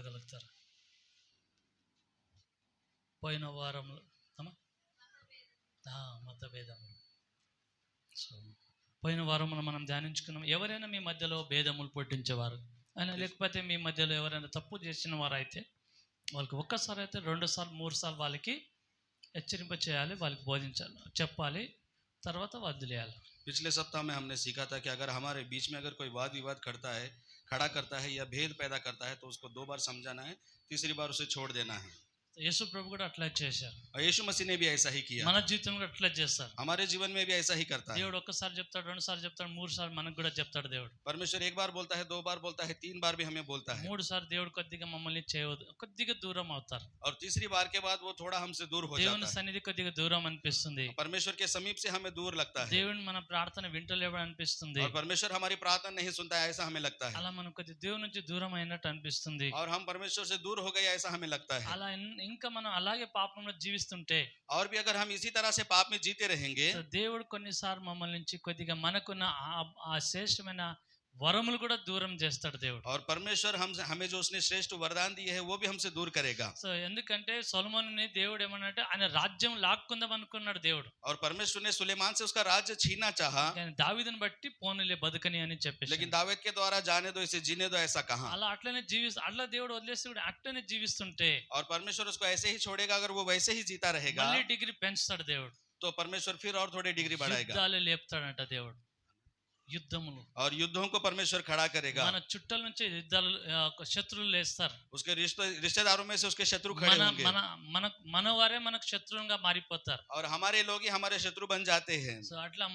చెప్పగలుగుతారు? పోయిన వారంలో మతభేదములు. సో పోయిన వారంలో మనం ధ్యానించుకున్నాం. ఎవరైనా మీ మధ్యలో భేదములు పుట్టించేవారు అయినా, లేకపోతే మీ మధ్యలో ఎవరైనా తప్పు చేసిన వారు అయితే వాళ్ళకి ఒక్కసారి అయితే 2 సార్లు 3 సార్లు వాళ్ళకి హెచ్చరింప చేయాలి, వాళ్ళకి బోధించాలి, చెప్పాలి, తర్వాత వదిలేయాలి. पिछले सप्ताह में हमने सीखा था कि अगर हमारे बीच में अगर कोई वाद विवाद खड़ा करता है या भेद पैदा करता है तो उसको 2 बार समझाना है, तीसरी बार उसे छोड़ देना है। యేసు ప్రభు కూడా అట్లా చేశారు. और यीशु मसीह ने भी ऐसा ही किया. మన జీవితం కూడా అట్లా చేస్తారు. हमारे जीवन में भी ऐसा ही करता है. దేవుడు ఒక్కసారి చెప్తాడు, 2 సార్లు చెప్తాడు, 3 సార్లు మనకు కూడా చెప్తాడు దేవుడు. परमेश्वर एक बार बोलता है, 2 बार बोलता है, 3 बार भी हमें बोलता है. 3 సార్లు దేవుడు కొద్దిగా మమ్మల్ని కొద్దిగా దూరం అవుతారు. और तीसरी बार के बाद वो थोड़ा हमसे दूर हो जाता है. దేవుని సన్నిధి కొద్దిగా దూరం అనిపిస్తుంది. परमेश्वर के समीप से हमें दूर लगता है. దేవుని మన ప్రార్థన వింటలేడు అనిపిస్తుంది. और परमेश्वर हमारी प्रार्थना नहीं सुनता है ऐसा हमें लगता है. అలా మనం కొద్దిగా దేవుని నుంచి దూరం అయినట్టు అనిపిస్తుంది. और हम परमेश्वर से दूर हो गए ऐसा हमें लगता है. అలా ఇంకా మనం అలాగే పాపంలో జీవిస్తుంటే, और भी अगर हम इसी तरह से पाप में जीते रहेंगे, దేవుడు కొన్నిసార్లు మమ్మల్ని నుంచి కొద్దిగా మనకున్న ఆ శ్రేష్టమైన వరములు కూడా దూరం చేస్తాడు దేవుడు. और परमेश्वर हमें जो उसने श्रेष्ठ वरदान दिए है वो भी हमसे दूर करेगा. సో ఎందుకంటే సొలొమోనుని దేవుడు ఏమన్నాడంటే ఆయన రాజ్యం లాక్కుందాం అనుకున్నాడు దేవుడు. और परमेश्वर ने सुलेमान से उसका राज्य छीनना चाहा, కానీ దావీదుని బట్టి పోనీలే బతుకని అని చెప్పేసి, लेकिन दाऊद के द्वारा जाने दो इसे जीने दो ऐसा कहा. అలా అట్లనే అట్లా దేవుడు వదిలేసి కూడా అట్లనే జీవిస్తుంటే, और परमेश्वर उसको ऐसे ही छोड़ेगा अगर वो वैसे ही जीता रहेगा, మళ్ళీ డిగ్రీ పెంచుతాడు దేవుడు. तो परमेश्वर फिर और थोड़े डिग्री बढ़ाएगा. యుద్ధాలు లేపుతాడంట దేవుడు, యుద్ధములు. और युद्धों को परमेश्वर खड़ा करेगा. మన చుట్టల నుంచి యుద్ధాలు శత్రువులు లేస్తారు. उसके रिश्तेदारों में से उसके शत्रु खड़े होंगे. మన వారే మనకు శత్రువుగా మారిపోతారు. और हमारे लोग ही हमारे शत्रु बन जाते हैं. సో అట్లా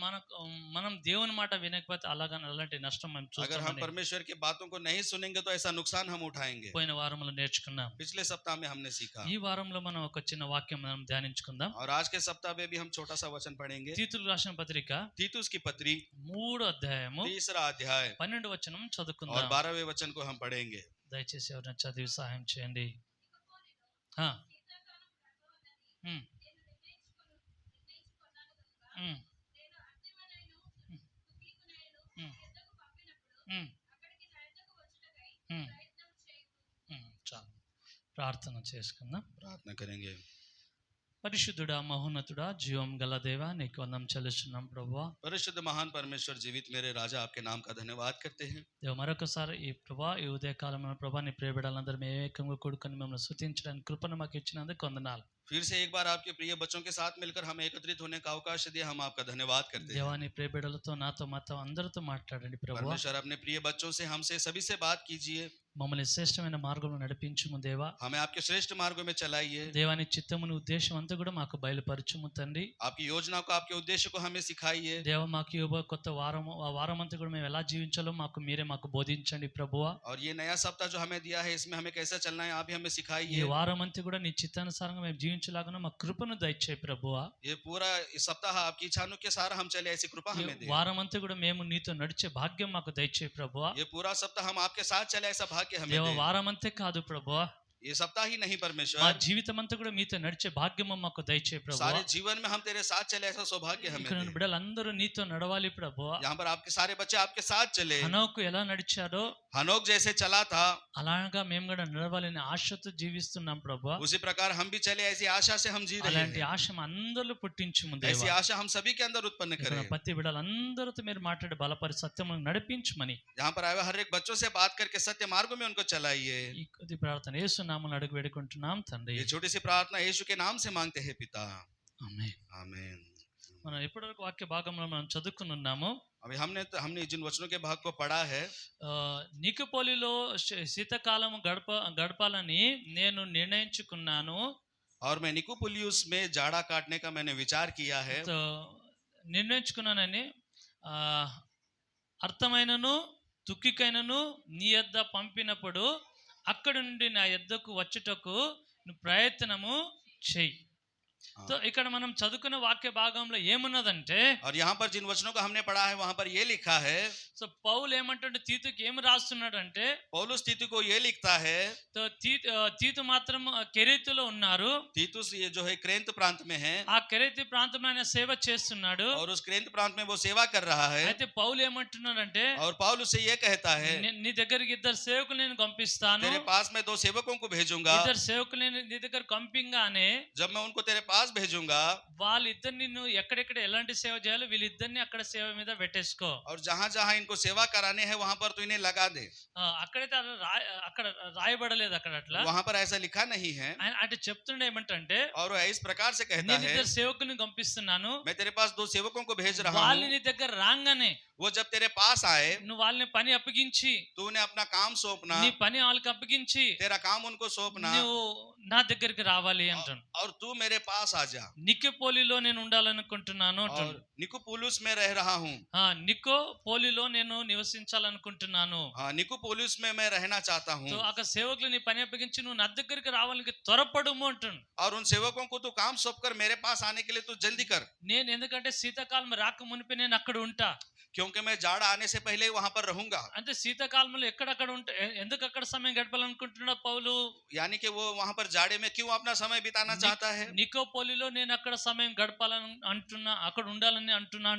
మనం దేవుని మాట వినకపోతే అలాంటి నష్టం మనం చూస్తాం. अगर हम परमेश्वर की बातों को नहीं सुनेंगे तो ऐसा नुकसान हम उठाएंगे. పోయిన వారంలో నేర్చుకున్నాం. पिछले सप्ताह में हमने सीखा. ఈ వారంలో మనం ఒక చిన్న వాక్యం మనం ధ్యానించుకుందాం. और आज के सप्ताह में भी हम छोटा सा वचन पढ़ेंगे. తీతులు రాసిన పత్రిక तीतुस की पत्री 3వ అధ్యాయము 3रा अध्याय 12వ వచనం और చదువుకుందాం. 12वें वचन को हम पढ़ेंगे. దయచేసి ఎవరైనా చదివి సహాయం చేయండి. చాలు, ప్రార్థన చేసుకుందాం. प्रार्थना करेंगे. పరిశుద్ధుడా, మహోన్నతుడా, జీవం గల దేవా, నీకు వందనం చెల్లిస్తున్నాం ప్రభువా. परिशुद्ध महान परमेश्वर जीवित मेरे राजा आपके नाम का धन्यवाद करते हैं. దేవ, మరొకసారి ఈ ప్రభా ఈ ఉదయకాలంలో ప్రభా నీ ప్రియ బిడ్డలందరూ మేము ఏకంగా కూడుకొని మిమ్మల్ని స్తుతించడానికి కృపను మాకు ఇచ్చినందుకు వందనాలు. फिर से एक बार आपके प्रिय बच्चों के साथ मिलकर हमें एकत्रित होने का अवकाश दिया, हम आपका धन्यवाद करते हैं. దేవా, నీ ప్రియ బిడ్డలతో నాతో మాతో అందరితో మాట్లాడండి ప్రభువా. परमेश्वर अपने प्रिय बच्चों से हमसे सभी से बात कीजिए. మమ్మల్ని శ్రేష్టమైన మార్గంలో నడిపించుము దేవా. हमें आपके श्रेष्ठ मार्गों में चलाइए. దేవా, నీ చిత్తముని ఉద్దేశం అంతా కూడా మాకు బయలుపరచుము తండ్రి. आपकी योजना को आपके उद्देश्य को हमें सिखाइए. దేవా, మాకు ఇవ్వ కొత్త వారం, ఆ వారం అంతా కూడా మేము ఎలా జీవించాలో మీరే మాకు బోధించండి ప్రభువా. और ये नया सप्ताह जो हमें दिया है इसमें हमें कैसे चलना है आप ही हमें ఈ सिखाइए. వారం అంతా కూడా నీ చిత్తానుసారంగా మేము జీవించలాగా మా కృపను దయచేయి ప్రభువా. ये पूरा इस सप्ताह आपकी इच्छाओं के सारा हम चले ऐसी कृपा हमें दे. వారం అంతా కూడా మేము నీతో నడిచే భాగ్యం మాకు దయచేయి ప్రభువా. ये पूरा सप्ताह हम आपके साथ चले ऐसा भाग्य हमें దేవా, दे. వారం అంతే కాదు ప్రభువా, ये सप्ताह ही नहीं మా परमेश्वर, జీవితం అంతా కూడా మీతో నడిచే భాగ్యం మాకు దయచేయి ప్రభువా. सारे जीवन में हम तेरे साथ चले ऐसा सौभाग्य हमें ఇక్కడ दे. బిడ్డలందరూ నీతో నడవాలి ప్రభువా. यहाँ पर आपके सारे बच्चे आपके साथ चले. హనోకు ఎలా నడిచారో हनोक जैसे चला था అలాగా మేము కూడా నడవాలని ఆశతో జీవిస్తున్నాం ప్రభువా. उसी प्रकार हम भी चले ऐसी आशा से हम जी रहे అలాంటి हैं. ఆశ అందరిలో పుట్టించుము ऐसी దేవా. आशा हम सभी के अंदर उत्पन्न ఇక్కడ करें. ప్రతి బిడ్డలందరితో మీరు మాట్లాడి బలపరి సత్యమును నడిపించమని यहाँ पर आए हुए हर एक बच्चों से बात करके सत्य मार्गों में उनको चलाइए. ఈ కొద్ది ప్రార్థన యేసు నామములో అడుగు వేడుకుంటున్నాం తండ్రి. ये छोटी सी प्रार्थना यीशु के नाम से मांगते हैं पिता. ఆమేన్. आमीन. మనం ఇప్పటివరకు వాక్య భాగంలో మనం చదువుకున్నాము. अभी हमने जिन वचनों के भाग को पढ़ा है, నికోపోలిలో శీతకాలం గడపాలని నేను నిర్ణయించుకున్నాను. और मैं निकोपुलियुस में जाड़ा काटने का मैंने विचार किया है. నిర్ణయించుకున్నానని అర్థమైనను దుఃఖికైనను నీ యొద్ద పంపినప్పుడు అక్కడి నుండి నా యొద్దకు వచ్చుటకు నువ్వు ప్రయత్నము చెయ్యి. సో ఇక్కడ మనం చదువుకున్న వాక్య భాగంలో ఏమున్నదంటే और यहाँ पर जिन वचनों को हमने पढ़ा है वहां पर ये लिखा है, సో పౌలు ఏమంటాడు తీతుకి ఏం రాస్తున్నాడంటే पौलुस तीतु को ये लिखता है, సో తీతు మాత్రం కెరీతులో ఉన్నారు. तीतुस ये जो है क्रेंत प्रांत में है ఆ కెరీతు ప్రాంతంలో ఆయన సేవ చేస్తున్నాడు. और उस क्रेंत प्रांत में वो सेवा कर रहा है. అయితే పౌలు ఏమంటున్నాడంటే और पौलुस से ये कहता है, నీ దగ్గరికి ఇద్దరు సేవకులు నేను పంపిస్తాను. तेरे पास मैं 2 सेवकों को भेजूंगा. ఇద్దరు సేవకులు నేను నీ దగ్గర పంపింగానే जब मैं उनको तेरे पास भेजूंगा, వాళ్ళిద్దరిని నువ్వు ఎక్కడెక్కడ ఎలాంటి సేవ చేయాలో వీళ్ళిద్దరిని అక్కడ సేవ మీద పెట్టేసుకో. और जहां जहां इनको सेवा कराने हैं वहां पर तो इन्हें लगा दे. అక్కడైతే అక్కడ రాయబడలేదు అక్కడ అట్లా. वहां पर ऐसा लिखा नहीं है. ఆయన అంటే చెప్తుండే ఏమంటే और वो इस प्रकार से कहता నేను है, ఇద్దరు సేవకుల్ని పంపిస్తున్నాను. मैं तेरे पास 2 सेवकों को भेज रहा వాళ్ళు हूं. నీ దగ్గర రాగానే वो जब तेरे पास आए, నువ్వు వాళ్ళని పని అప్పగించి तू उन्हें अपना काम सौंपना, నీ పని వాళ్ళకి అప్పగించి तेरा काम उनको सौंपना నువ్వు నా దగ్గరికి రావాలి అంటాను. और तू मेरे पास आ जा. నికోపోలిలో నేను ఉండాలనుకుంటున్నాను అంటాను. और निकोपोलिस में रह रहा हूं. నికోపోలిలో నేను నివసించాలనుకుంటున్నాను. हाँ, निकोपोलिस में मैं रहना चाहता हूं. సో అక్కడ సేవకులు నీ పని అప్పగించి నువ్వు నా దగ్గరికి రావాలని త్వరపడుము అంటాను. और उन सेवकों को तू काम सौंप कर मेरे पास आने के लिए तू जल्दी कर, నేను ఎందుకంటే శీతాకాలం రాక మునిపే నేను అక్కడ ఉంటా. क्योंकि मैं जाड़ा आने से पहले ही वहां पर रहूंगा. అంటే శీతాకాలంలో ఎక్కడక్కడ ఉంటా. ఎందుకు అక్కడ సమయం గడపాలనుకుంటున్నాడు పౌలు? यानी कि वो वहां पर जाड़े में क्यों अपना समय बिताना चाहता है. నికోపోలిలో నేను అక్కడ సమయం గడపాలని అంటున్నా, అక్కడ ఉండాలని అంటున్నా.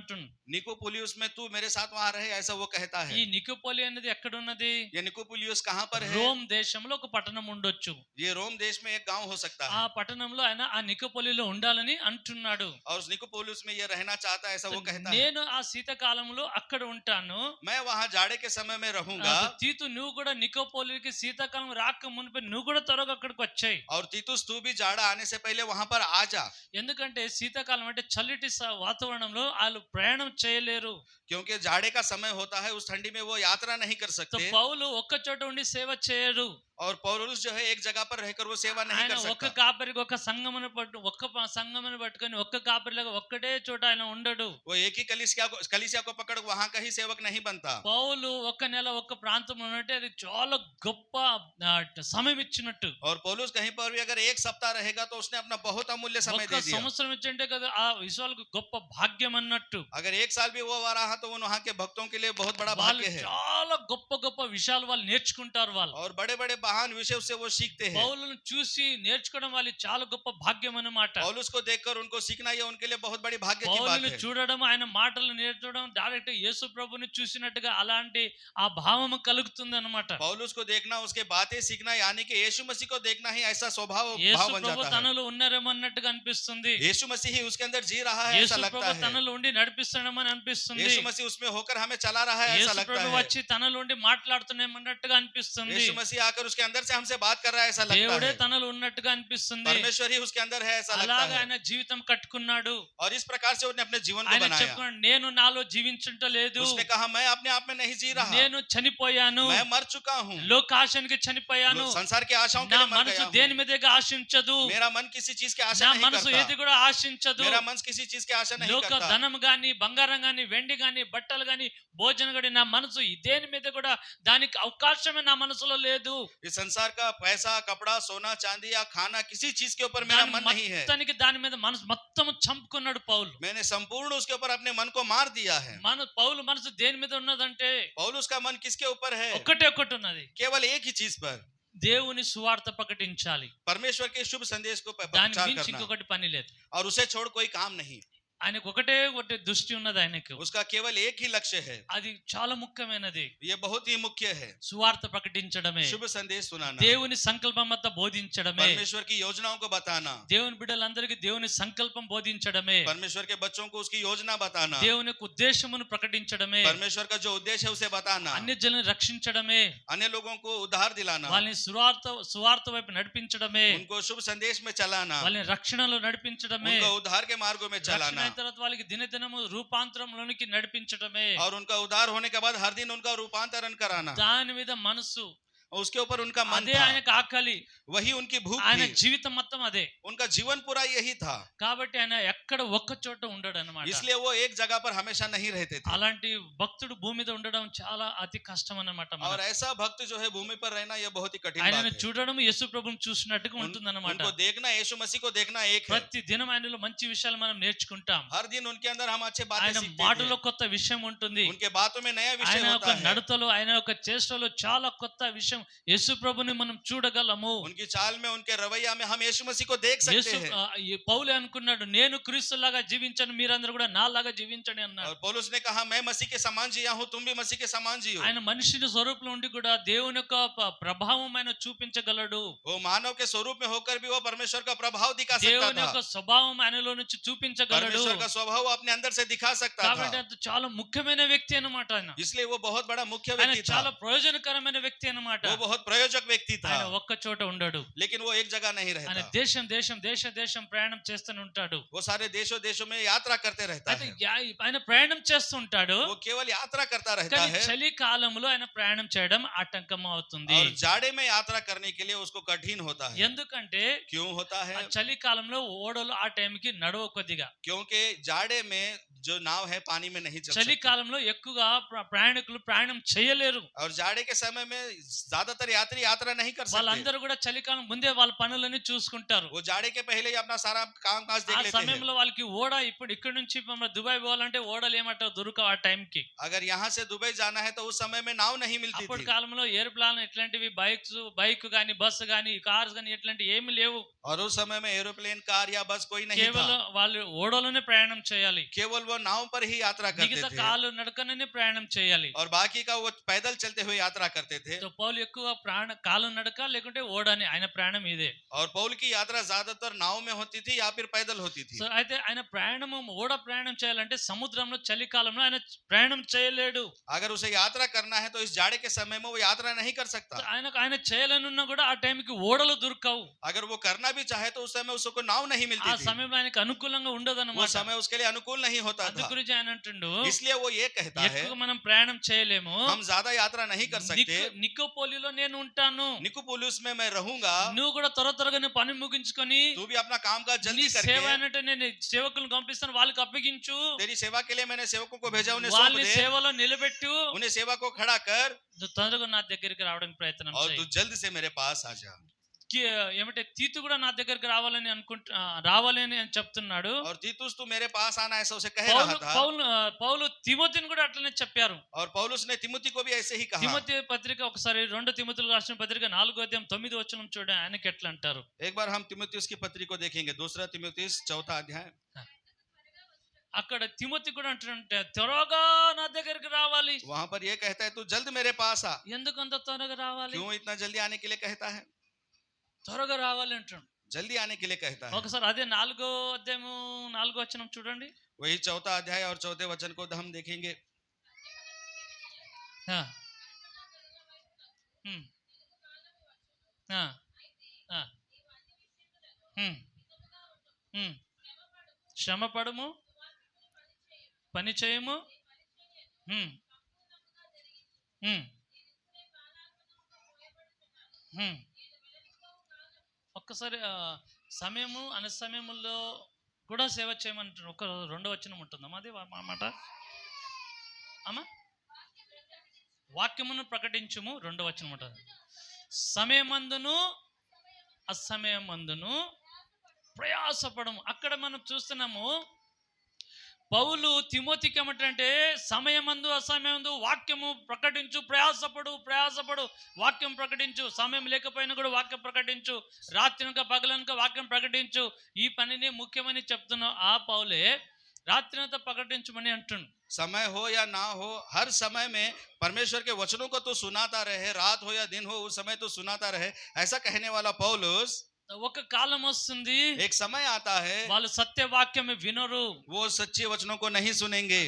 निकोपोलियस में तू मेरे साथ वहां रहे, ऐसा वो कहता ఈ है. నికోపోలి అనేది ఎక్కడ ఉన్నది? ये निकोपोलियस कहां पर है? రోమ్ దేశంలో ఒక పట్టణం ఉండొచ్చు. ये रोम देश में एक गांव हो सकता ఆ है. పట్టణంలో ఆయన ఆ నికోపోలిలో ఉండాలని అంటున్నాడు. और उस निकोपोलियस में ये रहना चाहता है, ऐसा वो कहता है. నేను ఆ శీతాకాలంలో అక్కడ ఉంటాను. मैं वहां जाड़े के समय में रहूंगा. తీతు నువ్వు కూడా నికోపోలికి శీతాకాలం రాక మునిపే నువ్వు కూడా త్వరగా అక్కడికి వచ్చాయి. और तीतुस तू भी जाड़ा आने से पहले वहां पर आ जा, ఎందుకంటే శీతాకాలం అంటే చల్లటి వాతావరణంలో వాళ్ళు ప్రయాణం చేయలేరు. क्योंकि जाड़े का समय होता है, उस ठंडी में वो यात्रा नहीं कर సో सकते. పౌలు ఒక్క చోట ఉండి సేవ చేయరు. और पौलुस जो है एक जगह पर रहकर वो सेवा नहीं ఆయన कर ఒక్క सकता. కాపరికి ఒక్క సంఘమును సంఘమును పట్టుకొని ఒక్క కాపరిలాగా ఒక్కటే చోట ఆయన ఉండడు. वो एक ही कलीसिया को पकड़ वहां का ही सेवक नहीं बनता. పౌలు ఒక్క నెల ఒక్క ప్రాంతంలో ఉన్నట్టే అది చాలా గొప్ప సమయం ఇచ్చినట్టు. और पौलुस कहीं पर भी अगर एक सप्ताह रहेगा तो उसने अपना बहुत अमूल्य समय ఒక్క दे दिया. సంవత్సరం ఇచ్చింటే కదా ఆ విశ్వాలకు గొప్ప భాగ్యం అన్నట్టు. अगर 1 साल भी वो आ रहा तो वो वहां के भक्तों के लिए बहुत बड़ा వాళ్ళు भाग्य है. చాలా గొప్ప గొప్ప విషయాలు వాళ్ళు నేర్చుకుంటారు. వాళ్ళు और बड़े बड़े महान विषय से वो सीखते हैं. పౌలును చూసి నేర్చుకోవడం వాళ్ళు చాలా గొప్ప భాగ్యం అన్నమాట. पौलुस को देखकर उनको सीखना ये उनके लिए बहुत बड़ी भाग्य की बात పౌలును है. చూడడం, ఆయన మాటలు నేర్చడం, డైరెక్ట్ యేసు ప్రభుని చూసినట్టుగా అలాంటి ఆ భావం కలుగుతుంది అన్నమాట. पौलुस को देखना, उसके बातें सीखना, यानी कि यीशु मसीह को देखना ही ऐसा स्वभाव యేసు भाव बन ప్రభు जाता है. తనలో ఉన్నారేమో అన్నట్టుగా అనిపిస్తుంది. यीशु मसीह ही उसके अंदर जी रहा है, యేసు ऐसा लगता ప్రభు है. తనలో ఉండి నడిపిస్తున్నామో అనిపిస్తుంది. यीशु मसीह उसमें होकर हमें चला रहा है, ऐसा యేసు लगता ప్రభు है. వచ్చి తనలో ఉండి మాట్లాడుతున్నామన్నట్టుగా అనిపిస్తుంది. यीशु मसीह आकर उसके अंदर से हमसे बात कर रहा है, ऐसा लगता దేవుడే है. తనలో ఉన్నట్టుగా అనిపిస్తుంది. परमेश्वर ही उसके अंदर है, ऐसा लगता అలాగా है. ఆయన జీవితం కట్టుకున్నాడు. और इस प्रकार से उसने अपने जीवन को ఆయన बनाया. చెప్పుకున్నాడు, నేను నాలో జీవించటలేదు, उसने कहा मैं अपने आप में नहीं जी रहा, నేను చనిపోయాను, मैं मर चुका हूँ. లోకాశానికి చనిపోయాను, संसार की आशाओं के నా लिए मर మనసు गया हूँ. దేని మీదగా ఆశించదు, मेरा मन किसी चीज की आशा నా नहीं మనసు ఏది करता. కూడా ఆశించదు. मेरा मन किसी चीज की आशा नहीं లోక करता. ధనం గాని, బంగారం గాని, వెండి గాని, బట్టలు గాని, భోజనం గాని, నా మనసు దేని మీద కూడా దానికి అవకాశమే నా మనసులో లేదు. इस संसार का पैसा, कपड़ा, सोना, चांदी या खाना, किसी चीज के ऊपर मेरा मन नहीं है. మొత్తానికి దాని మీద మనసు మొత్తం చంపుకున్నాడు పౌలు. मैंने संपूर्ण उसके ऊपर अपने मन को मार दिया है. పౌలు మనసు దేని మీద ఉన్నదంటే पौलुस का मन किसके ऊपर है? ఒకటి ఉన్నది, केवल एक ही चीज पर, దేవుని సువార్త ప్రకటించాలి. परमेश्वर के शुभ संदेश को దాని प्रचार మించి करना. ఇంకొకటి పని లేదు. और उसे छोड़ कोई काम नहीं. ఆయనకు ఒకటే దృష్టి ఉన్నది. ఆయనకు उसका केवल एक ही लक्ष्य है. అది చాలా ముఖ్యమైనది. ये बहुत ही मुख्य है. సువార్త ప్రకటించడమే, शुभ संदेश सुनाना, దేవుని సంకల్పం అంతా బోధించడమే, परमेश्वर की योजनाओं को बताना, దేవుని బిడ్డలందరికీ దేవుని సంకల్పం బోధించడమే, परमेश्वर के बच्चों को उसकी योजना बताना, దేవుని యొక్క ఉద్దేశమును ప్రకటించడమే, परमेश्वर का जो उद्देश्य है उसे बताना, అన్ని జనులను రక్షించడమే, अन्य लोगों को उद्धार दिलाना, వాళ్ళని సువార్త వైపు నడిపించడమే, उनको शुभ संदेश में चलाना, వాళ్ళని రక్షణలో నడిపించడమే, उनको उद्धार के मार्गों में రక్షణ चलाना, అయిన తర్వాత వాళ్ళకి దినదినము రూపాంతరంలోనికి నడిపించడమే. और उनका उद्धार होने के बाद हर दिन उनका रूपांतरण कराना. దాని మీద మనసు और उसके ऊपर उनका मन అదే था, ఆయనకు ఆకలి, वही उनकी भूख ఆయన थी, జీవితం మొత్తం అదే. उनका जीवन पूरा यही था। కాబట్టి ఆయన ఎక్కడ ఒక్క చోట ఉండడు అన్నమాట. इसलिए वो एक जगह पर हमेशा नहीं रहते थे। అలాంటి భక్తుడు భూమి మీద ఉండడం చాలా అతి కష్టం అన్నమాట. और ऐसा भक्त जो है भूमि पर रहना यह बहुत ही कठिन ఆయనను बात है। చూడడం యేసు ప్రభువును చూసినట్టుగా ఉంటుందన్నమాట. उनको देखना, यीशु मसीह को देखना एक है। ప్రతి దినం ఆయనలో మంచి విషయాలు మనం నేర్చుకుంటాం. हर दिन उनके अंदर हम अच्छे बातें ఆయన सीखते మాటలో हैं, కొత్త విషయం ఉంటుంది. उनके बातों में नया विषय ఆయన యొక్క होता है, నడతలో, ఆయన యొక్క చేష్టలో చాలా కొత్త విషయం యేసు ప్రభుని మనం చూడగలము. उनकी चाल में, उनके रवैया में हम यीशु मसीह को देख యేసు सकते हैं। ఈ పౌలే అనుకున్నాడు, నేను క్రీస్తులాగా జీవించను, మీరందరూ కూడా నాలాగా జీవించండి అన్నాడు. और पौलुस ने कहा, मैं मसीह के समान जिया हूँ, तुम भी मसीह के समान जियो। ఆయన మనిషిని స్వరూపంలో ఉండి కూడా దేవుని యొక్క ప్రభావం ఆయన చూపించగలడు. वो मानव के स्वरूप में होकर भी वो परमेश्वर का प्रभाव दिखा सकता దేవుని था, యొక్క స్వభావం ఆయనలో నుంచి చూపించగలడు. परमेश्वर का स्वभाव अपने अंदर से दिखा सकता కాబట్టి था। అది చాలా ముఖ్యమైన వ్యక్తి అన్నమాట. ఆయన इसलिए वो बहुत बड़ा मुख्य ఆయన व्यक्ति था, చాలా ప్రయోజనకరమైన వ్యక్తి అన్నమాట. वो बहुत प्रयोजक व्यक्ति था, ఆయన ఒక్క చోట ఉండడు. लेकिन वो एक जगह नहीं ఆయన रहता, దేశం దేశం ప్రయాణం చేస్తూనే ఉంటాడు. वो सारे देशों देशों में यात्रा करते रहता అయితే है, ఆయన ప్రయాణం చేస్తుంటాడు. वो केवल यात्रा करता रहता కానీ है। చలి కాలంలో ఆయన ప్రయాణం చేయడం ఆటంకం అవుతుంది. और जाड़े में यात्रा करने के लिए उसको कठिन होता है। ఎందుకంటే क्यों होता ఆ है? చలి కాలంలో ఓడలు ఆ టైంకి నడవ కొద్దిగా. क्योंकि जाड़े में जो नाव है पानी में नहीं चल చలి सकती, కాలంలో ఎక్కువగా ప్రయాణికులు ప్రయాణం చేయలేరు. और जाड़े के समय में ज्यादातर यात्री यात्रा नहीं कर सकते। వాళ్ళందరూ కూడా చలికాలం ముందే వాళ్ళ పనులని చూసుకుంటారు. वो जाड़े के पहले ही अपना सारा काम काज ఆ देख लेते हैं। సమయంలో వాళ్ళకి ఓడ ఇప్పుడు ఇక్కడ నుంచి మనం దుబాయ్ పోవాలంటే ఓడలు ఏమంటారు దొరకవు ఆ టైంకి. अगर यहाँ से दुबई जाना है तो उस समय में नाव नहीं मिलती అప్పటి थी, కాలంలో ఎయిర్ప్లాన్ ఇట్లాంటివి బైక్ గాని బస్సు గాని కార్స్ గాని ఇట్లాంటి ఏమి లేవు. और उस समय में एरोप्लेन, कार या बस कोई नहीं కేవలం था, వాళ్ళు ఓడలోనే ప్రయాణం చేయాలి. केवल वो नाव पर ही यात्रा करते మిగతా थे, కాళ్ళు నడకనే ప్రయాణం చేయాలి. और बाकी का वो पैदल चलते हुए यात्रा करते थे। సో పౌలు ఎక్కువ కాళ్ళు నడక లేకుంటే ఓడని ఆయన ప్రయాణం ఇదే. और पौल की यात्रा ज्यादातर नाव में होती थी या फिर पैदल होती थी। సో అయితే ఆయన ప్రయాణము ఓడ ప్రయాణం చేయాలంటే సముద్రంలో చలికాలంలో ఆయన ప్రయాణం చేయలేడు. अगर उसे यात्रा करना है तो इस जाड़े के समय में वो यात्रा नहीं कर సో सकता। ఆయన చేయాలనున్నా కూడా ఆ టైంకి ఓడలు దొరకవు. अगर वो करना भी चाहे तो उस समय उसको नाव नहीं ఆ मिलती थी, సమయంలో ఆయనకు అనుకూలంగా ఉండదు वो అన్నమాట. समय उसके लिए अनुकूल नहीं होता అందు था। గురించి ఆయన అంటుండు, इसलिए वो ये कहता है, ఎక్కువ మనం ప్రయాణం చేయలేము. हम ज्यादा यात्रा नहीं कर सकते, నికోపోలిలో నేను ఉంటాను, निकोपोलिस में मैं रहूंगा, నువ్వు కూడా త్వరగా నీ పని ముగించుకొని तू भी अपना काम काज నీ जल्दी సేవ करके, అయినట్టు నేను సేవకులను పంపిస్తాను, వాళ్ళకి అప్పగించు, तेरी सेवा के लिए मैंने सेवकों को भेजा, उन्हें सौंप వాళ్ళని दे, సేవలో నిలబెట్టు, उन्हें सेवा को खड़ा कर, నువ్వు త్వరగా నా దగ్గరికి రావడానికి ప్రయత్నం और చేయి. तू जल्द से मेरे पास आ जा। ఏమంటే తీతు కూడా నా దగ్గరికి రావాలని రావాలని అని చెప్తున్నాడు. और तीतुस तू मेरे पास आना, ऐसा उसे कह పౌలు रहा था। పౌలు తిమోతిని కూడా అట్లనే చెప్పారు. और पौलुस ने तिमुथी को भी ऐसे ही कहा। తిమోతి పత్రిక ఒకసారి 2 తిమోతిలకు రాసిన పత్రిక 4:9 చూడండి, ఆయనకి ఎట్లా అంటారు. एक बार हम तिमुथियुस की पत्री को देखेंगे, दूसरा तिमुथियुस 4 अध्याय। అక్కడ తిమోతి కూడా అంటుంటే త్వరగా నా దగ్గరికి రావాలి. वहां पर ये कहता है, तू जल्द मेरे पास आ। ఎందుకు అంత త్వరగా రావాలి? क्यों इतना जल्दी आने के लिए कहता है? త్వరగా రావాలి అంటాడు. जल्दी आने के लिए कहता है। ఒకసారి అదే 4వ అధ్యాయము 4వ వచనం చూడండి. वही 4 अध्याय और 4 वचन को हम देखेंगे। ఆ. హ్మ్. ఆ. ఆ. హ్మ్. హ్మ్. శ్రమపడము, పని చేయము. హ్మ్. హ్మ్. హ్మ్. ఒక్కసారి సమయము అనే సమయముల్లో కూడా సేవ చేయమంటారు. ఒక 2వ వచనం ఉంటుందమ్మా, అది మా మాట అమ్మా. వాక్యమును ప్రకటించుము 2వ వచనం ఉంటుంది. సమయమందును అసమయమందును ప్రయాసపడము. అక్కడ మనం చూస్తున్నాము పౌలు తిమోతికి ఏమంటే సమయమందు అసమయమందు వాక్యము ప్రకటించు, ప్రయాసపడు వాక్యం ప్రకటించు, సమయం లేకపోయినా కూడా వాక్యం ప్రకటించు, రాత్రినక పగలనక వాక్యం ప్రకటించు. ఈ పనిని ముఖ్యమని చెప్తున్న ఆ పౌలే రాత్రినంతా ప్రకటించమని అంటుండు. समय हो या ना हो, हर समय में परमेश्वर के वचनों को तो सुनाता रहे, रात हो या दिन हो, उस समय तो सुनाता रहे, ऐसा कहने वाला पौलुस, ఒక కాలం వస్తుంది एक समय आता है వాళ్ళు సత్య వాక్యం వినరు, वो सच्चे वचनों को नहीं सुनेंगे,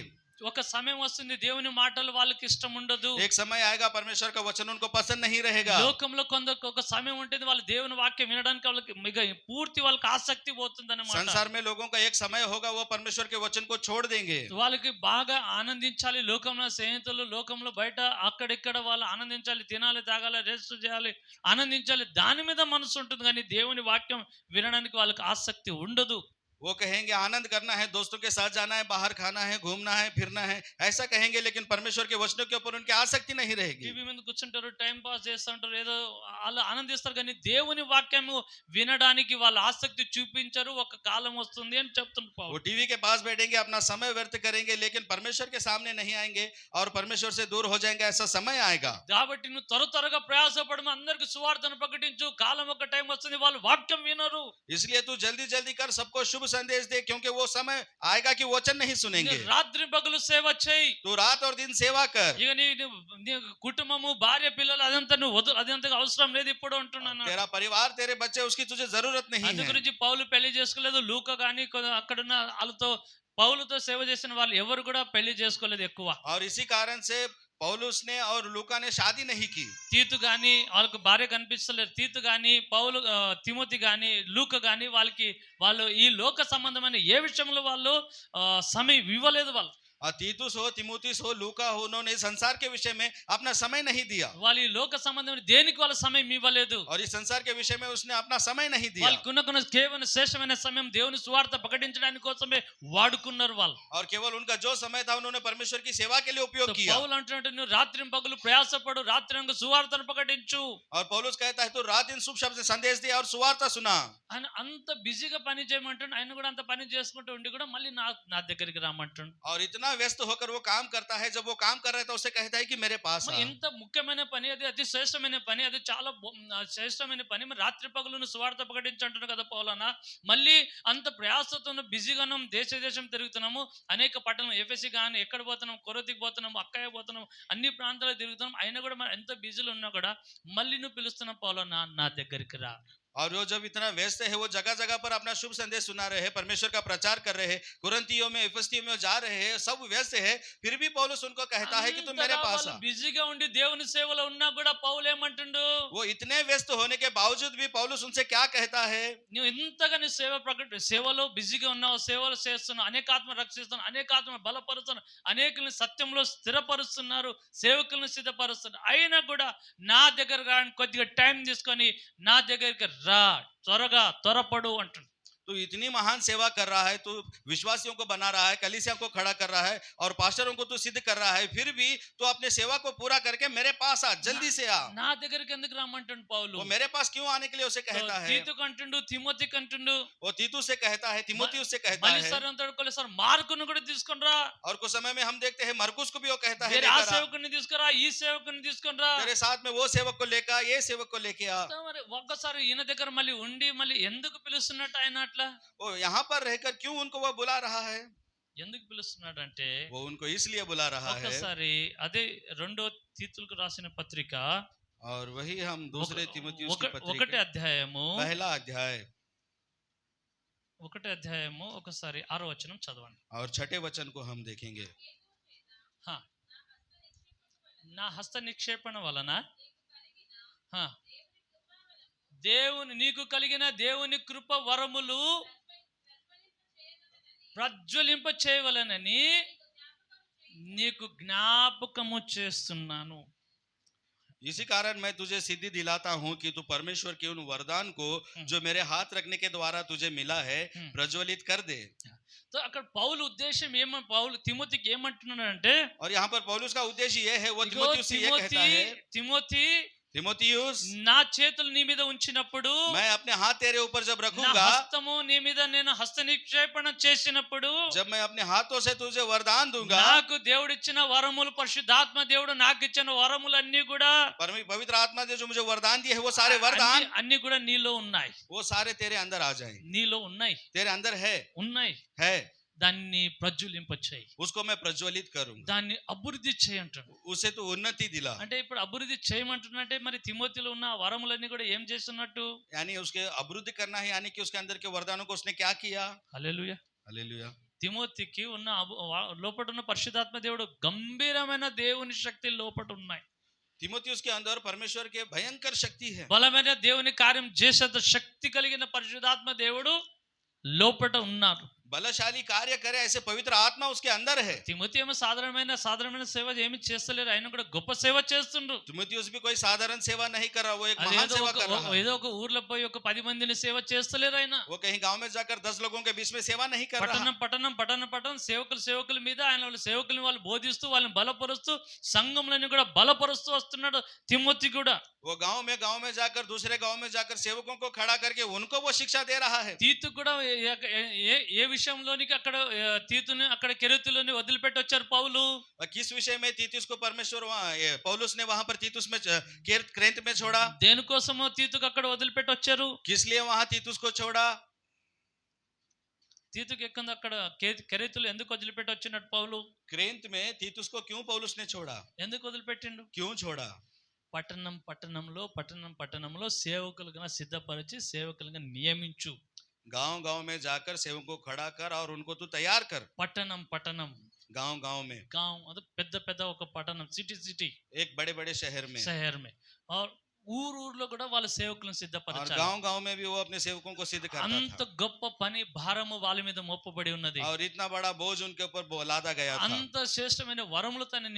ఒక సమయం వస్తుంది దేవుని మాటలు వాళ్ళకి ఇష్టం ఉండదు. एक समय आएगा परमेश्वर का वचन उनको पसंद नहीं रहेगा। లోకంలో కొందరికి ఒక సమయం ఉంటుంది వాళ్ళు దేవుని వాక్యం వినడానికి వాళ్ళకి మిగ పూర్తి వాళ్ళకి ఆసక్తి పోతుందన్నమాట. संसार में लोगों का एक समय होगा वो परमेश्वर के वचन को छोड़ देंगे। వాళ్ళకి బాగా ఆనందించాలి, లోకంలో స్నేహితులు, లోకంలో బయట అక్కడిక్కడ వాళ్ళు ఆనందించాలి, తినాలి, తాగాలి, రెస్ట్ చేయాలి, ఆనందించాలి, దాని మీద మనసు ఉంటుంది. కానీ దేవుని వాక్యం వినడానికి వాళ్ళకి ఆసక్తి ఉండదు. वो कहेंगे आनंद करना है, दोस्तों के साथ जाना है, बाहर खाना है, घूमना है, फिरना है, ऐसा कहेंगे, लेकिन परमेश्वर के वचनों के ऊपर उनकी आसक्ति नहीं रहेगी। టీవీ మీద కూర్చుంటారు, టైం పాస్ చేస్తూ ఉంటారు, ఏదో వాళ్ళు ఆనందిస్తారు, కానీ దేవుని వాక్యము వినడానికి వాళ్ళు ఆసక్తి చూపించరు. ఒక కాలం వస్తుంది అని చెప్తున్నారు वो పౌలు. टीवी के पास बैठेंगे, अपना समय व्यर्थ करेंगे, लेकिन परमेश्वर के सामने नहीं आएंगे और परमेश्वर से दूर हो जाएंगे, ऐसा समय आएगा। కాబట్టి నువ్వు త్వరగా ప్రయాసపడము, అందరికి సువార్తను ప్రకటించు. కాలం ఒక టైం వస్తుంది వాళ్ళు వాక్యం వినరు. इसलिए तू जल्दी जल्दी कर, सबको शुभ संदेश दे, क्योंकि वो समय आएगा कि वचन नहीं सुनेंगे। రాత్రి పగలు సేవ చేయి. तू रात और दिन सेवा कर। ఇక నీ కుటుంబము, భార్య, పిల్లలు అదంతా నువ్వు అదంతా అవసరం లేదు ఇప్పుడు అంటున్నాను. तेरा परिवार, तेरे बच्चे, उसकी तुझे जरूरत नहीं అందు है। గురించి పౌలు పెళ్లి చేసుకోలేదు. లూకా కానీ అక్కడున్న వాళ్ళతో పౌలుతో సేవ చేసిన వాళ్ళు ఎవరు కూడా పెళ్లి చేసుకోలేదు ఎక్కువ. और इसी कारण से पौलुस ने और लूका ने शादी नहीं की। తీతు గాని వాళ్ళకు భార్య కనిపిస్తలేదు. తీతు గాని పౌలు, తిమోతి గాని, లూకా గాని వాళ్ళు ఈ లోక సంబంధమైన ఏ విషయంలో వాళ్ళు సమయం ఇవ్వలేదు. వాళ్ళు और तीतुस हो, तिमोथियुस हो, लूका हो, उन्होंने संसार के विषय में अपना समय नहीं दिया। వాళ్ళు ఈ లోక సంబంధమైన దేనికి వాళ్ళ సమయం ఇవ్వలేదు. और इस संसार के विषय में उसने अपना समय नहीं दिया। వాళ్ళకున్న కేవలం శ్రేష్టమైన సమయం దేవుని సువార్త ప్రకటించడానికి కోసమే వాడుకున్నారు వాళ్ళు. और केवल उनका जो समय था उन्होंने परमेश्वर की सेवा के लिए उपयोग किया। పౌలు అంటున్నాడు, నువ్వు రాత్రి పగలు ప్రయాసపడు, రాత్రి సువార్తను ప్రకటించు. और पौलुस कहता है तो रात दिन शुभ शब्द से संदेश दिया और सुवार्ता सुना। ఆయన అంత బిజీగా పని చేయమంటాడు. ఆయన కూడా అంత పని చేసుకుంటూ ఉండి కూడా మళ్ళీ నా దగ్గరికి రమ్మంటాడు. और इतना व्यस्त होकर वो काम करता है, जब वो काम कर रहा था उसे कहता है कि मेरे पास आ। ఎంత ముఖ్యమైన పని అది, అతి శ్రేష్టమైన పని, అది చాలా శ్రేష్టమైన పని. మరి రాత్రి పగలు సువార్త ప్రకటించంటున్నాడు కదా పౌలన్న. మళ్ళీ అంత ప్రయాసతో బిజీగా ఉన్నాం, దేశం తిరుగుతున్నాము, అనేక పట్టణం, ఎఫెసి కానీ ఎక్కడ పోతున్నాం, కొరతికి పోతున్నాము, అక్కయ్య పోతున్నాం, అన్ని ప్రాంతాలు తిరుగుతున్నాం. అయినా కూడా మరి ఎంత బిజీలో ఉన్నా కూడా మళ్ళీ నువ్వు పిలుస్తున్నావు పౌలన్న నా దగ్గరికి రా. और वो जब इतना व्यस्त है, वो जगह जगह पर अपना शुभ संदेश सुना रहे हैं, परमेश्वर का प्रचार कर रहे हैं, कुरिन्थियों में, इफिसियों में जा रहे हैं, सब व्यस्त है, फिर भी पौलुस उनको कहता है कि तुम मेरे पास आ। బిజీగా ఉండి దేవుని సేవలో ఉన్నా కూడా పౌలు ఏమంటుండు, वो इतने व्यस्त होने के बावजूद भी पौलुस उनसे क्या कहता है? నువ్వు ఇంతగా నీ సేవలో బిజీగా ఉన్నావు, సేవలు చేస్తున్నావు, అనేక ఆత్మ రక్షిస్తున్నావు, అనేక ఆత్మ బలపరుస్తున్నావు, అనేకుల్ని సత్యంలో స్థిరపరుస్తున్నారు, సేవకులను సిద్ధపరుస్తున్నారు. అయినా కూడా నా దగ్గర కొద్దిగా టైం తీసుకొని నా దగ్గరికి రా, త్వరపడు అంటుండు. तो इतनी महान सेवा कर रहा है, तू विश्वासियों को बना रहा है, कलीसिया को खड़ा कर रहा है और पास्टरों को तू सिद्ध कर रहा है, फिर भी तू अपने सेवा को पूरा करके मेरे पास आ, जल्दी से आ। నా దగ్గరికి ఎందుకు రమ్మంటుండు పౌలు? वो मेरे पास क्यों आने के लिए उसे कहता है? తీతుకు అంటుండు, తిమోతికి అంటుండు, वो तीतु से कहता है, तिमोथियुस से कहता మళ్ళీ है। సార్ అంటాడు, కొన్నిసారి మార్కును కూడా తీసుకొని రా, और कुछ समय में हम देखते हैं मरकुस को भी वो कहता है, వేరే ఆ लेकर आ। సేవకుని తీసుకురా, ఈ సేవకుని తీసుకొని రా. तेरे साथ में वो सेवक को लेकर आ, ये सेवक को लेके आ। మరి ఒక్కసారి ఈయన దగ్గర మళ్ళీ ఉండి మళ్ళీ ఎందుకు పిలుస్తున్నట్టు ఆయన అట్లా? वो यहाँ पर रहकर क्यों उनको वो बुला रहा है? ఎందుకు పిలుస్తున్నాడు అంటే, वो उनको इसलिए बुला रहा है। ఒక్కసారి అదే రెండో తీతులకు రాసిన పత్రిక और वही हम दूसरे तिमोथियुस की ఒకటి पत्री అధ్యాయము पहला अध्याय ఒకసారి 6వ వచనం చదవండి. और 6ठे वचन को हम देखेंगे। నా హస్త నిక్షేపణ వలన దేవుని నీకు కలిగిన దేవుని కృప వరములు ప్రజ్వలింప చేయవలనని నీకు జ్ఞాపకము చేస్తున్నాను. इसी कारण मैं तुझे सिद्धि दिलाता हूँ कि तू परमेश्वर के उन वरदान को जो मेरे हाथ रखने के द्वारा तुझे मिला है प्रज्वलित कर दे। तो అక్కడ పౌలు ఉద్దేశం పౌలు తిమోతికి ఏమంటున్నాడంటే, और यहाँ पर पौलुस का उद्देश्य ये है, वो तिमोथियुस से ये कहता है, तिमोथियुस నా చేతులు నీ మీద ఉంచినప్పుడు, मैं अपने हाथ तेरे ऊपर जब నా रखूंगा, హస్తము నీ మీద నేను హస్త నిక్షేపణ చేసినప్పుడు, जब मैं अपने हाथों से तुझे वरदान दूंगा, నాకు దేవుడిచ్చిన వరములు, పరిశుద్ధాత్మ దేవుడు నాకు ఇచ్చిన వరములన్నీ కూడా, पवित्र आत्मा ने जो मुझे वरदान दिए है, वो सारे वरदान అన్ని కూడా నీలో ఉన్నాయి. वो सारे तेरे अंदर आ जाएं। నీలో ఉన్నాయి, तेरे अंदर है దాన్ని ప్రజ్వలింప చేయి, उसको मैं प्रज्वलित करूंगा, దాన్ని అభివృద్ధి చేయి అంటాడు. उसे तो उन्नति दिला। అంటే ఇప్పుడు అభివృద్ధి చేయమంటున్నట్టే మరి తిమోతిలో ఉన్న వరములన్నీ కూడా ఏం చేస్తున్నట్టు? यानी उसके अभिवृद्धि करना है, यानी कि उसके अंदर के वरदानों को उसने क्या किया? హల్లెలూయా, हालेलुया। తిమోతికి ఉన్న లోపట ఉన్న పరిశుద్ధాత్మ దేవుడు గంభీరమైన దేవుని శక్తి లోపట ఉన్నాయి. तिमोथियुस के अंदर परमेश्वर के भयंकर शक्ति है. బలమైన దేవుని కార్యం చేసేంత శక్తి కలిగిన పరిశుద్ధాత్మ దేవుడు లోపట ఉన్నారు. बलशाली कार्य करे ऐसे पवित्र आत्मा उसके अंदर है. తిమోతి ఏమో సాధారణమైన సేవ ఏమి చేస్తలేరు, ఆయన కూడా గొప్ప సేవ చేస్తుండ్రు. तिमोथियुस भी कोई साधारण सेवा नहीं कर रहा, वो एक महान सेवा कर रहा है. ఏదో ఒక ఊర్లో పోయి ఒక 10 మందిని సేవ చేస్తలేరు ఆయన. वो कहीं गांव में जाकर 10 लोगों के बीच में सेवा नहीं कर रहा. పట్టణం సేవకుల మీద ఆయన వాళ్ళ సేవకుల్ని వాళ్ళు బోధిస్తూ వాళ్ళని బలపరుస్తూ సంఘంలోని కూడా బలపరుస్తూ వస్తున్నాడు తిమోతి కూడా. वो गांव में जाकर दूसरे गांव में जाकर सेवकों को खड़ा करके उनको वो शिक्षा दे रहा है. తీతు కూడా ఏ విషయంలోనికి అక్కడ తీతుని అక్కడ కెరీతులోని వదిలిపెట్టి వచ్చారు పౌలు. किस विषय में तीतुस को परमेश्वर पौलुस ने वहां पर तीतुस में क्रेंत में छोड़ा? దేనికోసమో తీతుకు అక్కడ వదిలిపెట్టి వచ్చారు. किस लिए वहां तीतुस को छोड़ा? తీతుకు ఎక్కంది అక్కడ కెరీతులు ఎందుకు వదిలిపెట్టి వచ్చినట్టు పౌలు? क्रेंत में तीतुस को क्यों पौलुस ने छोड़ा? ఎందుకు వదిలిపెట్టిండు? क्यों छोड़ा? పట్టణంలో సేవకులుగా సిద్ధపరిచి సేవకులుగా నియమించు. गांव में जाकर सेवकों को खड़ा कर और उनको तू तैयार कर. పట్టణం गांव में అది పెద్ద ఒక పట్టణం, సిటీ एक बड़े शहर में और ఊర్లో కూడా వాళ్ళ సేవకులను సిద్ధపరచాలి. गांव में भी वो अपने सेवकों को सिद्ध करता అంత గొప్ప పని భారము వాళ్ళ మీద మోపబడి ఉన్నది. और इतना बड़ा बोझ उनके ऊपर लादा गया था. అంత శ్రేష్టమైన వరములతో ఆయన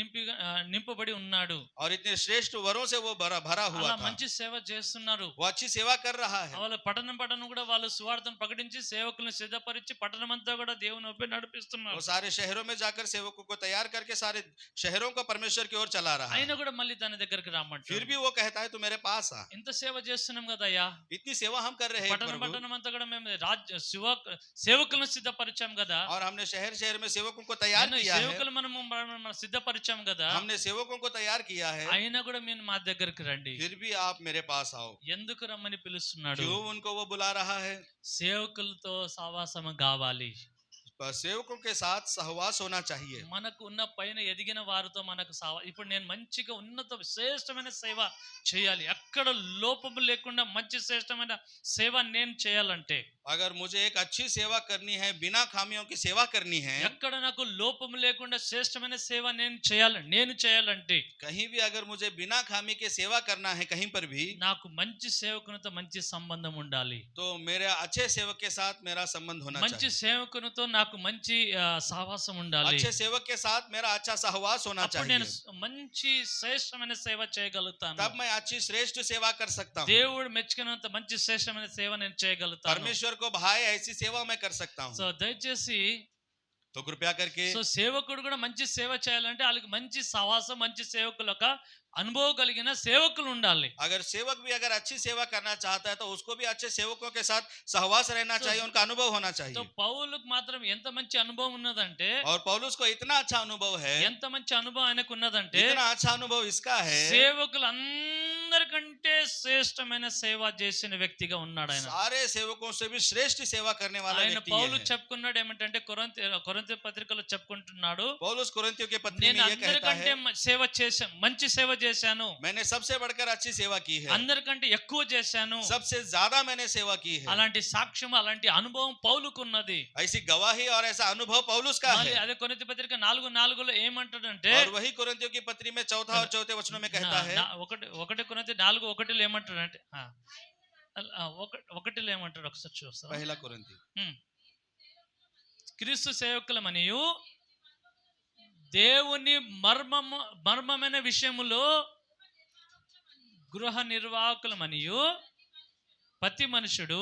నింపబడి ఉన్నాడు. और इतने श्रेष्ठ वरों से वो भरा हुआ అలా था. మంచి సేవ చేస్తున్నారు. वो अच्छी सेवा कर रहा है. వాళ్ళ పట్టణం కూడా వాళ్ళు సువార్తను ప్రకటించి సేవకులను సిద్ధపరిచి పట్టణమంతా కూడా దేవుని వైపు నడిపిస్తున్నారు. वो सारे शहरों में जाकर सेवकों को तैयार करके सारे शहरों को परमेश्वर की ओर चला रहा है. ఆయన కూడా మళ్ళీ తన దగ్గరికి రమ్మంటాడు. फिर भी वो कहता है तू मेरे पास आ. ఇంత సేవ చేస్తున్నాం కదా అయ్యా, इतनी सेवा हम कर रहे हैं పట్టణం అంతా కూడా మేము సేవకులను సిద్ధపరిచాం కదా, और हमने शहर में सेवकों को तैयार किया है. సేవకులు మనం సిద్ధపరిచాం కదా, हमने सेवकों को तैयार किया है. అయినా కూడా మీరు మా దగ్గరికి రండి. फिर भी आप मेरे पास आओ. ఎందుకు రమ్మని పిలుస్తున్నాడు? क्यों उनको वो बुला रहा है? సేవకులతో సహవాసం కావాలి. సేవకుల के साथ सहवास होना चाहिए. మనకు ఉన్న పైన ఎదిగిన వారితో మనకు ఇప్పుడు నేను మంచిగా ఉన్నత శ్రేష్టమైన సేవ చేయాలి, ఎక్కడ లోపం లేకుండా మంచి శ్రేష్టమైన సేవ నేను చేయాలంటే, अगर मुझे एक अच्छी सेवा करनी है, बिना खामियों की सेवा करनी है, ఎక్కడ నాకు లోపం లేకుండా శ్రేష్టమైన సేవ నేను చేయాలంటే, कहीं भी अगर मुझे बिना खामी के सेवा करना है कहीं पर भी, నాకు మంచి సేవకునితో మంచి సంబంధం ఉండాలి. तो मेरे अच्छे सेवक के साथ मेरा संबंध होना మంచి चाहिए. సేవకునితో నాకు మంచి సహవాసం ఉండాలి. अच्छे सेवक के साथ मेरा अच्छा सहवास होना అప్పుడు నేను चाहिए. మంచి శ్రేష్టమైన సేవ చేయగలుగుతాను. तब मैं अच्छी श्रेष्ठ सेवा कर सकता हूँ. దేవుడు మెచ్చుకున్నంత మంచి శ్రేష్టమైన సేవ నేను చేయగలుగుతాను. परमेश्वर को भाई ऐसी सेवा मैं कर सकता हूँ. సో దయచేసి तो कृपया करके సేవకుడు కూడా మంచి సేవ చేయాలంటే వాళ్ళకి మంచి సహవాసం, మంచి సేవకుల యొక్క అనుభవం కలిగిన సేవకులు ఉండాలి. अगर सेवक भी अगर अच्छी सेवा करना चाहता है तो उसको भी अच्छे सेवकों के साथ सहवास रहना चाहिए, उनका अनुभव होना चाहिए. సో పౌలుకు మాత్రం ఎంత మంచి అనుభవం ఉన్నదంటే, और पौलुस को इतना अच्छा अनुभव है, ఎంత మంచి అనుభవం ఆయనకు ఉన్నదంటే, इतना अच्छा अनुभव इसका है, సేవకులు అందరికంటే శ్రేష్టమైన సేవ చేసిన వ్యక్తిగా ఉన్నాడు ఆయన. सारे सेवकों से भी श्रेष्ठ सेवा करने वाला ఆయన व्यक्ति పౌలు है. చెప్పుకున్నాడు ఏమంటే కొరింథీ పత్రికలో చెప్పుకుంటున్నాడు, पौलुस कोरिन्थियों के पत्री నేను में ये कहता అందరికంటే है, సేవ చేశాను, మంచి సేవ చేశాను, मैंने सबसे बढ़कर अच्छी सेवा की है, అందరికంటే ఎక్కువ చేశాను. सबसे ज्यादा मैंने सेवा की है. అలాంటి సాక్ష్యం, అలాంటి అనుభవం పౌలుకు ఉన్నది. ऐसी गवाही और ऐसा अनुभव पौलुस का మళ్ళీ है. అదే కొరింథీ పత్రిక 4:4 ఏమంటాడంటే, और वही कोरिन्थियों की पत्री में चौथा और चौथे वचनों में कहता है, ఒకటి కొరింథీ 4:1 ఏమంటాడంటే, 1 ఏమంటాడు ఒకసారి చూస్తాం. पहला कोरिन्थी క్రీస్తు సేవకులమనియు దేవుని మర్మమైన విషయములో గృహ నిర్వాహకులమనియు ప్రతి మనుషుడు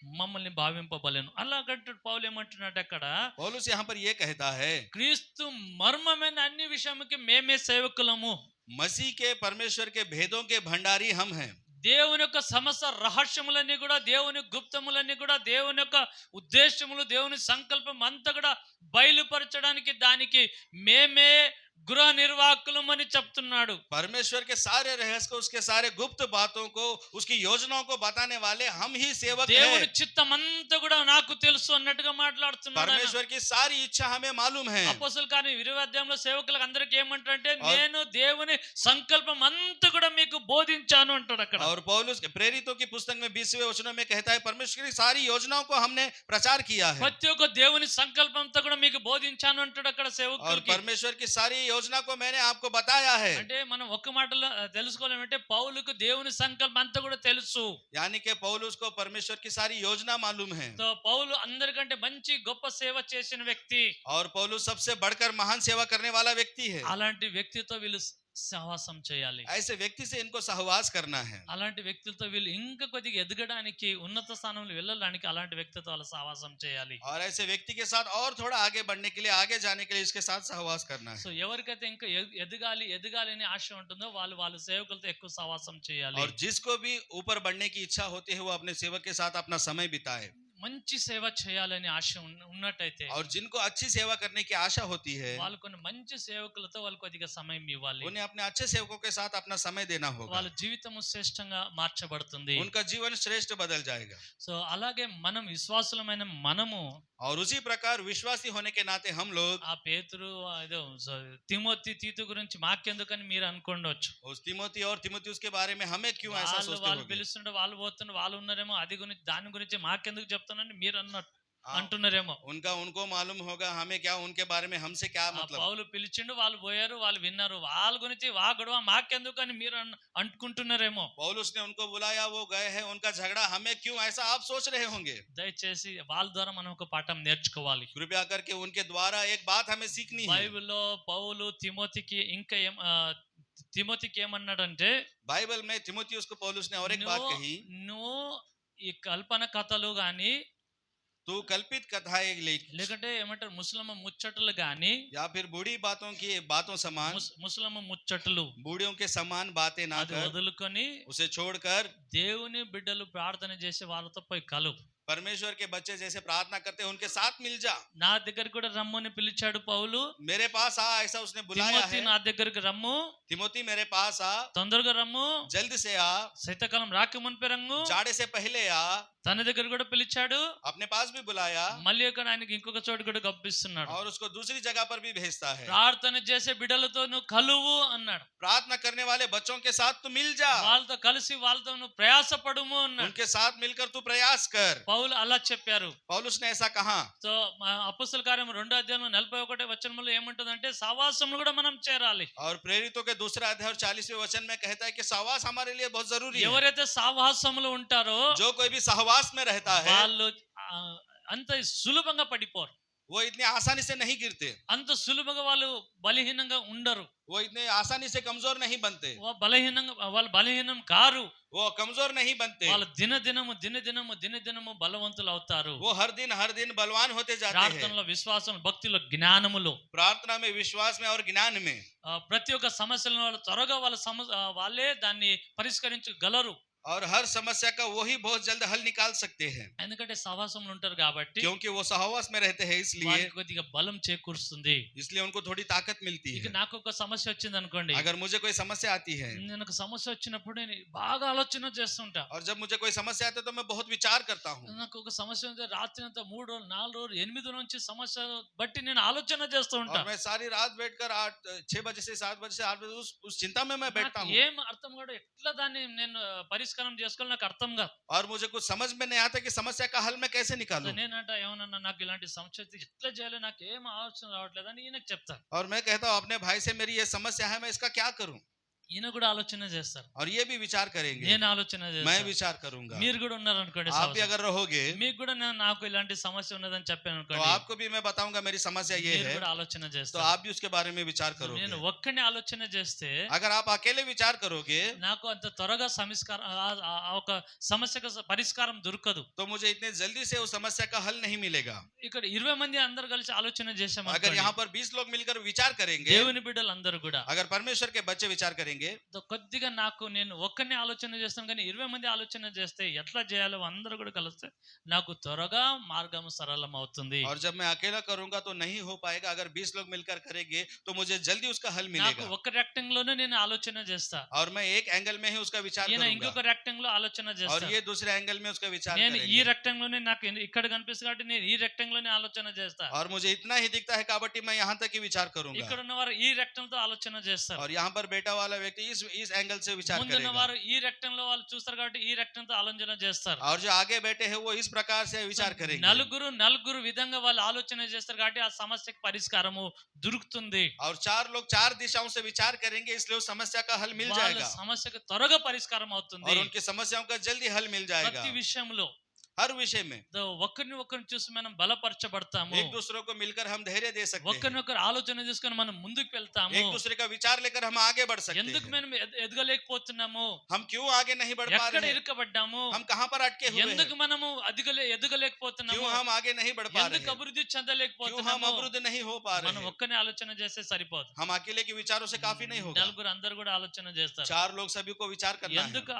మమ్మల్ని భావింపబలెను. అలాగంటే పౌలు ఏమంటున్నాడు అక్కడ, पौलुस यहाँ पर ये कहता है, క్రీస్తు మర్మమైన అన్ని విషయముకి మేమే సేవకులము. मसीह के परमेश्वर के भेदों के भंडारी हम हैं. దేవుని యొక్క సమస్త రహస్యములన్నీ కూడా, దేవుని గుప్తములన్నీ కూడా, దేవుని యొక్క ఉద్దేశములు, దేవుని సంకల్పం అంతా కూడా బయలుపరచడానికి దానికి మేమే గృహ నిర్వాహకులమని చెప్తున్నాడు. परमेश्वर के सारे रहस्य को, उसके सारे गुप्त बातों को, उसकी योजनाओं को बताने वाले हम ही सेवक దేవుని हैं। చిత్తం అంతా కూడా నాకు తెలుసు అన్నట్టుగా మాట్లాడుతున్నాడు ఆయన. परमेश्वर की सारी इच्छा हमें मालूम है। అపోస్తలుల కార్యం 20వ అధ్యాయంలో సేవకులకు అందరికి ఏమంటారంటే నేను దేవుని సంకల్పం అంతా కూడా మీకు బోధించాను అంటాడు అక్కడ. और पौलुस प्रेरितों की पुस्तक में 20वें वचनों में कहता है परमेश्वर की सारी योजनाओं को हमने प्रचार किया है। ప్రతి ఒక్క దేవుని సంకల్పం అంతా కూడా మీకు బోధించాను అంటాడు అక్కడ और సేవకులకి. परमेश्वर की सारी योजना को मैंने आपको बताया है। అంటే మనం ఒక్క మాటలో తెలుసుకోవాలంటే పౌలుకు దేవుని సంకల్పం అంతా కూడా తెలుసు. यानी कि पौलुस को परमेश्वर की सारी योजना मालूम है। సో పౌలు అందరికంటే మంచి గొప్ప సేవ చేసిన వ్యక్తి. और पौलुस सबसे बढ़कर महान सेवा करने वाला व्यक्ति है। అలాంటి వ్యక్తితో వీళ్ళు సహవాసం చేయాలి. ऐसे व्यक्ति से इनको सहवास करना है। అలాంటి వ్యక్తులతో వీళ్ళు ఇంకా కొద్దిగా ఎదగడానికి, ఉన్నత స్థానంలో వెళ్ళడానికి అలాంటి వ్యక్తితో వాళ్ళ సహవాసం చేయాలి. और ऐसे व्यक्ति के साथ और थोड़ा आगे बढ़ने के लिए, आगे जाने के लिए इसके साथ सहवास करना है। సో ఎవరికైతే ఇంకా ఎదగాలి ఎదగాలి అనే ఆశ ఉంటుందో వాళ్ళ సేవకులతో ఎక్కువ సహవాసం చేయాలి. और जिसको भी ऊपर बढ़ने की इच्छा होती है वो अपने सेवक के साथ अपना समय बिताए। మంచి సేవ చేయాలని ఆశ ఉన్నట్టయితే, और जिनको अच्छी सेवा करने की आशा होती है వాళ్ళు కొన్ని మంచి సేవకులతో వాళ్ళు కొద్దిగా సమయం ఇవ్వాలి. उन्हें अपने अच्छे सेवकों के साथ अपना समय देना होगा। వాళ్ళ జీవితము శ్రేష్టంగా మార్చబడుతుంది. उनका जीवन श्रेष्ठ बदल जाएगा। సో అలాగే మనం విశ్వాసులమైన మనము और उसी प्रकार विश्वासी होने के नाते हम लोग, ఆ పేతురు ఏదో తిమోతి తీతు గురించి మాకెందుకని మీరు అనుకోండొచ్చు. उस तिमोथी और तिमुथियुस के बारे में हमें क्यों ऐसा सोचते వాళ్ళు होंगे? పిలుస్తుంటే వాళ్ళు పోతుంటే వాళ్ళు ఉన్నారేమో, అది గురించి దాని గురించి మాకెందుకు చెప్తానని మీరు అన్నట్టు हाँ, అంటున్నారేమో. उनको मालूम होगा, हमें क्या, उनके बारे में हमसे क्या ఆ मतलब। పౌలు పిలిచిండు, వాళ్ళు పోయారు, వాళ్ళు విన్నారు, వాళ్ళ గురించి గొడవ మాకెందుకని మీరు అనుకుంటున్నారేమో. पौलुस ने उनको बुलाया, वो गए हैं, उनका झगड़ा हमें क्यों, ऐसा आप सोच रहे होंगे। దయచేసి వాళ్ళ ద్వారా మనం ఒక పాఠం నేర్చుకోవాలి. कृपया करके उनके द्वारा एक बात हमें सीखनी है। బైబిల్లో పౌలు తిమోతికి ఇంకా తిమోతికి ఏమన్నాడంటే, बाइबल में तिमुथियुस को पौलुस ने और एक बात कही, నువ్వు ఈ కల్పన కథలు గాని तू कल्पित कथाएं लिख, లేకంటే ఏమంటారు ముస్లిం ముచ్చట్లు గాని, या फिर बूढ़ी बातों की बातों समान, ముస్లిం ముచ్చట్లు बूढ़ियों के समान बातें ना అది कर, వదులుకొని उसे छोड़कर దేవుని బిడ్డలు ప్రార్థన చేసే వాళ్ళతో పోయి కలు. परमेश्वर के बच्चे जैसे प्रार्थना करते हैं उनके साथ मिल जा। నా దగ్గరికి కూడా రమ్మని పిలిచాడు పౌలు. मेरे पास आ, ऐसा उसने बुलाया తిమోతి है। నా దగ్గరికి రమ్ము, तिमोथी मेरे पास आ, తొందరగా రమ్ము, जल्द से आ, శీతాకాలం రాకమునిపే రమ్ము. जाड़े से पहले आ। తన దగ్గర కూడా పిలిచాడు, अपने पास भी बुलाया మళ్ళీ ఇక్కడ ఆయనకి ఇంకొక చోటు కూడా గప్పిస్తున్నాడు. और उसको दूसरी जगह पर भी भेजता है। ప్రార్థన చేసే బిడ్డలతో నువ్వు కలువు అన్నాడు. प्रार्थना करने वाले बच्चों के साथ तू मिल जा, వాళ్ళతో కలిసి వాళ్ళతో నువ్వు ప్రయాసపడుము అన్నాడు. उनके साथ मिलकर तू प्रयास कर। పౌలు అలా చెప్పారు. पौलुस ने ऐसा कहा। సో అపోస్తల కార్యం 2వ అధ్యాయం 41వ వచనంలో ఏమంటుందంటే సహవాసంలో కూడా మనం చేరాలి. और प्रेरितों के दूसरा अध्याय और 40वें वचन में कहता है कि सहवास हमारे लिए बहुत जरूरी है। ఎవరైతే సహవాసంలో ఉంటారో जो कोई भी सहवास में रहता है వాళ్ళు అంత సులభంగా పడిపోరు. वो इतनी आसानी से नहीं गिरते, అంత సులభంగా వాళ్ళు బలహీనంగా ఉండరు. वो इतने आसानी से कमजोर नहीं बनते, వాళ్ళు బలహీనం కారు. वो कमजोर नहीं बनते, వాళ్ళు దినదినము బలవంతులు అవుతారు. वो हर दिन बलवान होते जाते हैं। ప్రార్థనలో, విశ్వాసం, భక్తిలో, జ్ఞానములో, प्रार्थना में, विश्वास में और ज्ञान में ప్రతి ఒక్క సమస్యలను వాళ్ళు త్వరగా వాళ్ళే దాన్ని పరిష్కరించగలరు. और हर समस्या का वही बहुत जल्द हल निकाल सकते हैं, ఎందుకంటే సహవాసంలో ఉంటారు కాబట్టి क्योंकि वो सहवास में रहते हैं, इसलिए వారికి కొద్దిగా బలం చేకూరుస్తుంది. उनको थोड़ी ताकत मिलती ఇక है। నాకు ఒక సమస్య వచ్చింది అనుకోండి, अगर मुझे कोई समस्या आती है నేను ఒక సమస్య వచ్చినప్పుడు నేను బాగా ఆలోచన చేస్తుంటా. और जब मुझे कोई समस्या आती है तो मैं बहुत विचार करता हूँ। నాకు ఒక సమస్య ఉంటే రాత్రి అంతా 3 రోజులు 4 రోజులు 8 నుంచి సమస్య బట్టి నేను ఆలోచన చేస్తూ ఉంటా. और मैं सारी रात बैठकर 6 बजे से 7 बजे से 8 बजे उस चिंता में मैं बैठता हूँ, ఏం అర్థం కాదు, ఎట్లా దాన్ని నేను పరిష్కారం చేసుకోవాలి నాకు అర్థం కాదు. और मुझे कुछ समझ में नहीं आता कि समस्या का हल मैं कैसे निकालूं। నేనంట ఏమన్నా నాకు ఇలాంటి సమస్య వస్తే ఎట్లా చేయాలి, నాకు ఏం ఆలోచన రావట్లేదు అని ఈయనకు చెప్తా. और मैं कहता हूँ अपने भाई से, मेरी ये समस्या है, मैं इसका क्या करूं। ఈయన కూడా ఆలోచన చేస్తారు, और ये भी विचार करेंगे, నేను ఆలోచన मैं చేస్తాను. विचार करूंगा। మీరు కూడా ఉన్నారనుకోండి, आप भी अगर रहोगे మీకు కూడా నాకు ఇలాంటి సమస్య ఉన్నదని చెప్పాను तो అనుకోండి, आपको भी मैं बताऊंगा मेरी समस्या ये మీరు है, కూడా ఆలోచన तो చేస్తారు. आप भी उसके बारे में विचार నేను करोगे। ఒక్కనే ఆలోచన చేస్తే अगर आप अकेले विचार करोगे నాకు అంత త్వరగా ఒక సమస్యకు పరిష్కారం దొరకదు. तो मुझे इतने जल्दी से उस समस्या का हल नहीं मिलेगा। ఇక్కడ 20 మంది అందరు కలిసి ఆలోచన చేసాం अगर यहाँ पर 20 लोग मिलकर विचार करेंगे, దేవుని బిడ్డలు అందరూ కూడా अगर परमेश्वर के बच्चे विचार करेंगे, करेंगे కొద్దిగా నాకు నేను ఒక్కనే ఆలోచన చేస్తాను కానీ 20 మంది ఆలోచన చేస్తే ఎట్లా చేయాలో అందరూ కూడా కలిస్తే నాకు త్వరగా మార్గం సరళం అవుతుంది. और जब मैं अकेला करूंगा तो नहीं हो पाएगा. अगर 20 लोग मिलकर करेंगे तो मुझे जल्दी उसका हल నాకు मिलेगा ఒక రెక్టాంగిల్ లోనే నేను ఆలోచన చేస్తా, और मैं एक एंगल में ही उसका विचार ఈయన करूंगा ఇంకొక రెక్టాంగిల్ లో ఆలోచన और చేస్తా. ये दूसरे एंगल में उसका विचार నేను ఈ करेंगे రెక్టాంగిల్ లోనే నాకు ఇక్కడ కనిపిస్తుంది కాబట్టి నేను ఈ రెక్టాంగిల్ లోనే ఆలోచన చేస్తా. और मुझे इतना ही दिखता है కాబట్టి मैं यहाँ तक ही विचार करूंगा ఇక్కడ ఉన్న వారు ఈ రెక్టాంగిల్ తో ఆలోచన చేస్తారు, और यहाँ पर बैठा वाला व्यक्ति इस एंगल से विचार ముందున్న करेगा వారు ఈ రెక్టాంగిల్ లో వాళ్ళు చూస్తారు కాబట్టి ఈ రెక్టాంగిల్ తో ఆలోచన చేస్తారు. और जो आगे बैठे हैं वो इस प्रकार से विचार करेंगे నలుగురు విధంగా వాళ్ళు ఆలోచన చేస్తారు కాబట్టి ఆ సమస్యకి పరిష్కారము దొరుకుతుంది. और 4 लोग 4 दिशाओं से विचार करेंगे इसलिए उस समस्या का हल मिल వాళ్ళ जाएगा సమస్యకు త్వరగా పరిష్కారం అవుతుంది. और उनकी समस्याओं का जल्दी हल मिल जाएगा ప్రతి విషయంలో हर विषय में ఒకరిని చూసి మనం బలపరచబడతాము, एक दूसरों को मिलकर हम धैर्य दे सकते हैं ఒకరినొకరు ఆలోచన చేసుకొని మనం ముందుకు వెళ్తాము. एक दूसरे का विचार लेकर हम आगे बढ़ सकते ఎందుకు हैं మనం ఎదగలేకపోతున్నాము, हम क्यों आगे नहीं बढ़ पा ఎక్కడ रहे हैं ఇరుకబడ్డాము, हम कहाँ पर अटके हुए हैं ఎందుకు మనము ఎదగలేకపోతున్నాము, क्यों हम आगे नहीं बढ़ पा रहे ఎందుకు हैं అభివృద్ధి क्यों हम చెందలేకపోతున్నాము. अवरुद्ध नहीं हो पा रहे మనం हैं ఒక్కనే ఆలోచన చేస్తే సరిపోదు, हम अकेले के विचारों से काफी नहीं होगा నలుగురు అందరు కూడా ఆలోచన చేస్తారు. 4 लोग सभी को विचार करना है ఎందుకు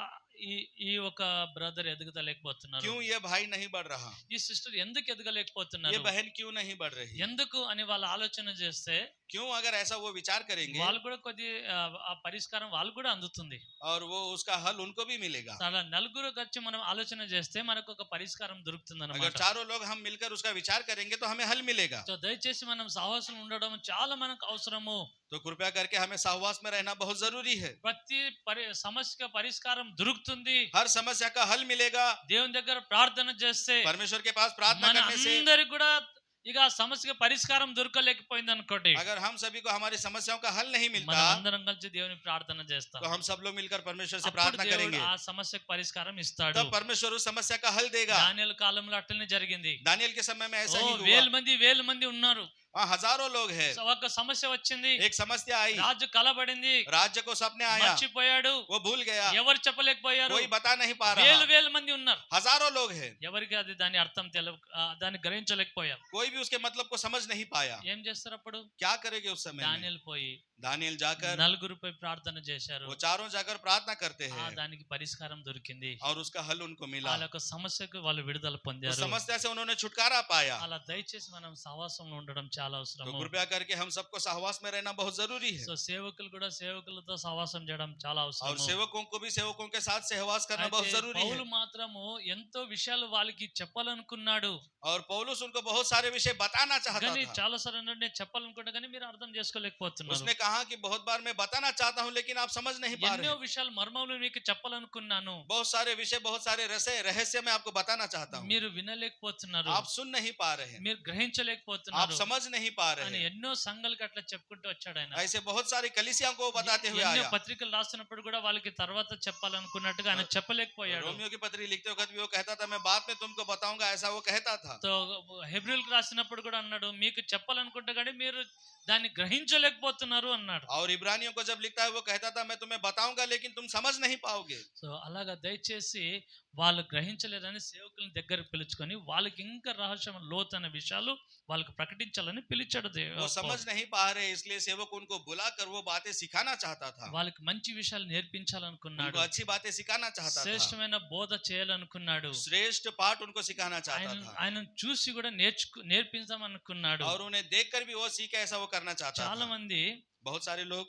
ఈ ఒక బ్రదర్ ఎదగలేకపోతున్నారు, क्यों ये भाई नहीं बढ़ रहा ఈ సిస్టర్ ఎందుకు ये ఎదగలేకపోతున్నారు, बहन क्यों नहीं बढ़ रही ఎందుకు అని వాళ్ళు ఆలోచన చేస్తే क्यों अगर ऐसा वो विचार करेंगे వాళ్ళు కూడా కొద్ది ఆ పరిష్కారం వాళ్ళు కూడా అందుతుంది. और वो उसका हल उनको भी मिलेगा అలా నలుగురు వచ్చి మనం ఆలోచన చేస్తే మనకు ఒక పరిష్కారం దొరుకుతుంది अगर అన్నమాట. 4 लोग हम मिलकर उसका विचार करेंगे तो हमें हल मिलेगा సో దయచేసి మనం సాహసం ఉండడం చాలా మనకు అవసరము. तो कृपया करके हमें सहवास में रहना बहुत जरूरी है ప్రతి సమస్యకి పరిష్కారం దొరుకుతుంది. हर समस्या का हल मिलेगा దేవుని దగ్గర ప్రార్థన చేస్తే परमेश्वर के पास प्रार्थना మన करने से అందరికి కూడా ఇక ఆ సమస్యకి పరిష్కారం దొరకలేకపోయింది అనుకోండి, अगर हम सभी को हमारी समस्याओं का हल नहीं मिलता మనం అందరం కలిసి దేవుని ప్రార్థన చేస్తాం, तो हम सब लोग मिलकर परमेश्वर से అప్పుడు प्रार्थना దేవుడు करेंगे ఆ సమస్యకు పరిష్కారం ఇస్తాడు. तब परमेश्वर उस समस्या का हल देगा దానియేలు కాలంలో అట్లనే జరిగింది. दानियल के समय में ऐसा ही हुआ వేల మంది ఉన్నారు, वहाँ हजारों लोग हैं ఒక సమస్య వచ్చింది, एक समस्या आई రాజు కలబడింది, राज्य को सपने आया మర్చిపోయాడు, वो भूल गया ఎవరు చెప్పలేకపోయారు, कोई बता नहीं पा रहा వేల మంది ఉన్నారు, हजारों लोग हैं ఎవరికి అది దాని అర్థం దాన్ని గ్రహించలేకపోయారు. कोई भी उसके मतलब को समझ नहीं पाया ఏం చేస్తారు అప్పుడు? क्या करेंगे उस समय में? దానియేలు పోయి दानियल जाकर నలుగురిపై ప్రార్థన చేశారు, वो चारों जाकर प्रार्थना करते ఆ हैं దానికి పరిష్కారం దొరికింది, और उसका हल उनको मिला వాళ్ళ యొక్క సమస్యకు వాళ్ళు విడుదల उस పొందారు. समस्या से उन्होंने छुटकारा पाया అలా దయచేసి మనం సహవాసంలో ఉండడం చాలా तो అవసరం. कृपया करके हम सबको सहवास में रहना बहुत जरूरी है సో సేవకులు కూడా సేవకులతో సహవాసం చేయడం చాలా और అవసరం. सेवकों को भी सेवकों के साथ सहवास करना बहुत जरूरी है పౌలు మాత్రము ఎంతో విషయాలు వాళ్ళకి చెప్పాలనుకున్నాడు, और पौलुस उनको बहुत सारे विषय बताना चाहता కానీ था చాలా సార్లు నేను చెప్పాలనుకుంటా కానీ మీరు అర్థం చేసుకోలేకపోతున్నారు. उसने कहा कि बहुत बार मैं बताना चाहता हूँ लेकिन आप समझ नहीं पा ఎన్నో रहे విషయాలు మర్మములు మీకు చెప్పాలనుకున్నాను, बहुत सारे विषय बहुत सारे रहस्य मैं आपको बताना चाहता हूँ మీరు వినలేకపోతున్నారు, आप सुन नहीं पा रहे हैं మీరు आप గ్రహించలేకపోతున్నారు समझ नहीं पा అని रहे हैं ఎన్నో సంఘాలకి అట్లా చెప్పుకుంటూ వచ్చాడు ఆయన. ऐसे बहुत सारी कलीसियाओं को वो बताते हुए ఎన్నో आया పత్రికలు రాస్తున్నప్పుడు కూడా వాళ్ళకి తర్వాత చెప్పాలనుకున్నట్టుగా ఆయన చెప్పలేకపోయాడు. रोमियो की पत्री लिखते वक्त भी वो कहता था मैं बाद में तुमको बताऊंगा ऐसा वो कहता था తో హెబ్రీయులకు రాసినప్పుడు కూడా అన్నాడు మీకు చెప్పాలనుకుంటే కానీ మీరు దాన్ని గ్రహించలేకపోతున్నారు అన్నాడు. और इब्रानियों को जब लिखता है वो कहता था मैं तुम्हें बताऊंगा लेकिन तुम समझ नहीं पाओगे సో అలాగా దయచేసి వాళ్ళు గ్రహించలేదని సేవకులను దగ్గరకు పిలుచుకొని వాళ్ళకి ఇంకా రహస్యం లోతైన విషయాలు వాళ్ళకి ప్రకటించాలని పిలిచాడు वो समझ नहीं पा रहे इसलिए सेवक उनको बुलाकर वो बातें सिखाना चाहता था వాళ్ళకి మంచి విషయాలు నేర్పించాలనుకున్నాడు, उनको अच्छी बातें सिखाना चाहता था శ్రేష్టమైన బోధ చేయాలనుకున్నాడు, श्रेष्ठ पाठ उनको सिखाना चाहता था ఆయన చూసి కూడా నేర్పించామనుకున్నాడు. और उन्हें देखकर भी वो सीखे ऐसा वो करना चाहता చాలా था మంది बहुत सारे लोग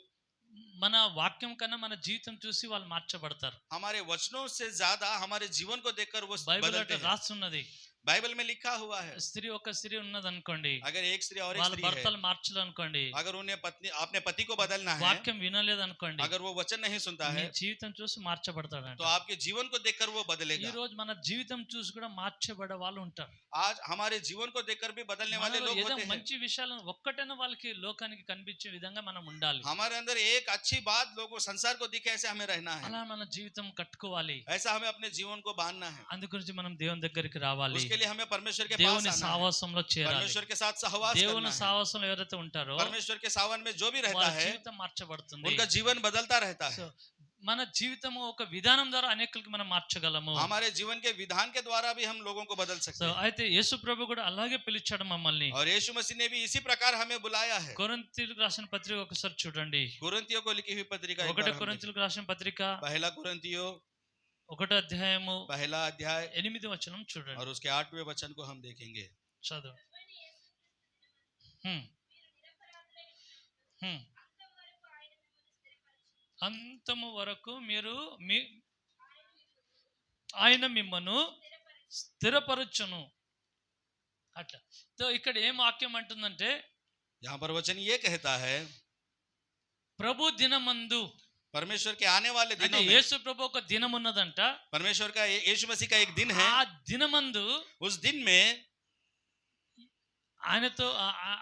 మన వాక్యం కన్నా మన జీవితం చూసి వాళ్ళు మార్చబడతారు. हमारे वचनों से ज्यादा हमारे जीवन को देखकर वो బైబిల్ बदलते అంటే हैं రాస్తున్నది, बाइबल में लिखा हुआ है ఒక స్త్రీ ఉన్నది అనుకోండి, अगर एक स्त्री और एक వాళ్ళ स्त्री है భర్తలు మార్చాలనుకోండి, अगर उन्हें पत्नी अपने पति को बदलना है వాక్యం వినలేదు అనుకోండి, अगर वो वचन नहीं सुनता మీ है జీవితం చూసి మార్చబడతాడంట. तो आपके जीवन को देखकर वो ఈ बदलेगा రోజు మన జీవితం చూసి కూడా మార్చబడే వాళ్ళు ఉంటారు. आज हमारे जीवन को देखकर भी बदलने वाले మనలో लोग ఏదో होते हैं మంచి విషయాలను ఒక్కటైనా వాళ్ళకి లోకానికి కనిపించే విధంగా మనం ఉండాలి. हमारे अंदर एक अच्छी बात लोगों संसार को दिखे ऐसे हमें रहना है అలా మన జీవితం కట్టుకోవాలి. ऐसा हमें अपने जीवन को बांधना है అందుగురించి మనం దేవుని దగ్గరికి రావాలి, उसके लिए हमें परमेश्वर के पास దేవుని आना है సావాసంలో చేరాలి. परमेश्वर के साथ सहवास దేవుని करना है సావాసంలో ఎవరైతే ఉంటారో परमेश्वर के सावन में जो भी వాళ్ళ रहता है జీవితం మార్చబడుతుంది. उनका जीवन बदलता रहता సో है మన జీవితము ఒక విధానం ద్వారా అనేకులకు మనం మార్చగలము. हमारे जीवन के विधान के द्वारा भी हम लोगों को बदल सकते సో हैं। అయితే యేసు ప్రభు కూడా అలాగే పిలిచాడు మమ్మల్ని. और यीशु मसीह ने भी इसी प्रकार हमें बुलाया है। కొరింథీయులకు రాసిన పత్రిక ఒకసారి చూడండి. कुरिन्थियों को लिखी हुई पत्रिका एक बार ఒకటో हम కొరింథీయులకు రాసిన పత్రిక देखें। पहला कुरिन्थियों 1వ అధ్యాయము पहला अध्याय 8వ వచనం చూడండి. और उसके 8वें वचन को हम देखेंगे। చదువు. హ్మ్. హ్మ్. అంతము వరకు మీరు ఆయన మిమ్మను స్థిరపరచును. అట్లా. సో ఇక్కడ ఏం వాక్యం అంటుందంటే, यहाँ पर वचन ये कहता है ప్రభు దినమందు, परमेश्वर के आने वाले అంటే दिनों में, యేసు ప్రభు ఒక దినం ఉన్నదంట. परमेश्वर का यीशु मसीह का एक दिन है। ఆ దినమందు उस दिन में ఆయనతో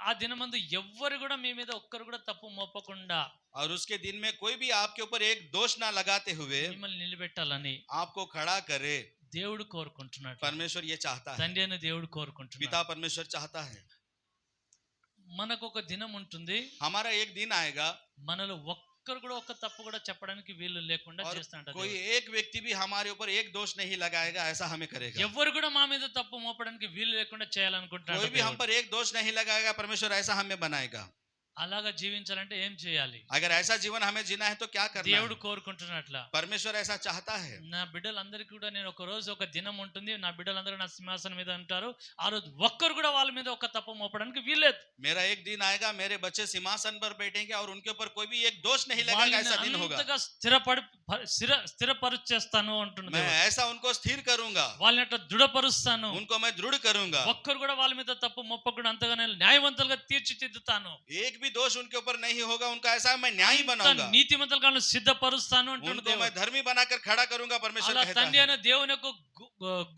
ఆ దినమందు ఎవ్వరు కూడా మీ మీద ఒక్కరు కూడా తప్పు మోపకుండా, और उसके दिन में कोई भी आपके ऊपर एक दोष ना लगाते हुए మిమ్మల్ని నిలబెట్టాలని आपको खड़ा करे, దేవుడు కోరుకుంటున్నాడు. परमेश्वर ये चाहता है। తండ్రి అయిన దేవుడు కోరుకుంటున్నాడు. पिता परमेश्वर चाहता है। మనకు ఒక దినం ఉంటుంది, हमारा एक दिन आएगा, మనలో ఒక్కరు కూడా ఒక తప్పు కూడా చెప్పడానికి వీలు లేకుండా और చేస్తాడు. कोई एक व्यक्ति भी हमारे ऊपर एक दोष नहीं लगाएगा, ऐसा हमें करेगा। ఎవరు కూడా మా మీద తప్పు మోపడానికి వీలు లేకుండా చేయాలనుకుంటాడు. कोई भी हम पर एक दोष नहीं लगाएगा, परमेश्वर ऐसा हमें बनाएगा। అలాగా జీవించాలంటే ఏం చేయాలి? अगर ऐसा जीवन हमें जीना है तो क्या करना దేవుడు है? కోరుకుంటున్నట్ల परमेश्वर ऐसा चाहता है। నా బిడ్డలందరికీ కూడా నేను ఒక రోజు ఒక దినం ఉంటుంది, నా బిడ్డలందరూ నా సింహాసనం మీద ఉంటారు, ఆ రోజు ఒక్కరు కూడా వాళ్ళ మీద ఒక తప్పు మోపడానికి వీల్లేదు. मेरा एक दिन आएगा, मेरे बच्चे सिंहासन पर बैठेंगे और उनके ऊपर कोई भी एक दोष नहीं लगेगा, ऐसा दिन होगा। అంతగా స్థిరపరుచేస్తాను అంటున్నది. मैं ऐसा उनको स्थिर करूंगा, వాళ్ళని అట్లా దృఢపరుస్తాను. उनको मैं दृढ़ करूंगा। ఒక్కరు కూడా వాళ్ళ మీద తప్పు మొప్పకుండా అంతగా నేను న్యాయవంతులుగా తీర్చిదిద్దుతాను. एक भी दोष उनके ऊपर नहीं होगा, उनका ऐसा मैं न्यायी बनाऊंगा। నీతిమంతులుగా సిద్ధపరుస్తాను అంటున్నాడు उनको దేవుడు. मैं धर्मी बनाकर खड़ा करूंगा, परमेश्वर అలా कहता తండ్రి है। అయిన దేవుని యొక్క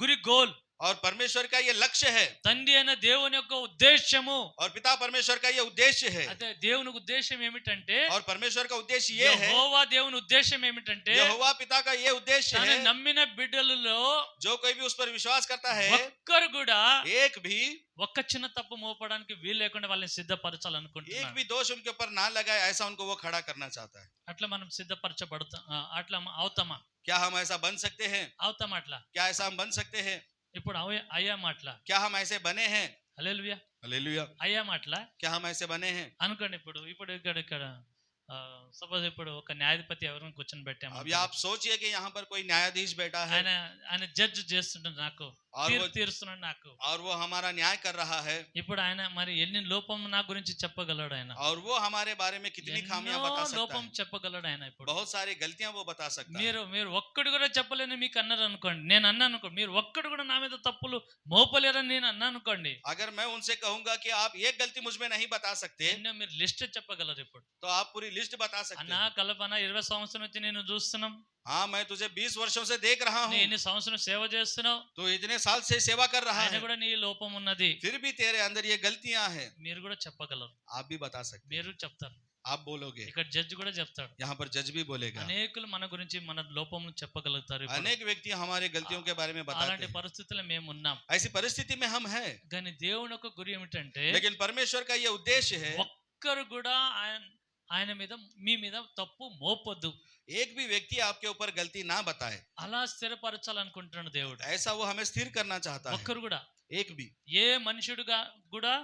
గురి గోల్, और परमेश्वर का ये लक्ष्य है, తండ్రి అయిన దేవుని యొక్క ఉద్దేశము. और पिता परमेश्वर का ये उद्देश्य है। అదే దేవుని ఉద్దేశం ఏమిటంటే, और परमेश्वर का उद्देश्य ये है, యెహోవా దేవుని ఉద్దేశం ఏమిటంటే, यहोवा पिता का ये उद्देश्य తన है, నమ్మిన బిడ్డలలో जो कोई भी उस पर विश्वास करता है, ఒక్కరు కూడా एक भी ఒక్క చిన్న తప్పు మోపడానికి వీలు లేకుండా వాళ్ళని एक సిద్ధపరచాలనుకుంటున్నాను. भी दोष उनके ऊपर ना लगाए, ऐसा उनको वो खड़ा करना चाहता है। అట్లా మనం సిద్ధపరచబడతాం. అట్లా అవుతామా? क्या हम ऐसा बन सकते हैं? అవుతామా? అట్లా क्या ऐसा हम बन सकते हैं? ఇప్పుడు అయ్యామా? అట్లా क्या हम ऐसे बने हैं? హల్లెలూయా. हालेलुया। అయ్యామా? అట్లా क्या हम ऐसे बने हैं? అనుకోండి. ఇప్పుడు ఇక్కడ సపోజ్ ఇప్పుడు ఒక న్యాయాధిపతి ఎవరిని కూర్చొని పెట్టాము. अब आप सोचिए कि यहाँ पर कोई न्यायाधीश बैठा है ఆయన జడ్జ్ చేస్తుంటాడు, నాకు తీరుస్తున్నాడు నాకు. और वो हमारा न्याय कर रहा है, ఇప్పుడు ఆయన మరి ఎన్ని లోపం నా గురించి చెప్పగలడు ఆయన? और वो हमारे बारे में कितनी खामियां बता सकता లోపం है, చెప్పగలడు ఆయన. ఇప్పుడు बहुत सारी गलतियां वो बता सकता है। మీరు ఒక్కడు కూడా చెప్పలేని మీకు అన్నారు అనుకోండి, నేను అన్నాను అనుకోండి, మీరు ఒక్కడు కూడా నా మీద తప్పులు మోపలేరని నేను అన్నాను అనుకోండి, अगर मैं उनसे कहूंगा कि आप एक गलती मुझ में नहीं बता सकते, మీరు లిస్ట్ చెప్పగలరు. ఇప్పుడు तो आप पूरी लिस्ट बता सकते అన్నా हैं। కల్పన 20 సంవత్సరం నుంచి నేను చూస్తున్నాం, हाँ, मैं तुझे 20 वर्षों से देख रहा हूँ, ఎన్ని సంవత్సరం సేవ చేస్తున్నావు, तो इतने साल से सेवा कर रहा ఆయన है, కూడా నీ లోపం ఉన్నది, फिर भी तेरे अंदर ये गलतियां हैं। మీరు కూడా చెప్పగలరు. आप भी बता सकते हैं, మీరు చెప్తారు. आप बोलोगे, ఇక్కడ జడ్జి కూడా చెప్తాడు. यहाँ पर जज भी बोलेगा। అనేకులు మన గురించి మన లోపములు చెప్పగలుగుతారు. ఇప్పుడు अनेक व्यक्ति हमारे गलतियों के बारे में बताते అలాంటి हैं। పరిస్థితుల్లో మేము ఉన్నాం. ऐसी परिस्थिति में हम हैं, కానీ దేవుని యొక్క గురి ఏమిటంటే, लेकिन परमेश्वर का ये उद्देश्य है, ఒక్కరు కూడా ఆయన మీద మీ మీద తప్పు మోపొద్దు. एक भी व्यक्ति आपके ऊपर गलती ना बताए, అలా స్థిరపరచాలనుకుంటున్నాడు దేవుడు. ऐसा वो हमें स्थिर करना चाहता है। ఒక్కరు కూడా, एक भी, ఏ మనుషుడుగా కూడా,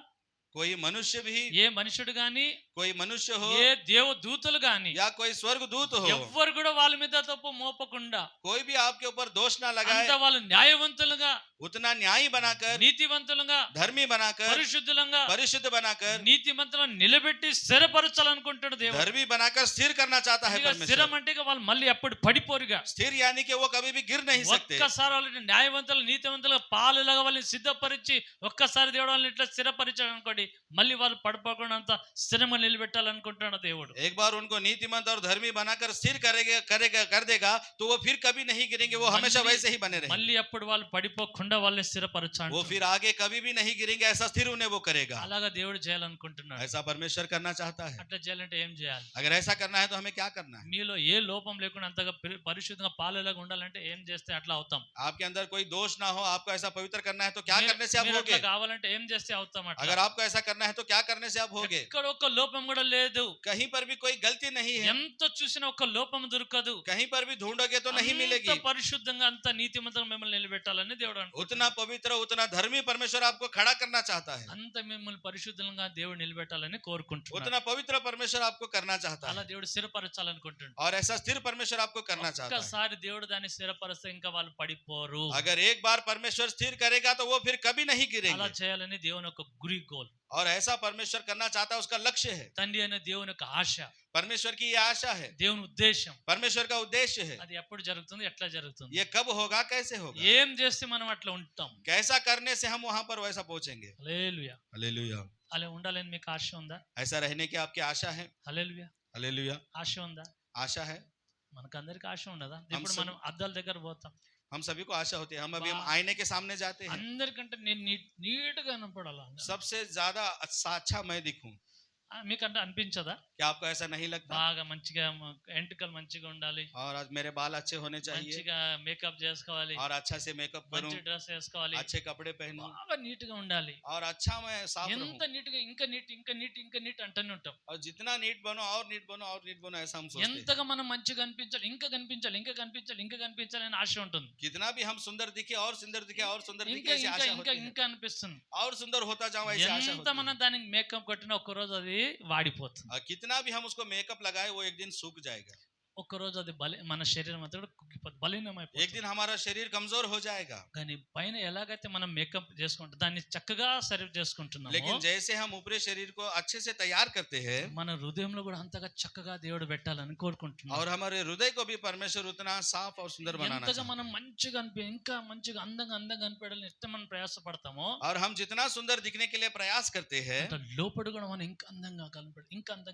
कोई मनुष्य भी, ఏ మనుషుడు గాని, कोई मनुष्य हो ఏ దేవదూతలు గాని, या कोई स्वर्गदूत हो, ఎవ్వరు కూడా వాళ్ళ మీద తప్పు మోపకుండా, कोई भी आपके ऊपर दोष ना लगाए, అంతా వాళ్ళు న్యాయవంతులుగా, उतना न्यायी बनाकर, నీతివంతులుగా, धर्मी बनाकर, పరిశుద్ధులంగా, परिशुद्ध बनाकर, నీతిమంతులను నిలబెట్టి స్థిరపరచాలనుకుంటాడు దేవుడు. धर्मी बनाकर स्थिर करना चाहता है ఇక परमेश्वर। స్థిరం అంటే ఇక వాళ్ళు మళ్ళీ ఎప్పుడు పడిపోరుగా. स्थिर यानी कि वो कभी भी गिर नहीं सकते। ఒక్కసారి వాళ్ళని న్యాయవంతులు నీతివంతులుగా పాలులాగా వాళ్ళని సిద్ధపరిచి ఒక్కసారి దేవుడు వాళ్ళని ఇట్లా స్థిరపరిచాడు అనుకోండి, మళ్ళీ వాళ్ళు పడిపోకుండా అంత స్థిరంగా నిలబెట్టాలనుకుంటున్నాడు దేవుడు. एक बार उनको नीतिमंत और धर्मी बनाकर स्थिर कर देगा तो वो फिर कभी नहीं गिरेंगे, वो हमेशा वैसे ही बने रहेंगे। మళ్ళీ అప్పుడు వాళ్ళు పడిపోకుండా వాళ్ళని స్థిరపరచాడు. वो फिर आगे कभी भी नहीं गिरेंगे, ऐसा स्थिर उन्हें वो करेगा। అలాగా దేవుడు చేయాలనుకుంటున్నాడు. ऐसा परमेश्वर करना चाहता है। అట్లా చేయాలంటే ఏం చేయాలి? अगर ऐसा करना है तो हमें क्या करना है? మీలో ఏ లోపం లేకుండా అంతగా పరిశుద్ధంగా పాలులాగా ఉండాలంటే ఏం చేస్తే అట్లా అవుతాం? आपके अंदर कोई दोष ना हो, आपको ऐसा पवित्र करना है तो क्या करने से आप మీరు होगे? అట్లా కావాలంటే ఏం చేస్తే అవుతాం? అట్లా अगर आपको ऐसा करना है तो क्या करने से आप होगे? ఎక్కడ ఒక్క లోపం కూడా లేదు. कहीं पर भी कोई गलती नहीं है, ఎంత చూసినా ఒక్క లోపం దొరకదు. कहीं पर भी ढूंढोगे तो नहीं అంత मिलेगी। పరిశుద్ధంగా అంత నీతిమంతంగా మిమ్మల్ని నిలబెట్టాలని దేవుడు उतना అనుకుంటున్నాడు. पवित्र उतना धर्मी परमेश्वर आपको खड़ा करना चाहता है, అంత మిమ్మల్ని పరిశుద్ధంగా దేవుడు నిలబెట్టాలని కోరుకుంటున్నాడు. उतना पवित्र परमेश्वर आपको करना चाहता అలా है, దేవుడు స్థిరపరచాలనుకుంటున్నాడు. और ऐसा स्थिर परमेश्वर आपको करना चाहता है। ఒక్కసారి దేవుడు దాన్ని స్థిరపరిస్తే ఇంకా వాళ్ళు పడిపోరు. अगर एक बार परमेश्वर स्थिर करेगा तो वो फिर कभी नहीं అలా गिरेंगे, చేయాలని దేవుని యొక్క గురి గోల్. और ऐसा परमेश्वर करना चाहता है, उसका लक्ष्य है, తండ్రి అయిన దేవుని యొక్క ఆశ, परमेश्वर की ये आशा है, దేవుని ఉద్దేశం. परमेश्वर का उद्देश्य है। అది ఎప్పుడు జరుగుతుంది, ఎట్లా జరుగుతుంది, ये कब होगा, कैसे होगा, ఏం చేస్తే మనం అట్లా ఉంటాం. कैसा करने से हम वहां पर वैसा पहुंचेंगे। హల్లెలూయా. हालेलुया। అలా ఉండాలని మీకు ఆశ ఉందా? ऐसा रहने की आपकी आशा है? హల్లెలూయా. हालेलुया। ఆశ ఉందా? आशा है, మనకందరికి ఆశ ఉండదా? ఇప్పుడు सब- మనం అద్దాల దగ్గర పోతాం. हम सभी को आशा होती है। हम अभी हम वाह। आईने के सामने जाते हैं, అందరికంటే నేను నీట్ గా కనపడాలా? सबसे ज्यादा अच्छा मैं दिखूं। మీకంటే అనిపించదా? क्या आपको ऐसा नहीं लगता? బాగా మంచిగా ఎంటికలు మంచిగా ఉండాలి, और आज मेरे बाल अच्छे होने चाहिए, మంచిగా మేకప్ చేసుకోవాలి, और अच्छा से मेकअप करूं, మంచి డ్రెస్ వేసుకోవాలి, अच्छे कपड़े पहनूं, బాగా నీట్ గా ఉండాలి. और अच्छा मैं साफ ఎంత रहूं। నీట్ గా ఇంకా నీట్ ఇంకా నీట్ ఇంకా నీట్ అంటూనే ఉంటాం. और जितना नीट बनो और नीट बनो और नीट बनो, ऐसा हम सोचते हैं। ఎంతగా మనం మంచిగా కనిపించాలి, ఇంకా కనిపించాలి, ఇంకా కనిపించాలి, ఇంకా కనిపించాలి అని ఆశ ఉంటుంది. कितना भी हम सुंदर दिखे और सुंदर दिखे और सुंदर दिखे, ఇంకా ऐसी ఇంకా आशा ఇంకా होती है, ఇంకా అనిపిస్తుంది. और सुंदर होता जाऊं, ऐसी आशा ఎంత होती మనం है। దానికి మేకప్ కొట్టినా ఒక్క రోజు అది వాడిపోతుంది. और कितना भी हम उसको मेकअप लगाए, वो एक दिन सूख जाएगा, ఒక్క రోజు అది మన శరీరం అంతా కూడా एक బలీనమైపోతుంది. दिन हमारा शरीर कमजोर हो जाएगा। కానీ పైన ఎలాగైతే మనం మేకప్ చేసుకుంటాం, దాన్ని చక్కగా సర్వ్ చేసుకుంటున్నామో, लेकिन जैसे हम ऊपरी शरीर को अच्छे से तैयार करते हैं, మన హృదయంలో కూడా అంతగా చక్కగా దేవుడు పెట్టాలని కోరుకుంటున్నాం. और हमारे हृदय को भी परमेश्वर उतना साफ और सुंदर बनाना ఎంతగా चाहता మనం మంచిగా ఇంకా మంచిగా అందంగా కనపడాలని ఎంత మనం ప్రయాసపడతామో, है। और हम जितना सुंदर दिखने के लिए प्रयास करते हैं, అంత లోపల కూడా మనం ఇంకా అందంగా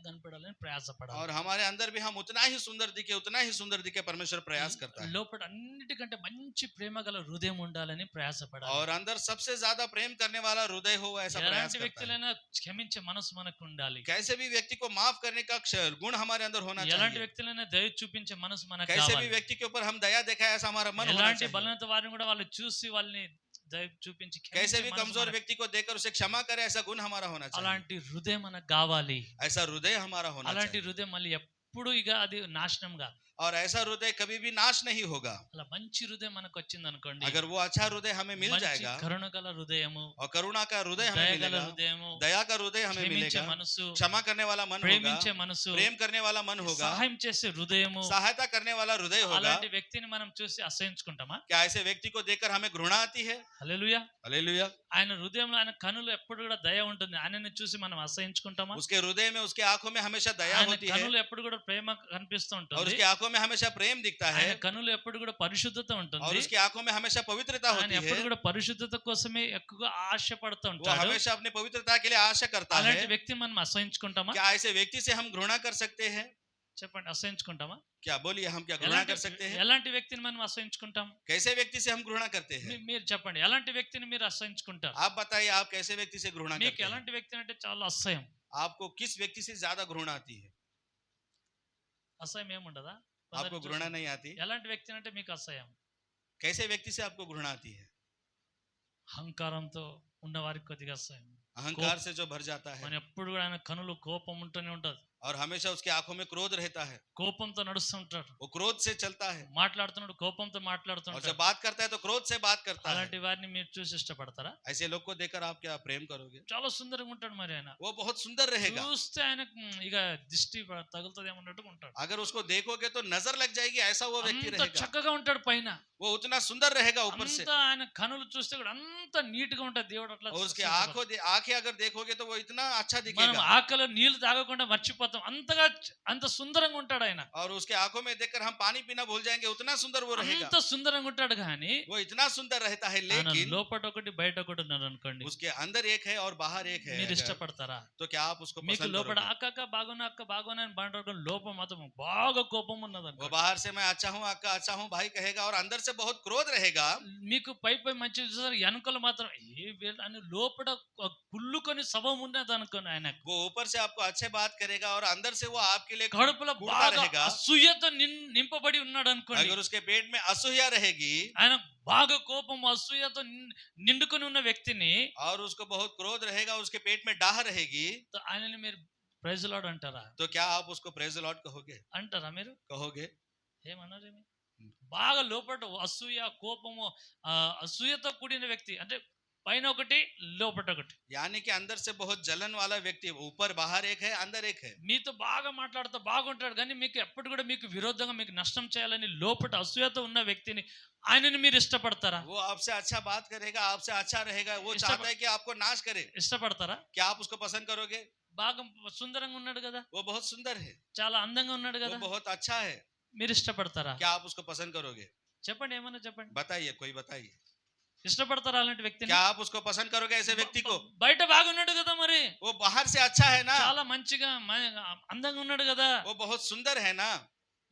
కనపడాలని ప్రయాసపడాలి. और हमारे अंदर भी हम उतना ही सुंदर दिखे परमेश्वर प्रयास करता है। లోపల అన్నిటికంటే మంచి ప్రేమ గల హృదయం ఉండాలని ప్రయాసపడాలి. और अंदर सबसे ज्यादा प्रेम करने वाला हृदय हो, ऐसा प्रयास ఎలాంటి करता है। వ్యక్తులైనా క్షమించే మనసు మనకు ఉండాలి. कैसे भी व्यक्ति को माफ करने का गुण हमारे अंदर होना ఎలాంటి चाहिए। వ్యక్తులైనా దయ చూపించే మనసు మనకు कैसे भी కావాలి. व्यक्ति के ऊपर हम दया दिखाए, ऐसा हमारा मन होना ఎలాంటి चाहिए। బలహీనత వారిని కూడా వాళ్ళు చూసి వాళ్ళని దయ చూపించి कैसे క్షమించే भी మనసు कमजोर మనకు- व्यक्ति को देखकर उसे क्षमा करे, ऐसा गुण हमारा होना चाहिए। అలాంటి హృదయం మనకు కావాలి. ऐसा हृदय हमारा होना అలాంటి चाहिए, హృదయం మళ్ళీ ఎప్పుడు ఇక అది నాశనం కాదు. और ऐसा हृदय कभी भी नाश नहीं होगा। అలా మంచి హృదయం మనకు వచ్చింది అనుకోండి, अगर वो अच्छा हृदय हमें मिल మంచి जाएगा, కరుణ గల హృదయము, और करुणा का हृदय हमें దయ గల मिलेगा, హృదయము, दया का हृदय हमें క్షమించే मिलेगा, మనసు, क्षमा करने वाला मन होगा, ప్రేమించే మనసు, प्रेम करने वाला मन होगा, సహాయం చేసే హృదయము, सहायता करने वाला हृदय होगा। అలాంటి వ్యక్తిని మనం చూసి అసహించుకుంటామా? क्या ऐसे व्यक्ति को देखकर हमें घृणा आती है? హల్లెలూయా. हालेलुया। ఆయన హృదయంలో ఆయన కనులు ఎప్పుడు కూడా దయ ఉంటుంది. ఆయనని చూసి మనం అసహించుకుంటామా? उसके हृदय में, उसके आंखों में हमेशा दया ఆయన होती है, కనులు ఎప్పుడు కూడా ప్రేమ కనిపిస్తూ और ఉంటుంది. उसकी आंखों में हमेशा प्रेम दिखता है, ఆయన కనులు ఎప్పుడు కూడా పరిశుద్ధత और ఉంటుంది. उसकी आंखों में हमेशा पवित्रता ఆయన होती ఎప్పుడు है। కూడా పరిశుద్ధత కోసమే ఎక్కువగా ఆశపడుతూ वो ఉంటాడు. हमेशा अपनी पवित्रता के लिए आशा करता है। అలాంటి వ్యక్తిని మనం అసహించుకుంటామా? क्या ऐसे व्यक्ति से हम घृणा कर सकते हैं? చెప్పండి, అసహించుకుంటామా? क्या बोलिए, हम क्या घृणा कर सकते हैं? ఎలాంటి వ్యక్తిని మనం అసహించుకుంటాం? कैसे व्यक्ति से हम घृणा करते हैं? మీరు చెప్పండి, ఎలాంటి వ్యక్తిని మీరు అసహించుకుంటారు? आप बताइए, आप कैसे व्यक्ति से घृणा మీకు करते हैं? ఎలాంటి వ్యక్తి అంటే చాలా అసహ్యం? आपको किस व्यक्ति से ज्यादा घृणा आती है? అసహ్యం ఏముండదా? आपको घृणा नहीं आती? ఎలాంటి వ్యక్తి అంటే మీకు అసహ్యం? कैसे व्यक्ति से आपको घृणा आती है? అహంకారంతో ఉన్న వారికి కొద్దిగా అసహ్యం. अहंकार से जो भर जाता है, మన ఎప్పుడు కూడా ఆయన కనులు కోపం ఉంటూనే ఉంటది. और हमेशा उसकी आंखों में क्रोध रहता है, కోపంతో నడుస్తుంటాడు. वो क्रोध से चलता है, మాట్లాడుతున్నాడు, కోపంతో और మాట్లాడుతుంటాడు. जब बात करता है तो क्रोध से बात करता है। అలాంటి వారిని మీరు చూసి ఇష్టపడతారా? ऐसे लोग को देखकर आप क्या प्रेम करोगे? చాలా సుందరంగా ఉంటాడు మరి ఆయన. वो बहुत सुंदर रहेगा, చూస్తే ఆయనకు ఇక దిష్టి తగులుతుంది ఏమన్నట్టుగా ఉంటాడు. अगर उसको देखोगे तो नजर लग जाएगी, ऐसा वो व्यक्ति అంత रहेगा। చక్కగా ఉంటాడు పైన, वो उतना सुंदर रहेगा ऊपर से, అంత ఆయన కనులు చూస్తే కూడా అంత నీట్ గా ఉంటది. దేవుడు అట్లా और उसके సృష్టించాడు. आंखें अगर देखोगे तो वो इतना अच्छा మనం दिखेगा, ఆకలి నీళ్లు తాగకుండా మర్చిపోతాం. అంత సుందరంగా ఉంటాడు ఆయన. और उसके आंखों में देखकर हम पानी पीना भूल जाएंगे, उतना सुंदर वो रहेगा। అంత సుందరంగా ఉంటాడు కానీ वो इतना सुंदर रहता है, ఆయన लेकिन లోపట ఒకటి బయట ఒకటి ఉన్నారు అనుకోండి, उसके अंदर एक है और बाहर एक है। మీరు अगर, ఇష్టపడతారా? तो क्या आप उसको మీకు पसंद లోపల करोगे? అక్క అక్క బాగున్నా అని బాగుంటారు, లోపం మాత్రం బాగా కోపం ఉన్నది वो అనుకో. बाहर से मैं अच्छा हूँ, अक्का अच्छा हूँ भाई कहेगा, और अंदर से बहुत क्रोध रहेगा। మీకు పై మంచి చూసారు, వెనుకలు మాత్రం అని లోపల కుళ్ళుకొని స్వభావం ఉన్నది అనుకోని ఆయనకు. वो ऊपर से आपको अच्छे बात करेगा, और अंदर से वो आपके लिए కడుపులో कूटता బాగా रहेगा। అసూయతో నింపబడి ఉన్నాడు అనుకోండి, अगर उसके पेट में असूया रहेगी, ఆయన బాగా కోపం అసూయతో నిండుకొని ఉన్న వ్యక్తిని और उसको बहुत क्रोध रहेगा, उसके पेट में डाह रहेगी, ఆయనని మీరు ప్రైజ్ లార్డ్ అంటారా? तो क्या आप उसको प्रेज द लॉर्ड कहोगे? అంటారా మీరు? कहोगे? ఏమన్నారేమి? బాగా లోపట అసూయ కోపము అసూయతో కూడిన వ్యక్తి అంటే పైన ఒకటి లోపట ఒకటి, यानी कि अंदर से बहुत जलन वाला व्यक्ति, ऊपर बाहर एक है, अंदर एक है। మీతో బాగా మాట్లాడుతూ బాగుంటాడు కానీ మీకు ఎప్పుడు కూడా మీకు విరోధంగా మీకు నష్టం చేయాలని లోపట అసూయతో ఉన్న వ్యక్తిని ఆయనని మీరు ఇష్టపడతారా? वो आपसे अच्छा बात करेगा, आपसे अच्छा रहेगा, वो इष्ट- चाहता है कि आपको नाश करे, ఇష్టపడతారా? क्या आप उसको पसंद करोगे? బాగా సుందరంగా ఉన్నాడు కదా, वो बहुत सुंदर है, చాలా అందంగా ఉన్నాడు वो కదా, बहुत अच्छा है, మీరు ఇష్టపడతారా? क्या आप उसको पसंद करोगे? చెప్పండి, ఏమన్నా చెప్పండి. बताइए, कोई बताइए, ఇష్టపడతారా అలాంటి వ్యక్తిని? क्या आप उसको पसंद करोगे ऐसे व्यक्ति को? బయట బాగున్నాడు కదా, మరి वो बाहर से अच्छा है ना, చాలా మంచిగా అందంగా ఉన్నాడు కదా, वो बहुत सुंदर है ना,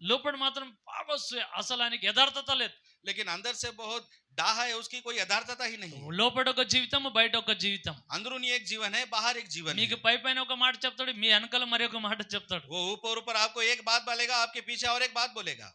లోపల మాత్రం బాగా అసూయ, అసలు ఆయనకి యథార్థత లేదు. लेकिन अंदर से बहुत डाह है, उसकी कोई यथार्थता ही नहीं। లోపల ఒక జీవితం, బయట ఒక జీవితం. अंदरूनी एक जीवन है, बाहर एक जीवन మీకు है। పై పైన ఒక మాట చెప్తాడు, మీ వెనకాల మరి ఒక మాట చెప్తాడు. वो ऊपर ऊपर आपको एक बात बोलेगा, आपके पीछे और एक बात बोलेगा।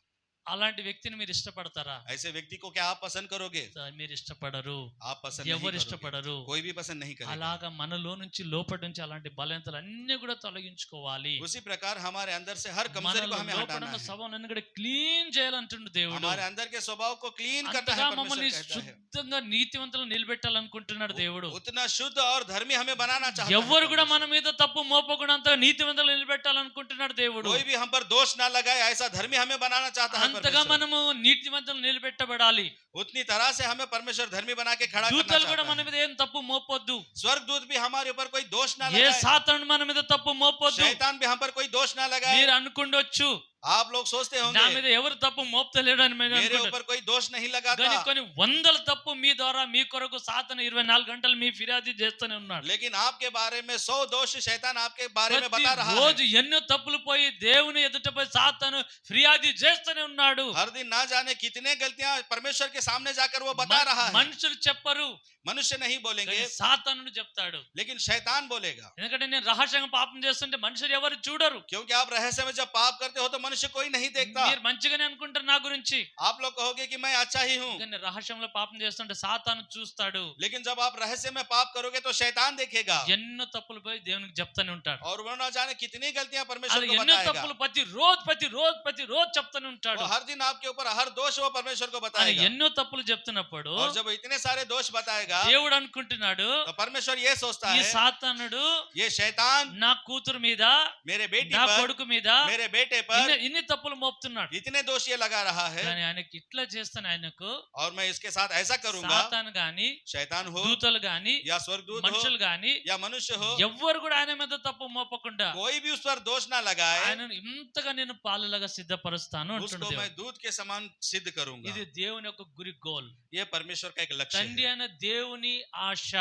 అలాంటి వ్యక్తిని మీరు ఇష్టపడతారా? ऐसे व्यक्ति को क्या आप पसंद करोगे? మీరు ఇష్టపడరు, आप पसंद ఎవరు नहीं करोगे, ఇష్టపడరు. कोई भी पसंद नहीं करेगा। అలాగా మనలో నుంచి లోపటి నుంచి అలాంటి బలహీనతలు అన్ని కూడా తొలగించుకోవాలి. उसी प्रकार हमारे अंदर से हर कमजोरी మనలో को हमें లోపల हटाना ఉన్న है। స్వభావాన్ని కూడా క్లీన్ చేయాలంటుండు దేవుడు. हमारे अंदर के स्वभाव को क्लीन करना అంతగా है, మమ్మల్ని परमेश्वर कहता है। శుద్ధంగా నీతివంతులను నిలబెట్టాలనుకుంటున్నాడు దేవుడు. उतना शुद्ध और धर्मी हमें बनाना चाहता ఎవరు కూడా है। మన మీద తప్పు మోపకుండా అంతగా నీతివంతులు నిలబెట్టాలనుకుంటున్నాడు దేవుడు. कोई भी हम पर दोष ना लगाए, ऐसा धर्मी हमें बनाना चाहता है అంతగా परमेश्वर। మనము నీతివంతులు నిలబెట్టబడాలి. उतनी तरह से हमें परमेश्वर धर्मी बना के खड़ा करना దూతలు కూడా चाहता మన है। మీద ఏం తప్పు మోపొద్దు. स्वर्गदूत भी हमारे ऊपर कोई दोष ना ఏ लगाए, సాతాను మన మీద తప్పు మోపొద్దు. शैतान भी हम पर कोई दोष ना लगाए। మీరు అనుకుండొచ్చు आप लोग सोचते నా होंगे మీద ఎవరు తప్పు మోపుతలేడు అని మీరు मेरे అనుకుంటారు. ऊपर कोई दोष नहीं लगाता, కానీ కొన్ని వందల తప్పు మీ ద్వారా మీ కొరకు సాతాను 24 గంటలు మీ ఫిర్యాదు చేస్తూనే ఉన్నాడు. लेकिन आपके बारे में 100 दोष शैतान आपके बारे में बता रहा రోజు है। ఎన్నో తప్పులు పోయి దేవుని ఎదుట పోయి సాతాను ఫిర్యాదు చేస్తూనే ఉన్నాడు. हर दिन ना जाने कितने गलतियां परमेश्वर के सामने जाकर वो बता रहा है। మనుషులు చెప్పరు, मनुष्य नहीं बोलेंगे, కానీ సాతానుడు చెప్తాడు. लेकिन शैतान बोलेगा। ఎందుకంటే నేను రహస్యంగా పాపం చేస్తుంటే మనుషులు ఎవరు చూడరు. क्योंकि आप रहस्य में जब पाप करते हो तो मनुष्य कोई नहीं देखता। మీరు మంచిగానే అనుకుంటారు నా గురించి, आप लोग कहोगे कि मैं अच्छा ही हूँ, కానీ రహస్యంలో పాపం చేస్తుంటే సాతాను చూస్తాడు. लेकिन जब आप रहस्य में पाप करोगे तो शैतान देखेगा ఎన్నో తప్పులు పోయి దేవునికి చెప్తానే ఉంటాడు. और वो ना जाने कितनी गलतियां అలా परमेश्वर को ఎన్నో बताएगा। తప్పులు ప్రతి రోజు చెప్తానే ఉంటాడు. वो हर दिन आपके ऊपर हर दोष वो परमेश्वर को అని बताएगा। ఎన్నో తప్పులు చెప్తున్నప్పుడు और जब इतने सारे दोष बताएगा దేవుడు అనుకుంటున్నాడు, तो परमेश्वर ये सोचता ఈ है, సాతానుడు ये शैतान నా కూతురు మీద मेरे बेटी నా पर, కొడుకు మీద मेरे बेटे पर ఇన్ని తప్పులు మోపుతున్నాడు. इतने दोष ये लगा रहा है, కానీ ఆయనకి ఇట్లా చేస్తాను, ఆయనకు और मैं इसके साथ ऐसा करूंगा, సాతాను గాని शैतान हो దూతలు గాని या स्वर्गदूत हो మనుషులు గాని या मनुष्य हो, ఎవ్వరు కూడా ఆయన మీద తప్పు మోపకుండా कोई भी उस पर दोष ना लगाए, ఆయనను ఇంతగా నేను పాలలాగా సిద్ధపరుస్తాను उसको అంటున్నాడు मैं దేవుడు. दूध के समान सिद्ध करूंगा। ఇది దేవుని యొక్క గురి, గోల్. ये परमेश्वर का एक लक्ष्य తండ్రి है, అయిన దేవుని ఆశ,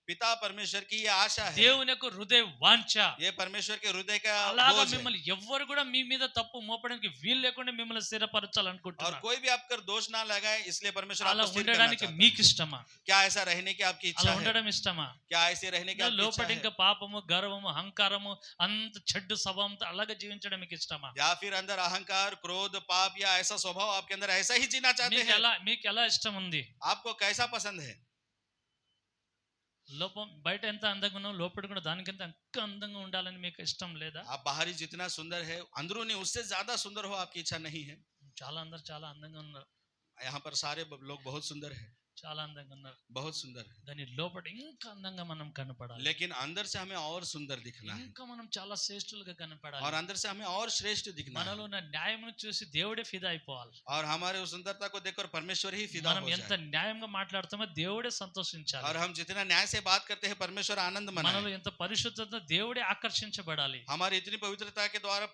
पिता परमेश्वर की ये आशा है, దేవుని యొక్క హృదయ వాంఛ. ये परमेश्वर के हृदय का అలాగా बोझ है। మిమ్మల్ని ఎవ్వరు కూడా మీ మీద తప్పు మోపడానికి వీలు లేకుండా మిమ్మల్ని और స్థిరపరచాలనుకుంటున్నారు. कोई भी आप कर दोष ना लगाए, इसलिए परमेश्वर అలా आपको स्थिर करना ఉండడానికి चाहता మీకు है। ఇష్టమా? क्या ऐसा रहने की आपकी అలా इच्छा है? ఉండడం ఇష్టమా? क्या ऐसे रहने की आपकी इच्छा లోపల है? ఇంకా పాపము, గర్వము, అహంకారము, అంత చెడ్డు స్వభావంతో అలాగే జీవించడం మీకు ఇష్టమా? या फिर अंदर अहंकार, क्रोध, पाप या ऐसा स्वभाव आपके अंदर ऐसा ही जीना चाहते हैं? మీకు ఎలా ఇష్టం ఉంది? आपको कैसा पसंद है? లోపం బయట ఎంత అందంగా ఉన్నాం, లోపల కూడా దానికంత ఇంకా అందంగా ఉండాలని మీకు ఇష్టం లేదా? आप बाहरी जितना सुंदर है, अंदरूनी उससे ज्यादा सुंदर हो आपकी इच्छा नहीं है? అందరు చాలా అందంగా ఉన్నారు, यहाँ पर सारे लोग बहुत सुंदर है, చాలా అందంగా ఉన్నారు, बहुत सुंदर है, కానీ లోపల ఇంకా అందంగా మనం కనపడాలి. लेकिन अंदर से हमें और सुंदर दिखना है, ఇంకా మనం చాలా శ్రేష్ఠులుగా కనపడాలి. और अंदर से हमें और श्रेष्ठ दिखना है, మనలో ఉన్న న్యాయమును చూసి దేవుడే ఫిదా అయిపోవాలి. और हमारे उस सुंदरता को देखकर परमेश्वर ही फिदा మనం हो ఎంత जाए। న్యాయంగా మాట్లాడుతామో దేవుడే సంతోషించాలి. और हम जितना न्याय से बात करते हैं परमेश्वर आनंद మనలో मनाए। ఎంత పరిశుద్ధత దేవుడే ఆకర్షించబడాలి. हमारी इतनी पवित्रता के द्वारा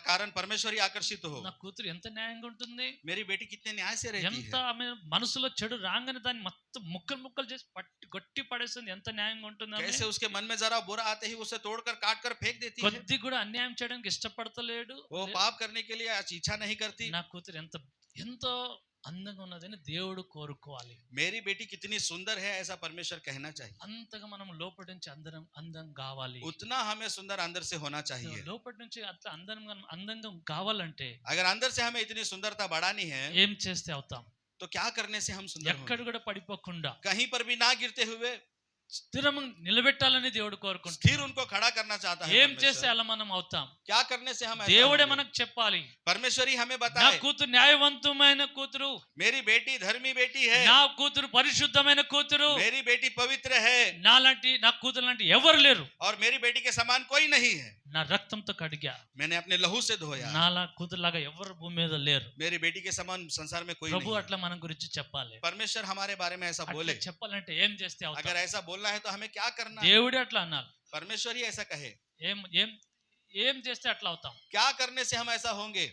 कारण परमेश्वर ही आकर्षित हो। నా కూతురు ఎంత న్యాయంగా ఉంటుంది, मेरी बेटी कितने न्याय से रहती ఎంత है, ఆమె మనసులో చెడు రాగానే దాన్ని మొత్తం ముక్కలు చేసి గట్టి పడేస్తుంది, ఎంత న్యాయంగా ఉంటుంది ఆమె. कैसे उसके मन में जरा बुरा आते ही उसे तोड़कर काट कर फेंक देती है। కొద్ది కూడా అన్యాయం చేయడానికి ఇష్టపడతలేడు. वो पाप करने के लिए इच्छा नहीं करती। నా కూతురు ఎంతో అందంగా ఉన్నదని దేవుడు కోరుకోవాలి. मेरी बेटी कितनी सुंदर है ऐसा परमेश्वर कहना चाहिए। అంతగా మనం లోపటి నుంచి అందం కావాలి. उतना हमें सुंदर अंदर से होना चाहिए। లోపటి నుంచి అట్లా అందంగా కావాలంటే अगर अंदर से हमें इतनी सुंदरता बढ़ानी है ఏం చేస్తే అవుతాం? तो क्या करने से हम सुंदर ఎక్కడ होंगे? కూడా పడిపోకుండా कहीं पर भी ना गिरते हुए స్థిరం నిలబెట్టాలని దేవుడు स्थिर కోరుకుంటున్నాడు. उनको खड़ा करना चाहता है ఏం చేస్తే परमेश्वर। అలా మనం అవుతాం? क्या करने से हम ऐसा దేవుడే होंगे? మనకు చెప్పాలి. परमेश्वर ही हमें నా बताए, కూతురు న్యాయవంతమైన కూతురు, मेरी बेटी धर्मी बेटी है, నా కూతురు పరిశుద్ధమైన కూతురు, मेरी बेटी पवित्र है, నా కూతురు లాంటి ఎవరు లేరు. और मेरी बेटी के समान कोई नहीं है। నా రక్తంతో కడిగా, मैंने अपने लहू से धोया, నాలా కూతురులాగా ఎవరు భూమి మీద లేరు. मेरी बेटी के समान संसार में कोई ప్రభు नहीं है। అట్లా మన గురించి చెప్పాలి. परमेश्वर हमारे बारे में ऐसा అట్లా बोले। చెప్పాలంటే ఏం చేస్తే అవుతాం? अगर ऐसा बोलना है तो हमें क्या करना है? దేవుడే అట్లా అన్నాడు. परमेश्वर ही ऐसा कहे। ఏం ఏం ఏం చేస్తే అట్లా అవుతాం? क्या करने से हम ऐसा होंगे?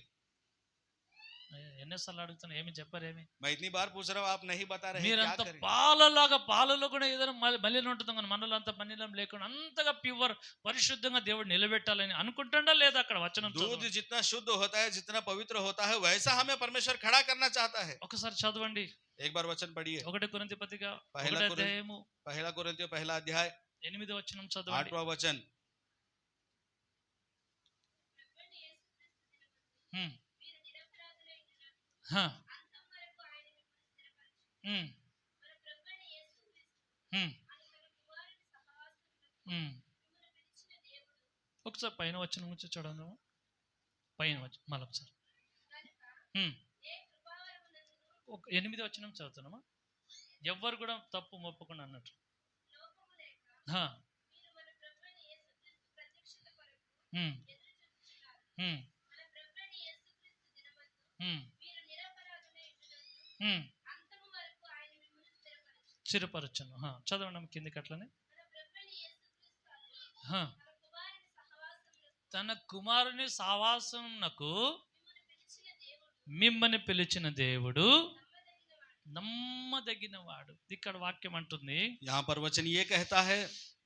ఎన్నిసార్లు అడుగుతున్నా, ఏమి చెప్పారేమి? मैं इतनी बार पूछ रहा हूँ, आप नहीं बता रहे हैं, क्या మీరంతా करें? పాలలో కూడా ఏదైనా మలినం ఉంటుంది కానీ మనలో అంత మలినం లేకుండా అంతగా ప్యూర్ పరిశుద్ధంగా దేవుడు నిలబెట్టాలని అనుకుంటుండా లేదా? అక్కడ వచనం दूध చదవండి. जितना शुद्ध होता है, जितना पवित्र होता है, वैसा हमें परमेश्वर खड़ा करना चाहता है। ఒకసారి చదవండి. एक बार वचन पढ़िए, 1 కొరింథీ పత్రిక పహలా 1వ కొరింథీ అధ్యాయము पहला कुरिन्थियों पहला अध्याय 8వ వచనం చదవండి. 8वां वचन। హ్మ్. హా. హ్మ్. హ్మ్. హ్మ్. ఒకసారి పైన వచనం నుంచి చూడండి. పైన వచనం మళ్ళొకసారి. హ్మ్. 8వ వచనం చదువుతున్నామా? ఎవ్వరు కూడా తప్పు మొప్పకుండా అన్నట్టు. హా. హ్మ్. హ్మ్. హ్మ్. హ్మ్. స్థిరపరచను. చదవండి కిందికి అట్లనే. హా. తన కుమారుని సావాసమునకు మిమ్మల్ని పిలిచిన దేవుడు నమ్మదగిన వాడు. ఇక్కడ వాక్యం అంటుంది, यहाँ पर वचन ये कहता है,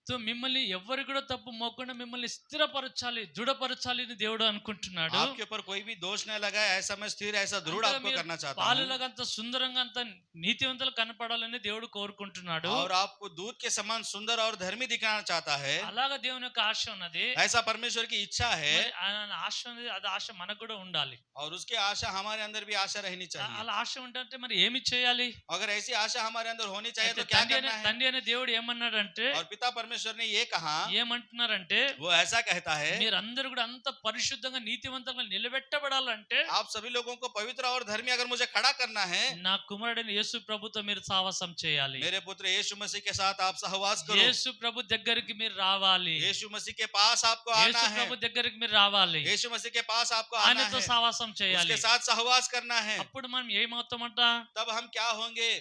సో మిమ్మల్ని ఎవరు కూడా తప్పు మోకుండా మిమ్మల్ని స్థిరపరచాలి, దృఢపరచాలి అని దేవుడు అనుకుంటున్నాడు. आपके ऊपर कोई भी दोष न लगाए, ऐसा मैं स्थिर, ऐसा दृढ़ आपको करना चाहता हूँ, పాలులాగా అంత సుందరంగా అంత నీతివంతులు కనపడాలని దేవుడు కోరుకుంటున్నాడు. और आपको दूध के समान सुंदर और धर्मी दिखाना चाहता है। అలాగా దేవుని యొక్క ఆశ ఉన్నది. ऐसा परमेश्वर की इच्छा है, మరి ఆయన ఆశ ఉన్నది, అది ఆశ మనకు కూడా ఉండాలి. और उसकी आशा हमारे अंदर भी आशा रहनी चाहिए। అలా ఆశ ఉంటే మరి ఏమి చేయాలి? अगर ऐसी आशा हमारे अंदर होनी चाहिए అయితే तो क्या తండ్రి करना है? తండ్రి అనే దేవుడు ఏమన్నాడంటే, और पिता परमेश्वर ने ये कहा, ఏమంటున్నారంటే, वो ऐसा कहता है, మీరందరూ కూడా అంత పరిశుద్ధంగా నీతివంతంగా నిలబెట్టబడాలంటే आप सभी लोगों को पवित्र और धर्मी अगर मुझे खड़ा करना है, నా కుమారుడైన యేసు ప్రభుతో మీరు సావాసం చేయాలి. मेरे पुत्र यीशु मसीह के साथ आप सहवास करो। యేసు ప్రభు దగ్గరికి మీరు రావాలి. यीशु मसीह के पास आपको आना యేసు है। ప్రభు దగ్గరికి మీరు రావాలి. यीशु मसीह के पास आपको आना ఆయనతో है, సావాసం చేయాలి. उसके साथ सहवास करना है। అప్పుడు మనం ఏమవుతామంట? तब हम क्या होंगे?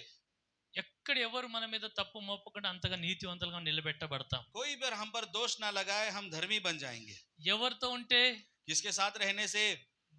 ఎక్కడ ఎవరు మన మీద తప్పు మోపకుండా అంతగా నీతివంతులుగా నిలబెట్టబడతాం. कोई भी हम पर दोष ना लगाए, हम धर्मी बन जाएंगे। ఎవరితో ఉంటే? किसके साथ रहने से?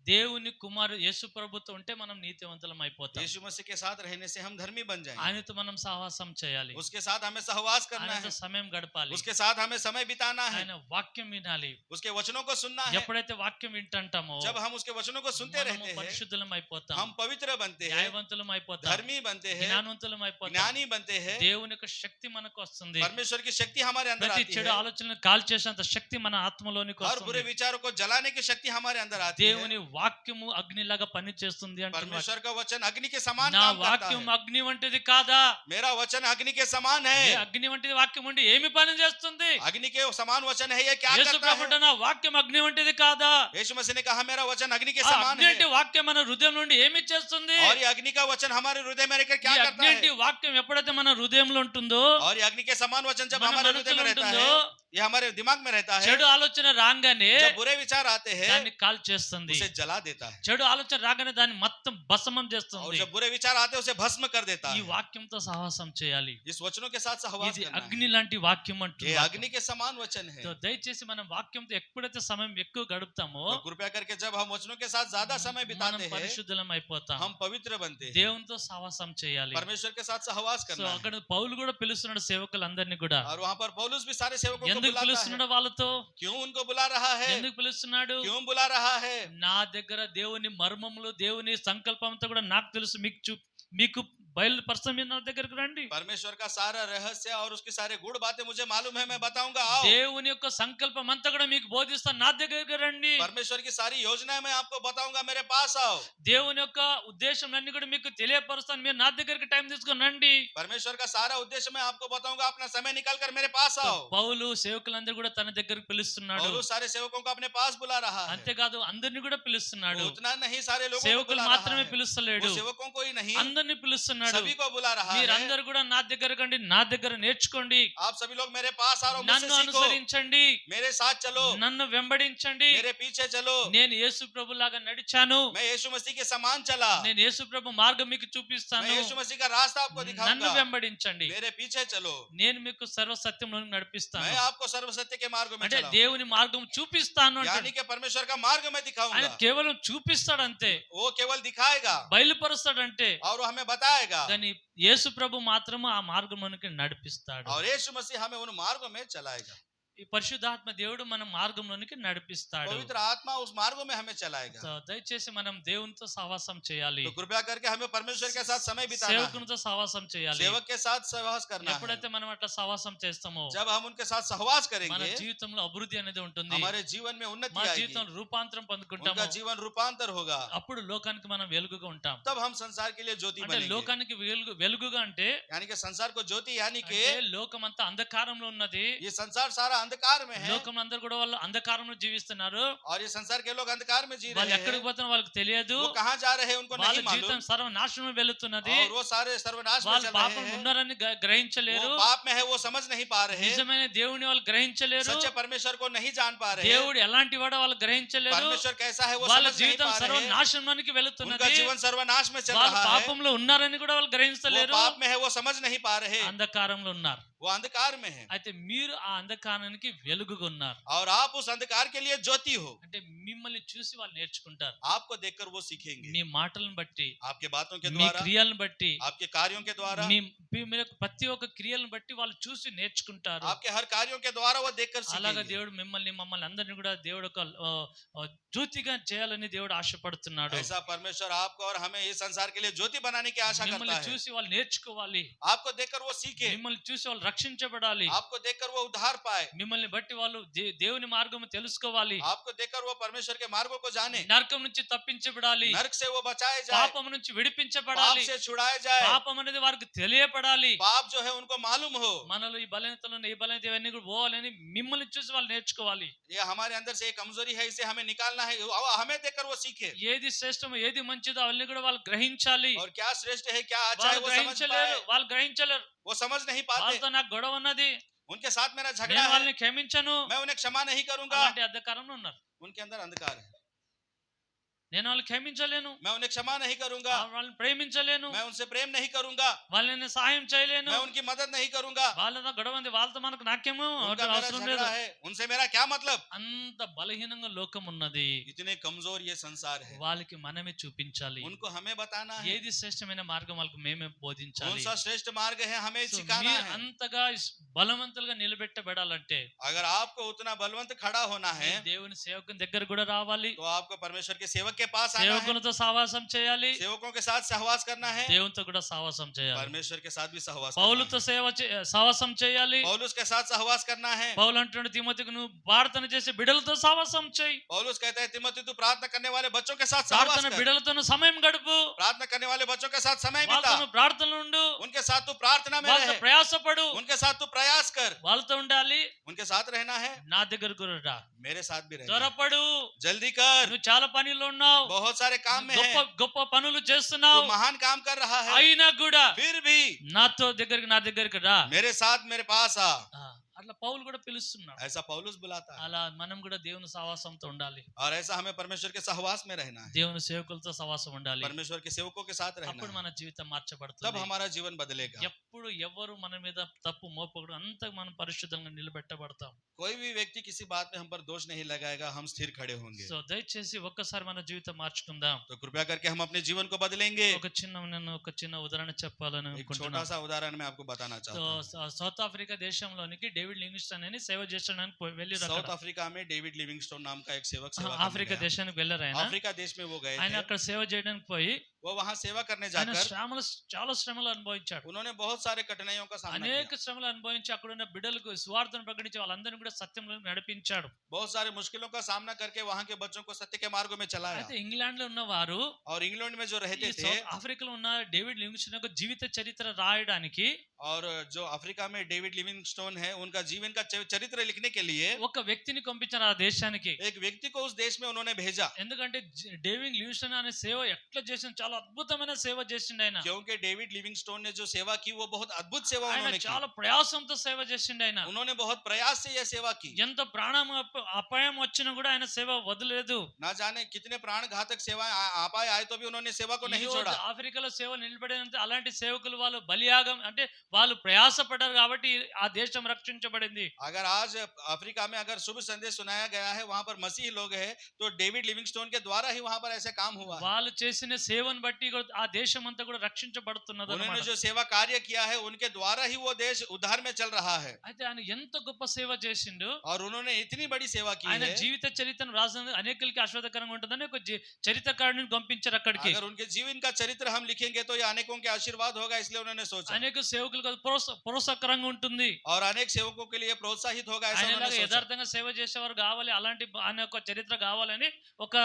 దేవుని కుమారు యేసు ప్రభుతో ఉంటే మనం నీతివంతులం అయిపోతాం. यीशु मसीह के साथ रहने से हम धर्मी बन जाएंगे। ఆయనతో మనం సహవాసం చేయాలి. उसके साथ हमें सहवास करना ఆయనతో है, సమయం గడపాలి. उसके साथ हमें समय बिताना है, ఆయన వాక్యం వినాలి. उसके वचनों को सुनना है। ఎప్పుడైతే వాక్యం వింటుంటామో जब हम उसके वचनों को सुनते మనము रहते हैं, పరిశుద్ధులం అయిపోతాం, हम पवित्र बनते हैं, న్యాయవంతులం అయిపోతాం, धर्मी बनते हैं, జ్ఞానవంతులం అయిపోతాం. ज्ञानी बनते हैं। దేవుని యొక్క శక్తి మనకు వస్తుంది. परमेश्वर की शक्ति हमारे अंदर ప్రతి आती చెడు है, ఆలోచనను కాల్చేసేంత శక్తి మన ఆత్మలోనికి हर बुरे వస్తుంది. विचारों को जलाने की शक्ति हमारे अंदर आती है। దేవుని వాక్యము అగ్నిలాగా పని చేస్తుంది అంటున్నాడు. परमेश्वर का वचन अग्नि के समान నా काम करता వాక్యం है। అగ్ని వంటిది కాదా? मेरा वचन अग्नि के समान ఏ है। అగ్ని వంటిది వాక్యం ఉండి ఏమి పని చేస్తుంది? अग्नि के समान वचन है, ये क्या యేసు करता ప్రభువు है? నా వాక్యం అగ్ని వంటిది కాదా? यीशु मसीह ने कहा मेरा वचन अग्नि के ఆ समान అగ్ని है, వంటి వాక్యం మన హృదయం నుండి ఏమి చేస్తుంది? और ये अग्नि का वचन हमारे हृदय में रहकर ఈ क्या అగ్ని करता వంటి है? వాక్యం ఎప్పుడైతే మన హృదయంలో ఉంటుందో, और ये अग्नि के समान वचन जब మన हमारे हृदय మనసులో में रहता ఉంటుందో, है, ये हमारे दिमाग में रहता है, చెడు ఆలోచన రాగానే जब बुरे विचार आते हैं దాన్ని కాల్ చేస్తుంది. उसे जला देता है, చెడు ఆలోచన రాగానే దాన్ని మొత్తం భస్మం और చేస్తుంది. जब बुरे विचार आते हैं उसे भस्म कर देता ఈ है। వాక్యంతో సహవాసం చేయాలి. इस वचनों के साथ सहवास ఇది करना అగ్ని है। లాంటి వాక్యం ये అంటున్నాడు. अग्नि के समान वचन है। సో దయచేసి మనం వాక్యంతో ఎప్పుడైతే సమయం ఎక్కువ గడుపుతామో तो कृपया करके जब हम वचनों के साथ ज्यादा समय మనం बिताते हैं, పరిశుద్ధులం అయిపోతాం. हम पवित्र बनते हैं, దేవునితో సహవాసం చేయాలి. परमेश्वर के साथ सहवास సో करना है। అక్కడ పౌలు కూడా పిలుస్తున్నాడు సేవకులందరినీ కూడా. और वहां पर पौलुस भी सारे सेवकों को ఎందుకు बुलाता है। పిలుస్తున్నాడు వాళ్ళతో? क्यों उनको बुला रहा है? ఎందుకు పిలుస్తున్నాడు? क्यों बुला रहा है? నా దగ్గర దేవుని మర్మములు, దేవుని సంకల్పంతో కూడా నాకు తెలుసు, మీకు బయలుపరచ మీరు నా దగ్గరికి రండి. परमेश्वर का सारा रहस्य और उसकी सारे गुड़ बातें मुझे मालूम है, मैं बताऊंगा, आओ। దేవుని యొక్క సంకల్పం అంతా కూడా మీకు బోధిస్తాను, నా దగ్గరికి రండి. परमेश्वर की सारी योजनाएं मैं आपको बताऊंगा, मेरे पास आओ। దేవుని యొక్క ఉద్దేశం అన్ని కూడా మీకు తెలియపరుస్తాను, మీరు నా దగ్గరికి టైం తీసుకొని రండి. परमेश्वर का सारा उद्देश्य मैं आपको बताऊंगा, अपना समय निकाल कर मेरे पास आओ। పౌలు సేవకులందరూ కూడా తన దగ్గరికి పిలుస్తున్నాడు. पौलुस सारे सेवकों को अपने पास बुला रहा है। అంతేకాదు అందరిని కూడా పిలుస్తున్నాడు. वो उतना नहीं, सारे लोगों को సేవకులు बुला रहा మాత్రమే है। పిలుస్తలేడు, वो सेवकों को ही नहीं, అందరిని పిలుస్తున్నాడు. सभी को बुला रहा है। మీరందరూ కూడా నా దగ్గరకు రండి, నా దగ్గర నేర్చుకోండి, आप सभी लोग मेरे पास आओ, मुझसे నన్ను सीखो, అనుసరించండి, मेरे साथ चलो, నన్ను వెంబడించండి. मेरे पीछे चलो। నేను యేసు ప్రభులాగా నడిచాను, मैं यीशु मसीह के समान चला, నేను యేసు ప్రభు మార్గం మీకు చూపిస్తాను, मैं यीशु मसीह का रास्ता आपको నన్ను दिखाऊंगा, వెంబడించండి, मेरे पीछे चलो, నేను మీకు సర్వ సత్యంలోకి నడిపిస్తాను. मैं आपको सर्वसत्य के मार्ग में అంటే चलाऊंगा। దేవుని మార్గం చూపిస్తాను यानी అంటాడు. कि परमेश्वर का मार्ग मैं ఆయన दिखाऊंगा, కేవలం చూపిస్తాడంతే, वो केवल दिखाएगा బయలుపరుస్తాడంటే, और वो हमें बताएगा, కానీ యేసు ప్రభు మాత్రము ఆ మార్గంలోనికి నడిపిస్తాడు. और यीशु मसीह हमें उन मार्गों में चलाएगा। ఈ పరిశుద్ధాత్మ దేవుడు మన మార్గంలోనికి నడిపిస్తాడు. पवित्र आत्मा उस मार्गों में हमें चलाएगा। సో దయచేసి మనం దేవునితో సహవాసం చేయాలి, तो कृपया करके हमें परमेश्वर के साथ समय बिताना है, సేవకునితో సహవాసం చేయాలి. सेवक के साथ सहवास करना है। ఎప్పుడైతే మనం అట్లా సహవాసం చేస్తామో जब हम उनके साथ सहवास మన करेंगे, జీవితంలో అభివృద్ధి అనేది ఉంటుంది, हमारे जीवन में उन्नति మన आएगी, జీవితంలో రూపాంతరం పొందుకుంటాము. उनका जीवन रूपांतर होगा, అప్పుడు లోకానికి మనం వెలుగుగా ఉంటాం. तब हम संसार के लिए ज्योति అంటే बनेंगे। లోకానికి వెలుగుగా అంటే यानी कि संसार को ज्योति, यानी कि అంటే లోకం అంతా అంధకారంలో ఉన్నది, ये संसार सारा अंधकार में है, లోకం అందరూ కూడా వాళ్ళు అంధకారంలో జీవిస్తున్నారు. और ये संसार के लोग अंधकार में जी వాళ్ళు रहे ఎక్కడికి हैं, పోతున్నా వాళ్ళకి తెలియదు, वो कहाँ जा रहे हैं उनको వాళ్ళ नहीं జీవితం मालूम, సర్వనాశనం వెళుతున్నది. और वो सारे सर्वनाश में వాళ్ళు चल పాపం रहे हैं, ఉన్నారని గ్రహించలేరు, वो पाप में है, वो समझ नहीं पा रहे, నిజమైన దేవుని వాళ్ళు గ్రహించలేరు, सच्चे परमेश्वर को नहीं जान पा रहे, దేవుడు ఎలాంటి వాడో వాళ్ళు గ్రహించలేరు. परमेश्वर कैसा है वो వాళ్ళ समझ नहीं జీవితం पा रहे, సర్వనాశనానికి उनका వెళుతున్నది, जीवन सर्वनाश में चल వాళ్ళు रहा है, పాపంలో ఉన్నారని కూడా వాళ్ళు वो గ్రహించలేరు, पाप में है, वो समझ नहीं पा रहे, అంధకారంలో ఉన్నారు. वो अंधकार में है, అయితే మీరు ఆ అంధకారానికి వెలుగుగా ఉన్నారు. और आप उस अंधकार के लिए ज्योति हो। అంటే మిమ్మల్ని చూసి వాళ్ళు నేర్చుకుంటారు, आपको देखकर वो सीखेंगे, మీ మాటలను బట్టి, आपके बातों के మీ द्वारा, క్రియలను బట్టి, आपके कार्यों के द्वारा, మీ యొక్క ప్రతి ఒక్క క్రియలను బట్టి వాళ్ళు చూసి నేర్చుకుంటారు. आपके हर कार्यों के द्वारा वो देखकर అలాగా सीखेंगे। దేవుడు మమ్మల్ని అందరినీ కూడా దేవుడు ఒక జ్యోతిగా చేయాలని దేవుడు ఆశపడుతున్నాడు. ऐसा परमेश्वर आपको और हमें इस संसार के लिए ज्योति बनाने की आशा మిమ్మల్ని करता है। చూసి వాళ్ళు నేర్చుకోవాలి, आपको देखकर वो सीखे, మిమ్మల్ని చూసి వాళ్ళు రక్షించబడాలి, आपको देखकर वो उद्धार पाए, మిమ్మల్ని బట్టి వాళ్ళు దేవుని మార్గం తెలుసుకోవాలి, आपको देखकर वो परमेश्वर के मार्गों को जाने, నరకం నుంచి తప్పించబడాలి, नरक से वो बचाए जाए, పాపం నుంచి पाप విడిపించబడాలి, से छुड़ाए जाए, పాపం అనేది వారికి తెలియపడాలి, पाप जो है उनको मालूम हो। మనలో ఈ బలహీనతలు ఈ బలహీనత ఇవన్నీ కూడా పోవాలని మిమ్మల్ని చూసి వాళ్ళు నేర్చుకోవాలి. ये हमारे अंदर से एक कमजोरी है, इसे हमें निकालना है, हमें देखकर वो सीखे, ఏది శ్రేష్టమో ఏది మంచిదో అవన్నీ కూడా వాళ్ళు గ్రహించాలి. और क्या श्रेष्ठ है क्या अच्छा है వాళ్ళు वो समझ గ్రహించలేరు, पाए, వాళ్ళు గ్రహించలేరు. वो समझ नहीं पाते। వాళ్ళతో నాకు గొడవ ఉన్నది, उनके साथ मेरा झगड़ा నేను है, వాళ్ళని క్షమించను, मैं उन्हें क्षमा नहीं करूंगा, అలాంటి అంధకారంలో ఉన్నారు. उनके अंदर अंधकार है, నేను వాళ్ళని క్షమించలేను, मैं उन्हें क्षमा नहीं करूंगा, వాళ్ళని ప్రేమించలేను, मैं उनसे प्रेम नहीं करूंगा, వాళ్ళని సహాయం చేయలేను, मैं उनकी मदद नहीं करूंगा, వాళ్ళతో గొడవ ఉంది, వాళ్ళతో మనకు నాకేమో उनका मेरा అవసరం లేదు. झगड़ा है, उनसे मेरा क्या मतलब। అంత బలహీనంగా లోకం ఉన్నది, इतने कमजोर ये संसार है, వాళ్ళకి మనమే చూపించాలి. उनको हमें बताना है ఏది శ్రేష్టమైన మార్గం వాళ్ళకి మేమే कौन బోధించాలి. सा श्रेष्ठ मार्ग है, हमें సో सिखाना మీరు है। అంతగా బలవంతులుగా నిలబెట్టబడాలంటే अगर आपको उतना बलवंत खड़ा होना है, మీరు దేవుని సేవకుని దగ్గర కూడా రావాలి, तो आपको परमेश्वर के सेवक के पास आना है, సేవకునితో సహవాసం చేయాలి, सेवकों के साथ सहवास करना है, దేవునితో కూడా సహవాసం చేయాలి. परमेश्वर के साथ भी सहवास करना పౌలుతో సహవాసం చేయాలి. है, पौलुस के साथ सहवास करना है। పౌలు అంటున్నాడు తిమోతికి, నువ్వు ప్రార్థన చేసే బిడ్డలతో సహవాసం చేయి, पौलुस कहता है तिमोथी तू प्रार्थना करने वाले बच्चों के साथ सहवास ప్రార్థన कर, బిడ్డలతో సమయం గడుపు, प्रार्थना करने वाले बच्चों के साथ समय వాళ్ళతో बिता, నువ్వు ప్రార్థనలో ఉండు, उनके साथ तू प्रार्थना में వాళ్ళతో रहे, ప్రయాసపడు, उनके साथ तू प्रयास कर, వాళ్ళతో ఉండాలి. उनके साथ रहना है, నా దగ్గరకు రా, मेरे साथ भी रहना है। త్వరపడు, जल्दी कर, నువ్వు చాలా పనిలో ఉన్నావు, बहुत सारे काम में గొప్ప है, గొప్ప పనులు तू చేస్తున్నావు, महान काम कर रहा है, అయినా కూడా फिर भी నా దగ్గరికి రా. मेरे साथ मेरे पास आ। అట్లా పౌలు కూడా పిలుస్తున్నాడు. ऐसा पौलुस बुलाता है, అలా మనం కూడా దేవుని సహవాసంతో ఉండాలి, और ऐसा हमें परमेश्वर के सहवास में रहना है, దేవుని సేవకులతో సహవాసం ఉండాలి. परमेश्वर के सेवकों के साथ रहना అప్పుడు है, మన జీవితం तब మార్చబడుతుంది. हमारा जीवन बदलेगा। ఎప్పుడు ఎవరు మన మీద తప్పు మోపకూడదు, అంత మనం పరిశుద్ధంగా నిలబెట్టబడతాం. कोई भी व्यक्ति किसी बात में हम पर दोष नहीं लगाएगा, हम स्थिर खड़े होंगे। సో దయచేసి ఒక్కసారి మన జీవితం మార్చుకుందాం. तो कृपया करके हम अपने जीवन को बदलेंगे। నేను ఒక చిన్న ఉదాహరణ చెప్పాలని एक छोटा అనుకుంటున్నాను. सा उदाहरण मैं आपको बताना चाहता हूँ। సౌత్ ఆఫ్రికా దేశంలోనికి డేవిడ్ లివింగ్స్టన్ అని సేవ చేసడానికి వెళ్ళారు. साउथ अफ्रीका में डेविड लिविंगस्टोन नाम का एक सेवक सेवा करने ఆఫ్రికా गया। దేశానికి వెళ్ళారు. ఆయన अफ्रीका देश में वो गए ఆయన थे, అక్కడ సేవ చేయడానికి పోయి वो वो वहां सेवा करने ఆయన जाकर చాలా శ్రమలు అనుభవించాడు. उन्होंने बहुत सारे कठिनाइयों का सामना అనేక किया, శ్రమలు అనుభవించి అక్కడ ఉన్న బిడ్డలకు సువార్తను ప్రకటించి వాళ్ళందరినీ కూడా సత్యంలో నడిపించాడు. बहुत सारे मुश्किलों का सामना करके वहां के बच्चों को सत्य के मार्ग में चलाया। అయితే ఇంగ్లాండ్ లో ఉన్నవారు और इंग्लैंड में जो रहते ఈ थे సౌత్ ఆఫ్రికాలో ఉన్న డేవిడ్ లివింగ్స్టన్ యొక్క జీవిత చరిత్ర రాయడానికి और जो अफ्रीका में डेविड लिविंगस्टोन है उनका जीवन का चरित्र लिखने के लिए ఒక వ్యక్తిని పంపించారు ఆ దేశానికి. एक व्यक्ति को उस देश में उन्होंने भेजा, ఎందుకంటే డేవిడ్ లివింగ్స్టన్ అనే సేవ ఎట్లా చేసిన చాలా అద్భుతమైన సేవ చేసిండు ఆయన. क्योंकि डेविड लिविंगस्टोन ने जो सेवा की वो बहुत अद्भुत सेवा ఆయన उन्होंने की। చాలా ప్రయాసంతో సేవ చేసిండు ఆయన. उन्होंने बहुत प्रयास से यह सेवा की। ఎంత ప్రాణం అపాయం వచ్చినా కూడా ఆయన సేవ వదలలేదు. ना जाने कितने प्राण घातक सेवाएं आपाए आए तो भी उन्होंने सेवा को नहीं ఈ రోజు छोड़ा। ఆఫ్రికాలో సేవ నిలబడినంత అలాంటి సేవకులు వాళ్ళు బలియాగం అంటే వాళ్ళు ప్రయాసపడ్డారు కాబట్టి ఆ దేశం రక్షించబడింది. अगर आज अफ्रीका में अगर शुभ संदेश सुनाया गया है वहां पर मसीह लोग हैं तो डेविड लिविंगस्टोन के द्वारा ही वहां पर ऐसे काम हुआ है। వాళ్ళు చేసిన సేవను బట్టి కూడా ఆ దేశం అంతా కూడా రక్షించబడుతున్నది उन्होंने అన్నమాట. जो सेवा कार्य किया है उनके द्वारा ही वो देश उद्धार में चल रहा है। అయితే ఆయన ఎంత గొప్ప సేవ చేసిండు. और उन्होंने इतनी बड़ी सेवा की ఆయన है। జీవిత చరిత్రను రాసిన అనేకులకి ఆశీర్వాదకరంగా ఉంటుందని ఒక చరిత్రకారుని పంపించారు అక్కడికి. अगर उनके जीवन का चरित्र हम लिखेंगे तो ये अनेकों के आशीर्वाद होगा, इसलिए उन्होंने सोचा। అనేక సేవకులకు అది ప్రోత్సాహకరంగా ఉంటుంది. और अनेक सेवकों के लिए प्रोत्साहित होगा ऐसा ఆయనలాగా उन्होंने सोचा। యథార్థంగా సేవ చేసేవారు కావాలి, అలాంటి ఆయన ఒక చరిత్ర కావాలని ఒక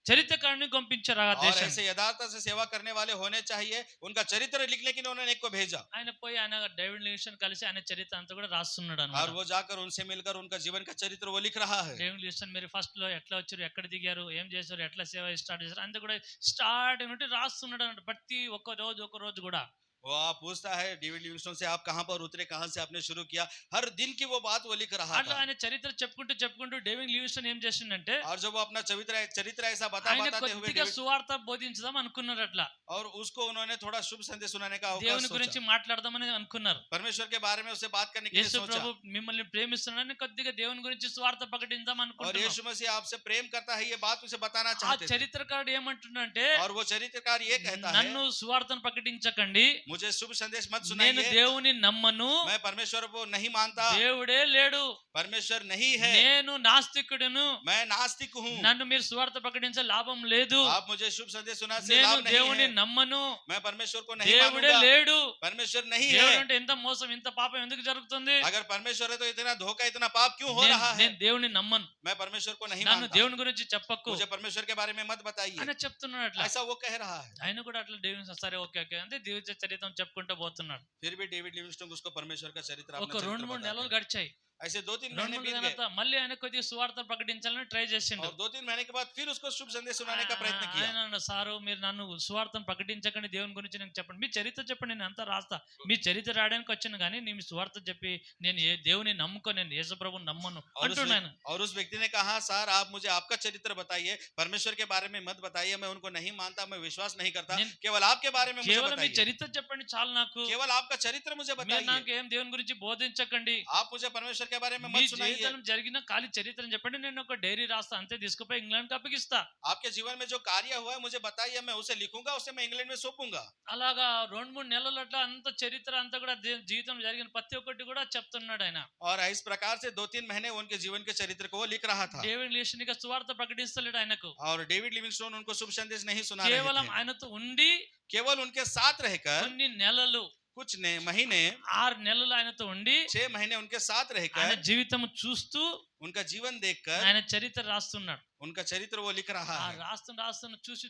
చరిత్రకారుని పంపించారు ఆ और దేశానికి. ऐसे यथार्थ से सेवा करने वाले होने चाहिए, उनका चरित्र लिखने के लिए उन्होंने एक को भेजा। ఆయన పోయి ఆయన డేవిడ్ లివింగ్స్టన్ కలిసి ఆయన చరిత్ర అంతా కూడా రాస్తున్నాడు और అన్నమాట. वो जाकर उनसे मिलकर उनका जीवन का चरित्र वो लिख रहा है। డేవిడ్ లివింగ్స్టన్ మీరు ఫస్ట్ లో ఎట్లా వచ్చారు, ఎక్కడ దిగారు, ఏం చేశారు, ఎట్లా సేవ స్టార్ట్ చేశారు అంతా కూడా స్టార్ట్ నుండి రాస్తున్నాడు అన్నమాట. ప్రతి ఒక్క రోజు కూడా वो आप पूछता है डेविड लिविंगस्टोन से आप कहां पर उतरे, कहां से आपने शुरू किया, हर दिन की वो बात वो लिख रहा అట్లా था। ఆయన చరిత్ర చెప్పుకుంటూ డేవిడ్ లివింగ్స్టన్ ఏం చేసిండంటే और जब वो अपना चरित्र ऐसा ఆయన बताते हुए కొద్దిగా సువార్త బోధించదాం అనుకున్నారు. అట్లా और उसको उन्होंने थोड़ा शुभ संदेश सुनाने का अवकाश దేవుని सोचा। గురించి మాట్లాడదామని అనుకున్నారు. परमेश्वर के बारे में उससे बात करने के लिए యేసు सोचा। ప్రభు మిమ్మల్ని ప్రేమిస్తున్నాడని కొద్దిగా దేవుని గురించి సువార్త ప్రకటిందాం और అనుకుంటున్నాం. यीशु मसीह आपसे प्रेम करता है ये बात उसे बताना ఆ चाहते थे। చరిత్రకారుడు ఏమంటున్నాడంటే और वो चरित्रकार ये कहता है నన్ను సువార్తను ప్రకటించకండి, मुझे शुभ संदेश मत నేను सुनाइए, దేవుని నమ్మను, मैं परमेश्वर को नहीं मानता, దేవుడే లేడు, परमेश्वर नहीं है, నేను నాస్తికుడును, मैं नास्तिक हूँ, నన్ను మీరు సువార్త ప్రకటించే లాభం లేదు, आप मुझे शुभ संदेश सुना से నేను लाभ नहीं దేవుని है, నమ్మను, मैं परमेश्वर को नहीं దేవుడే मानूंगा, లేడు. परमेश्वर नहीं దేవుడు है। అంటే ఎంత మోసం, ఇంత పాపం ఎందుకు జరుగుతుంది? अगर परमेश्वर है तो इतना धोखा इतना पाप क्यों हो रहा है? నేను దేవుని నమ్మను, मैं परमेश्वर को नहीं నన్ను मानता, దేవుని గురించి చెప్పకు मुझे परमेश्वर के बारे में मत बताइए, అని చెప్తున్నాడు. అట్లా ऐसा वो कह रहा है। ఆయన కూడా అట్లా దేవుని సరే ఓకే ఓకే అంటే జీవిత చరిత్ర చెప్పుకుంటూ పోతున్నాడు. फिर भी डेविड लिविंगस्टोन उसको परमेश्वर का चरित्र ఒక अपना 2-3 चरित्र నెలలు बताते हैं। గడిచాయి. ऐसे 2-3 2-3 महीने बीत నెలల गए తర్వాత మళ్ళీ ఆయన కొద్దిగా సువార్త ప్రకటించాలని ట్రై చేసిండు. और 2-3 महीने के बाद फिर उसको शुभ संदेश सुनाने का प्रयत्न किया। ఆయన అన్నాడు, సారు మీరు నన్ను సువార్తను ప్రకటించకండి, దేవుని గురించి నాకు చెప్పండి, మీ చరిత్ర చెప్పండి, నేను అంతా రాస్తా, మీ చరిత్ర రాయడానికి వచ్చాను కానీ నేను మీ సువార్త చెప్పి నేను ఏ దేవుని నమ్ముకో, నేను యేసుప్రభుని నమ్మను అంటున్నాను. और उस व्यक्ति ने कहा सर आप मुझे आपका चरित्र बताइए, परमेश्वर के बारे में मत बताइए, मैं उनको नहीं मानता, मैं विश्वास नहीं करता, केवल आपके बारे में मुझे కేవలం మీ बताइए, చరిత్ర చెప్పండి చాలు నాకు, केवल आपका चरित्र मुझे మీరు बताइए, నాకు ఏం దేవుని గురించి బోధించకండి, आप मुझे परमेश्वर के बारे में మీ मत सुनाइए, జీవితంలో జరిగిన ఖాళీ చరిత్రను చెప్పండి, నేను ఒక డైరీ రాస్తా అంతే, తీసుకుపోయి ఇంగ్లాండ్ కి అప్పగిస్తా. आपके जीवन में जो कार्य हुआ है मुझे बताइए, मैं उसे लिखूंगा, उसे मैं इंग्लैंड में सौंपूंगा। అలాగా 2-3 నెలలు అట్లా అంత చరిత్ర అంతా కూడా జీవితంలో జరిగిన ప్రతి ఒక్కటి కూడా చెప్తున్నాడు ఆయన. और इस प्रकार से 2-3 महीने उनके जीवन के चरित्र को वो लिख रहा था। డేవిడ్ లివింగ్స్టన్ ఇక సువార్త ప్రకటిస్తలేడు ఆయనకు. और डेविड लिविंगस्टोन उनको शुभ संदेश नहीं सुना रहे కేవలం थे, ఆయనతో ఉండి केवल उनके साथ रहकर కొన్ని నెలలు कुछ महीने 6 నెలలు ఆయనతో ఉండి 6 महीने उनके साथ ఆయన रहकर జీవితం చూస్తూ उनका जीवन देखकर ఆయన చరిత్ర రాస్తున్నాడు. उनका चरित्र वो लिख रहा ఆ है। రాస్తున్న చూసి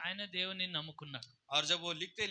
ఆయన దేవుని నమ్ముకున్నాడు. और जब वो लिखते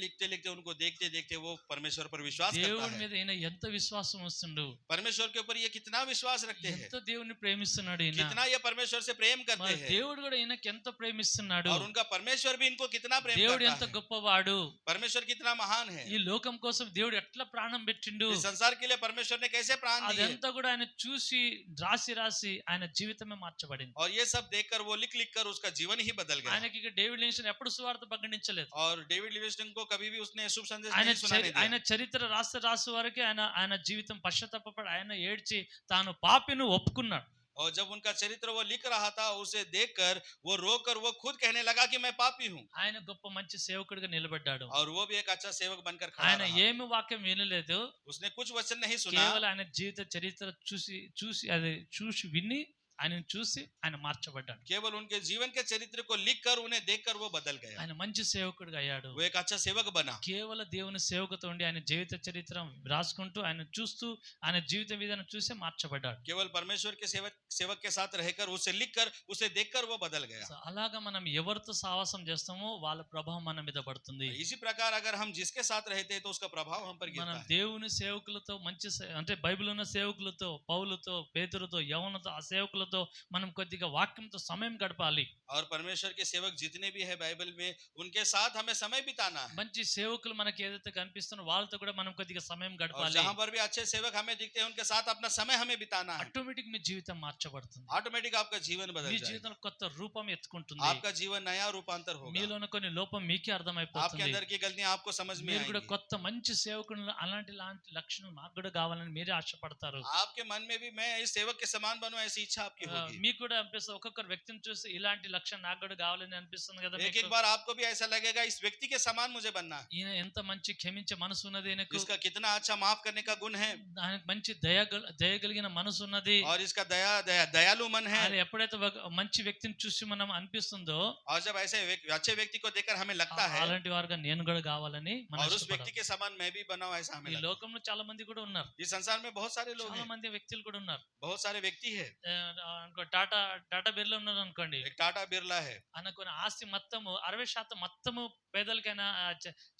उनको देखते वो परमेश्वर पर विश्वास करता దేవుడి है। మీద ఈయన ఎంత విశ్వాసం వస్తుండు, परमेश्वर के ऊपर ये कितना विश्वास रखते हैं, ఎంత దేవుని ప్రేమిస్తున్నాడు ఈయన. कितना ये परमेश्वर से प्रेम करते మరి हैं, దేవుడు కూడా ఈయనకి ఎంత ప్రేమిస్తున్నాడు. और उनका परमेश्वर भी इनको कितना प्रेम దేవుడు ఎంత करता है। గొప్పవాడు, परमेश्वर कितना महान है, ఈ లోకం కోసం దేవుడు ఎట్లా ప్రాణం పెట్టిండు, इस संसार के लिए परमेश्वर ने कैसे प्राण दिए, అదంతా కూడా ఆయన చూసి రాసి ఆయన జీవితమే మార్చబడింది. और ये सब देखकर वो लिख कर उसका जीवन ही बदल गया। ఆయనకి ఇక డేవిడ్ లివింగ్స్టన్ ఎప్పుడు సువార్త ప్రకటించలేదు. और डेविड लिविंगस्टन को कभी भी उसने शुभ संदेश ఆయన नहीं सुनाने दिया। ఆయన చరిత్ర రాసి వరకే ఆయన జీవితం పశ్చాత్తాపపడి ఆయన ఏడ్చి తాను పాపిని ఒప్పుకున్నాడు. और जब उनका चरित्र वो लिख रहा था उसे देखकर वो रोकर वो खुद कहने लगा कि मैं पापी हूँ, ఆయన గొప్ప మంచి సేవకుడిగా నిలబడ్డాడు. और वो भी एक अच्छा सेवक बनकर खड़ा ఆయన रहा। ఏమి వాక్యం వినలేదు, उसने कुछ वचन नहीं सुना, కేవలం ఆయన జీవిత చరిత్ర చూసి విని ఆయనను చూసి ఆయన మార్చబడ్డాడు. केवल उनके जीवन के चरित्र को लिखकर उन्हें देखकर वो बदल गया, ఆయన మంచి సేవకుడిగా అయ్యాడు. वो एक अच्छा सेवक बना. కేవలం దేవుని సేవకుతో ఉండి ఆయన జీవిత చరిత్ర రాసుకుంటూ ఆయన చూస్తూ ఆయన జీవిత విధానం చూసి మార్చబడ్డాడు. केवल परमेश्वर के सेवक के साथ रहकर उसे लिखकर उसे देखकर वो बदल गया. సో అలాగా మనం ఎవరితో సావాసం చేస్తామో వాళ్ళ ప్రభావం మన మీద పడుతుంది. इसी प्रकार अगर हम जिसके साथ रहते हैं तो उसका प्रभाव हम पर गिरता మనం है. దేవుని సేవకులతో మంచి అంటే బైబిల్ ఉన్న సేవకులతో, పౌలుతో, పేతురుతో, యవనతో, ఆ సేవకులతో మనం కొద్దిగా వాక్యంతో సమయం గడపాలి. और परमेश्वर के सेवक जितने भी है बाइबल में उनके साथ हमें समय बिताना है. మంచి సేవకులు మనకి ఏదైతే కనిపిస్తున్నారో వాళ్ళతో కూడా మనం కొద్దిగా సమయం और గడపాలి. जहां पर भी अच्छे सेवक हमें दिखते हैं उनके साथ अपना समय हमें बिताना है. ఆటోమేటిక్ మీ జీవితం మార్చబడుతుంది. ऑटोमेटिक आपका जीवन बदल మీ जाएगा, జీవితంలో కొత్త రూపం ఎత్తుకుంటుంది. आपका जीवन नया रूपांतर होगा, మీలో ఉన్న కొన్ని లోపం మీకే आपके అర్థమైపోతుంది. अंदर की गलतियां आपको समझ में మీరు కూడా आएंगी. కొత్త మంచి సేవకులు అలాంటి లక్షణాలు నాకు కూడా కావాలని మీరే ఆశపడతారు. आपके मन में भी मैं इस सेवक के समान बनूं ऐसी इच्छा आपकी होगी. మీకు కూడా అనిపిస్తుంది, ఒక్కొక్కరు వ్యక్తిని చూసి ఇలాంటి లక్షణం నాకు కూడా కావాలని అనిపిస్తుంది కదా एक మీకు. बार आपको भी ऐसा लगेगा इस व्यक्ति के समान मुझे बनना है. ఈయన ఎంత మంచి క్షమించే మనసు ఉన్నది, ఈయనకు इसका कितना अच्छा माफ करने का गुण है ఆయనకు మంచి దయగలిగిన మనసు ఉన్నది. और इसका दयालु मन है. ఆయన ఎప్పుడైతే ఒక మంచి వ్యక్తిని చూసి మనం అనిపిస్తుందో और जब ऐसे अच्छे व्यक्ति को देखकर हमें लगता है అలాంటి వారుగా నేను కూడా కావాలని మనం और उस ఇష్టపడాలి. व्यक्ति के समान मैं भी बनाऊं ऐसा हमें ఈ लगता లోకంలో చాలా మంది కూడా ఉన్నారు, है. इस संसार में बहुत सारे लोग చాలా हैं, మంది వ్యక్తులు కూడా ఉన్నారు. बहुत सारे व्यक्ति है. టాటా బిర్లా ఉన్నారు అనుకోండి, एक टाटा बिरला है, అనుకున్న ఆస్తి మొత్తము 60% మొత్తము పేదలకైనా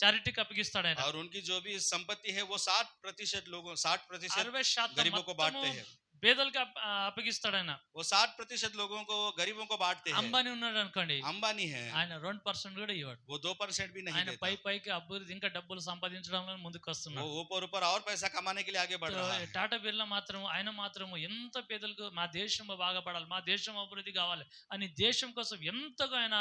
చారిటీకి అప్పగిస్తాడు ఆయన. और उनकी जो भी संपत्ति है वो 60% लोगों 60% 60% गरीबों को बांटते हैं. పేదలకి అప్పగిస్తాడు ఆయన. वो 60% लोगों को गरीबों को बांटते हैं. అంబానీ ఉన్నాడు అనుకోండి, अंबानी है, ఆయన 2% కూడా ఇవ్వడు. वो 2% भी नहीं ఆయన देता. పైకి అభివృద్ధి ఇంకా డబ్బులు సంపాదించడంలో ముందుకు वो వస్తున్నాడు. ऊपर और पैसा कमाने के लिए आगे बढ़ रहा है. టాటా బిర్లా ఆయన మాత్రము ఎంత పేదలకు మా దేశం బాగుపడాలి, మా దేశం అభివృద్ధి కావాలి అని దేశం కోసం ఎంతగా ఆయన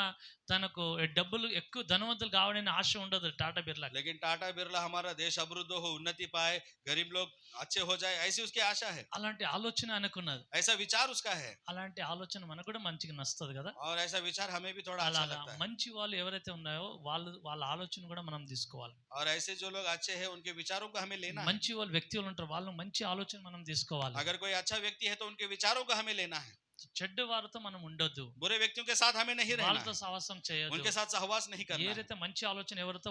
తనకు డబ్బులు ఎక్కువ ధనవంతులు కావాలని ఆశ ఉండదు టాటా బిర్లా. लेकिन टाटा बिरला हमारा देश अभिवृद्ध हो, उन्नति पाए, गरीब लोग अच्छे हो जाए ऐसी उसकी आशा है. అలాంటి ఆలోచన అనుకున్నది. ऐसा विचार उसका है అలాంటి ఆలోచన మనకు కూడా మంచిగా నచ్చుతుంది కదా. और ऐसा विचार हमें भी थोड़ा अच्छा అలాగా लगता है. మంచి వాళ్ళు ఎవరైతే ఉన్నాయో వాళ్ళ ఆలోచన కూడా మనం తీసుకోవాలి. और ऐसे जो लोग अच्छे हैं उनके विचारों को हमें लेना है. మంచి వాళ్ళు వ్యక్తులు ఉంటారు, వాళ్ళు మంచి ఆలోచన మనం తీసుకోవాలి. अगर कोई अच्छा व्यक्ति है तो उनके विचारों को हमें लेना है. చెడ్డ వారితో మనం ఉండొద్దు, बुरे व्यक्तियों के साथ हमें नहीं रहना వాళ్ళతో है, సావాసం చేయొద్దు. उनके साथ सहवास नहीं करना है. ఏదైతే మంచి ఆలోచన ఎవరితో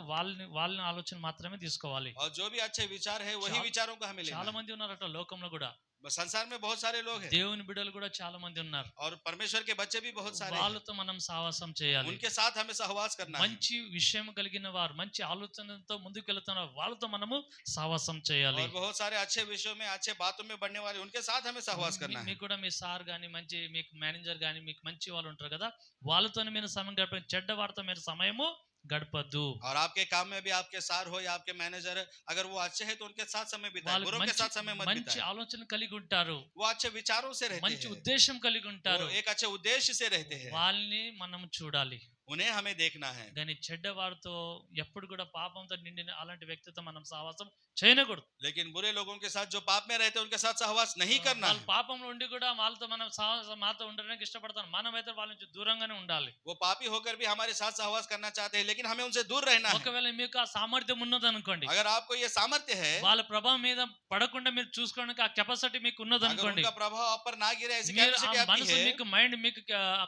వాళ్ళ ఆలోచన మాత్రమే తీసుకోవాలి. और जो भी अच्छे विचार है वही चाल- विचारों को हमें लेना చాలా है. మంది ఉన్నారట లోకంలో కూడా, संसार में बहुत सारे लोग हैं దేవుని బిడ్డలు కూడా చాలా మంది ఉన్నారు. और परमेश्वर के बच्चे भी बहुत सारे हैं. వాళ్ళతో మనం సావాసం చేయాలి. उनके साथ हमें सहवास करना है. మంచి విషయం కలిగిన వారు, మంచి ఆలోచనతో ముందుకు వెళ్తున్న వాళ్ళతో మనము సావాసం చేయాలి. और बहुत सारे अच्छे विषयों में अच्छे बातों में बढ़ने वाले उनके साथ हमें सहवास करना है. మీకు కూడా మీ సార్ గాని మంచి మీకు మేనేజర్ గాని మీకు మంచి వాళ్ళు ఉంటారు కదా, వాళ్ళతోనే మీరు సమయం గడపండి. చెడ్డ వారితో మీరు సమయము గడపద్దు. और आपके काम में भी आपके सार हो या आपके मैनेजर अगर वो अच्छे हैं तो उनके साथ समय बिताएं, వాళ్ళకి बुरों के साथ समय मत మంచి बिताएं. ఆలోచన కలిగి ఉంటారు, वो अच्छे विचारों से रहते మంచి हैं, ఉద్దేశం కలిగి ఉంటారు. वो एक अच्छे उद्देश्य से रहते हैं. వాళ్ళని మనం చూడాలి. उन्हें हमें देखना है. కానీ చెడ్డ వారితో ఎప్పుడు కూడా పాపంతో నిండిన అలాంటి వ్యక్తితో మనం సహవాసం చేయకూడదు. लेकिन बुरे लोगों के साथ जो पाप में रहते हैं उनके साथ सहवास नहीं करना వాళ్ళు है. పాపంలో ఉండి కూడా వాళ్ళతో మనం సహవాసం మాతో ఉండడానికి ఇష్టపడతాం, మనమైతే వాళ్ళ నుంచి దూరంగానే ఉండాలి. वो पापी होकर भी हमारे साथ सहवास करना चाहते हैं लेकिन हमें उनसे दूर रहना है. ఒకవేళ మీకు ఆ సామర్థ్యం ఉన్నది అనుకోండి, अगर आपको ये सामर्थ्य है, వాళ్ళ ప్రభావం మీద పడకుండా మీరు చూసుకోవడానికి ఆ కెపాసిటీ మీకు ఉన్నది अगर అనుకోండి, उनका प्रभाव आप पर ना गिरे ऐसी మీరు ఆ कैपेसिटी आपकी మనసు है, మీకు మైండ్ మీకు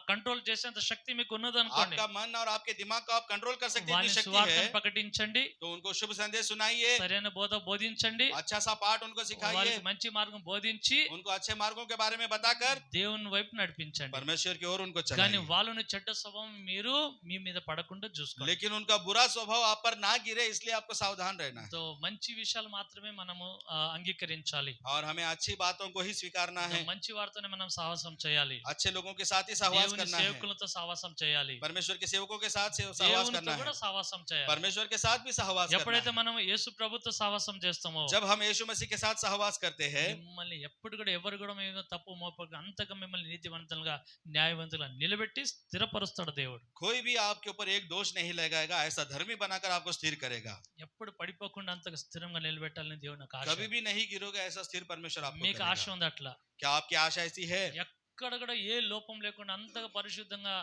కంట్రోల్ చేసేంత శక్తి మీకు ఉన్నది అనుకోండి, आपका मन और आपके दिमाग को आप कंट्रोल कर सकते हैं, వాళ్ళని इतनी शक्ति సువార్తను है, ప్రకటించండి, तो उनको शुभ संदेश सुनाइए, సరైన బోధించండి, अच्छा सा पाठ उनको सिखाइए, వాళ్ళకి మంచి మార్గం బోధించి उनको अच्छे मार्गों के बारे में बताकर దేవుని వైపు నడిపించండి. परमेश्वर की ओर उनको కానీ चलाइए. వాళ్ళని చెడ్డ స్వభావం మీరు మీ మీద పడకుండా చూసుకోండి. लेकिन उनका बुरा स्वभाव आप पर ना गिरे इसलिए आपको सावधान रहना है. సో మంచి విషయాలు మాత్రమే మనము అంగీకరించాలి. और हमें अच्छी बातों को ही स्वीकारना है, మంచి వారితోనే మనం సావాసం చేయాలి. अच्छे लोगों के साथ ही सहवास దేవుని करना है, సేవకులతో సావాసం చేయాలి. परमेश्वर के सेवकों के साथ सहवास దేవునితో करना కూడా है, సావాసం చేయాలి. परमेश्वर के साथ भी सहवास करना ఎప్పుడైతే है. మనం యేసు ప్రభుతో సావాసం చేస్తామో, जब हम यीशु मसीह के साथ सहवास करते हैं, మిమ్మల్ని ఎప్పుడు కూడా ఎవరు కూడా మీద తప్పు మోపక అంతగా మిమ్మల్ని నీతివంతులుగా న్యాయవంతులుగా నిలబెట్టి స్థిరపరుస్తాడు దేవుడు. कोई भी आपके ऊपर एक दोष नहीं लगाएगा, ऐसा धर्मी बनाकर आपको स्थिर करेगा. ఎప్పుడు పడిపోకుండా అంతగా స్థిరంగా నిలబెట్టాలని దేవుడు నాకు ఆశ. कभी भी नहीं गिरोगे, ऐसा स्थिर परमेश्वर आपको మీకు ఆశ करेगा. ఉంది అట్లా. क्या आपकी आशा ऐसी है? ఎక్కడ కూడా ఏ లోపం లేకుండా అంతగా పరిశుద్ధంగా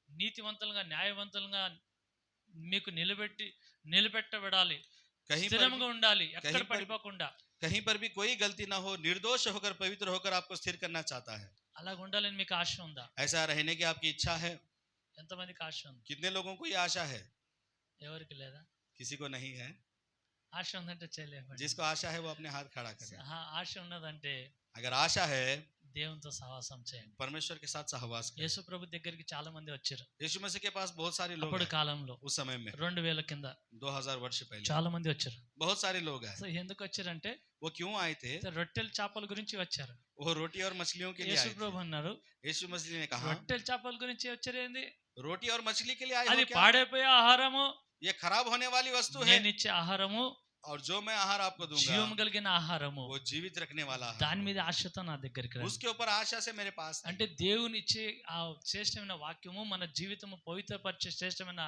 నీతివంతులుగా న్యాయవంతులుగా మీకు నిలబెట్టబడాలి, कहीं पर స్థిరంగా ఉండాలి, ఎక్కడ కहीं పర్- పడిపోకుండా. कहीं पर भी कोई गलती ना हो, निर्दोष होकर पवित्र होकर आपको स्थिर करना चाहता है। అలాగ ఉండాలని మీకు ఆశ ఉందా? ऐसा रहने की आपकी इच्छा है? ఎంతమందికి ఆశ ఉంది? कितने लोगों को ये आशा है? ఎవరికి లేదా? किसी को नहीं है। ఆశ ఉందంటే చేయలేము. जिसको आशा है वो अपने हाथ खड़ा करे। ఆశ ఉన్నదంటే अगर आशा है దేవునితో సహవాసం చేయండి. परमेश्वर के साथ सहवास करें। యేసు ప్రభు దగ్గరికి చాలా మంది వచ్చారు यीशु मसीह के पास बहुत सारे लोग అప్పుడు हैं। కాలంలో उस समय में 2000 కింద 2000 वर्ष पहले చాలా మంది వచ్చారు. बहुत सारे लोग हैं। సో ఎందుకు వచ్చారంటే वो क्यों आए थे? రొట్టెల చేపల గురించి వచ్చారు. वो रोटी और मछलियों के लिए యేసు आए थे। ప్రభు అన్నారు, यीशु मसीह ने कहा రొట్టెల చేపల గురించి వచ్చారు ఏంది? रोटी और मछली के लिए आए అది हो क्या? పాడైపోయే ఆహారము, ये खराब होने वाली वस्तु है నేను ఇచ్చే ఆహారము और जो मैं आहार आपको జీవం दूंगा కలిగిన ఆహారము. वो जीवित रखने वाला దాని है। మీద ఆశతో నా దగ్గరికి రండి. उसके ऊपर आशा से मेरे पास అంటే దేవుని ఇచ్చే ఆ శ్రేష్టమైన వాక్యము మన జీవితము పవిత్రపరిచే శ్రేష్టమైన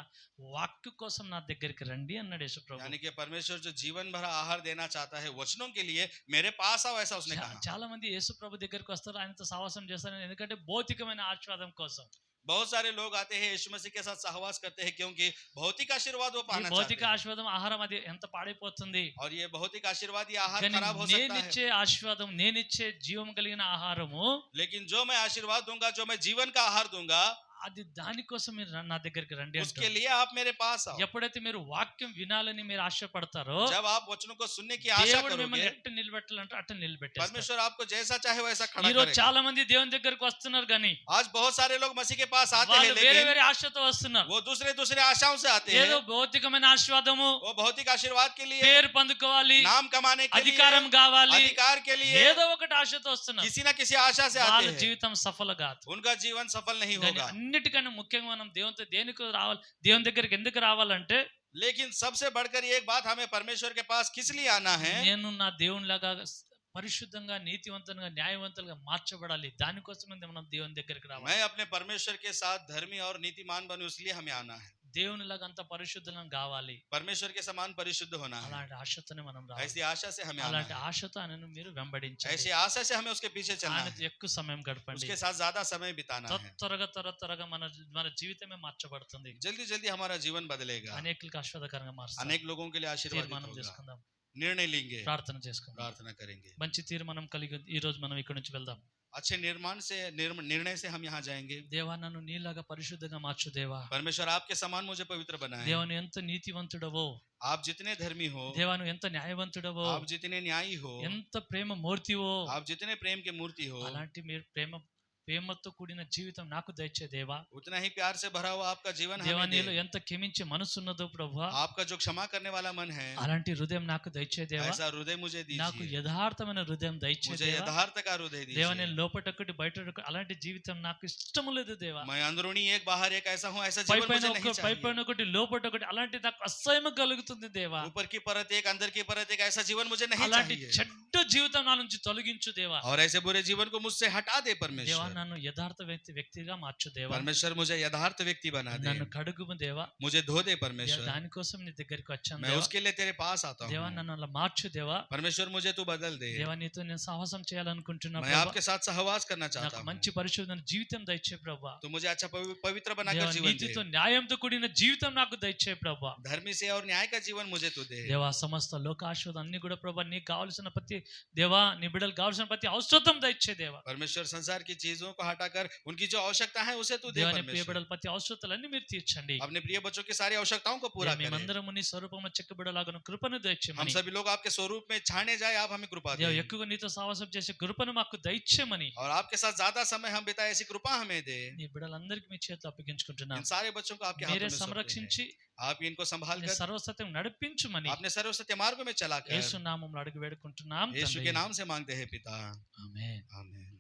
వాక్య కోసం నా దగ్గరికి రండి అన్నాడు యేసు ప్రభు. यानी कि परमेश्वर जो जीवन भर आहार देना चाहता है वचनों के लिए मेरे पास आओ, ऐसा उसने कहा। చాలా మంది యేసు ప్రభు దగ్గరికి వస్తారు, ఆయనతో సహవాసం చేస్తారు ఎందుకంటే భౌతికమైన ఆశీర్వాదం కోసం. बहुत सारे लोग आते हैं यीशु मसीह के साथ सहवास करते हैं क्योंकि भौतिक आशीर्वाद वो ఈ पाना భౌతిక चाहते हैं। ఆశీర్వాదం ఆహారం అది ఎంత పాడైపోతుంది. और ये भौतिक आशीर्वाद ये आहार కానీ खराब हो सकता है, నేనిచ్చే ఆశీర్వాదం, నేనిచ్చే జీవం కలిగిన ఆహారము लेकिन जो मैं आशीर्वाद दूंगा, जो मैं जीवन का आहार दूंगा, అది దానికోసం మీరు నా దగ్గరికి రండి उसके అంటాడు. लिए आप मेरे पास आओ। ఎప్పుడైతే మీరు వాక్యం వినాలని మీరు ఆశపడతారో जब आप वचनों को सुनने की आशा దేవుడు మిమ్మల్ని करोगे, ఎట్ట నిలబెట్టాలంటే అట్ట నిలబెట్టేస్తాడు. परमेश्वर आपको जैसा चाहे वैसा खड़ा ఈ రోజు करेगा। చాలా మంది దేవుని దగ్గరికి వస్తున్నారు కానీ आज बहुत सारे लोग मसीह के पास आते हैं వాళ్ళు వేరే लेकिन వేరే ఆశతో వస్తున్నారు. वो दूसरे दूसरे आशाओं से आते ఏదో हैं। భౌతికమైన ఆశీర్వాదము, वो भौतिक आशीर्वाद के लिए, పేరు పొందుకోవాలి, नाम कमाने के लिए, అధికారం కావాలి, अधिकार के लिए, ఏదో ఒకటి ఆశతో వస్తున్నారు. किसी न किसी आशा से आते వాళ్ళ हैं। జీవితం సఫల కాదు. उनका जीवन सफल नहीं కానీ होगा। అన్నిటికన్నా ముఖ్యంగా మనం దేవునితో దేనికి రావాలి, దేవుని దగ్గరికి ఎందుకు రావాలంటే लेकिन सबसे बढ़कर एक बात, हमें परमेश्वर के पास किस लिए आना है? నేను నా దేవునిలాగా పరిశుద్ధంగా, నీతివంతంగా, న్యాయవంతులుగా మార్చబడాలి. దానికోసమే మనం దేవుని దగ్గరికి రావాలి. मैं अपने परमेश्वर के साथ धर्मी और नीतिमान बनूं, इसलिए हमें आना है। దేవునిలాగా అంత పరిశుద్ధంగా కావాలి. परमेश्वर के समान परिशुद्ध होना है। అలాంటి ఆశతోనే మనం రావాలి. ऐसी आशा से हमें आना అలాంటి है। ఆశతో ఆయనను మీరు వెంబడించండి. ऐसी आशा से हमें उसके पीछे चलना ఆయనతో है, ఎక్కువ సమయం గడపండి. उसके साथ ज्यादा समय बिताना है। త్వరగా మన జీవితమే మార్చబడుతుంది. जल्दी जल्दी हमारा जीवन बदलेगा, అనేకులకు ఆశీర్వాదకరంగా మారుస్తుంది. अनेक लोगों के लिए आशीर्वाद తీర్మానం होगा। చేసుకుందాం, निर्णय लेंगे, ప్రార్థన చేసుకుందాం. प्रार्थना करेंगे। మంచి తీర్మానం కలిగి ఈ రోజు మనం ఇక్కడ నుంచి వెళ్దాం. अच्छे निर्णय से हम यहाँ जाएंगे। దేవా, నన్ను నీలాగా పరిశుద్ధంగా మార్చు దేవా. परमेश्वर आपके समान मुझे पवित्र बनाए। దేవా, నువ్వు ఎంత నీతివంతుడవో, आप जितने धर्मी हो, దేవా నువ్వు ఎంత న్యాయవంతుడవో, आप जितने न्यायी हो, ఎంత ప్రేమ మూర్తివో, आप जितने प्रेम के मूर्ति हो, అలాంటి మీరు ప్రేమతో కూడిన జీవితం నాకు దయచే దేవా. उतना ही प्यार से भरा हुआ आपका जीवन దేవా, हमें నీలో दे। ఎంత క్షమించే మనసు ఉన్నదో ప్రభువా, आपका जो क्षमा करने वाला मन है, అలాంటి హృదయం నాకు దయచే దేవా. ऐसा हृदय मुझे నాకు दीजिए। యథార్థమైన హృదయం దయచే मुझे దేవా. यथार्थ का हृदय దేవా, నేను दीजिए। లోపటొకటి బయట అలాంటి జీవితం నాకు ఇష్టం లేదు దేవా. मैं अंदरूनी एक बाहर एक ऐसा हूँ, ऐसा పై जीवन పైన मुझे नहीं పైన चाहिए। ఒకటి లోపటొకటి అలాంటి నాకు అసహ్యం కలుగుతుంది దేవా. ऊपर की परत एक, अंदर की परत एक, ऐसा जीवन मुझे नहीं అలాంటి चाहिए। చెడ్డ జీవితం నా నుంచి తొలగించు దేవా. और ऐसे बुरे जीवन को मुझसे हटा दे దేవా, परमेश्वर। నన్ను యథార్థ వ్యక్తిగా మార్చు దేవా. परमेश्वर मुझे यथार्थ व्यक्ति बना दे, నన్ను కడుగుము దేవా. मुझे धो दे దేవా, परमेश्वर। దానికోసం నీ దగ్గరికి వచ్చాను मैं దేవా. उसके लिए तेरे पास आता దేవా, हूँ। నన్ను అలా మార్చు దేవా. परमेश्वर मुझे तू बदल दे। దేవా, నీతో నేను సాహసం చేయాలనుకుంటున్నా मैं ప్రభా. आपके साथ सहवास करना चाहता నాకు हूँ। మంచి పరిశుద్ధమైన జీవితం దయచే ప్రభా. तो मुझे अच्छा पवित्र దేవా, बनाकर जीवन నీతితో दे। న్యాయంతో కూడిన జీవితం నాకు దయచే ప్రభా. धर्मी से और न्याय का जीवन मुझे तू दे। దేవా, సమస్త లోకాశీర్వాదం అన్ని కూడా ప్రభా నీకు కావాల్సిన ప్రతి దేవా, నీ బిడ్డలకు కావాల్సిన ప్రతి అవసరం దయచే దేవా. परमेश्वर संसार की चीजों को हटाकर उनकी जो आवश्यकता है उसे तू दे దేవా, నీ ప్రియ परमेश्वर। బిడ్డల ప్రతి అవసరతలన్నీ మీరు తీర్చండి. अपने प्रिय बच्चों की सारी आवश्यकताओं को पूरा करें। మేమందరము నీ స్వరూపంలో చెక్కబడలాగా కృపను हम దయచేయమని, सभी लोग आपके स्वरूप में छाने जाए, आप हमें कृपा దేవా दें। ఎక్కువగా నీతో సావాసం చేసే కృపను మాకు దయచేయమని और आपके साथ ज्यादा समय हम बिताए, ऐसी कृपा हमें दे। నీ బిడ్డలందరికీ మీ చేతిలో అప్పగించుకుంటున్నాం. इन सारे बच्चों को आपके हाथों మీరే में सौंपते हैं। సంరక్షించి आप इनको संभाल నీ कर సర్వసత్యం నడిపించుమని अपने सर्वसत्य मार्ग में चलाकर యేసు నామములో అడిగి వేడుకుంటున్నాం यीशु के తండ్రి. नाम से मांगते हैं पिता। ఆమేన్. आमीन।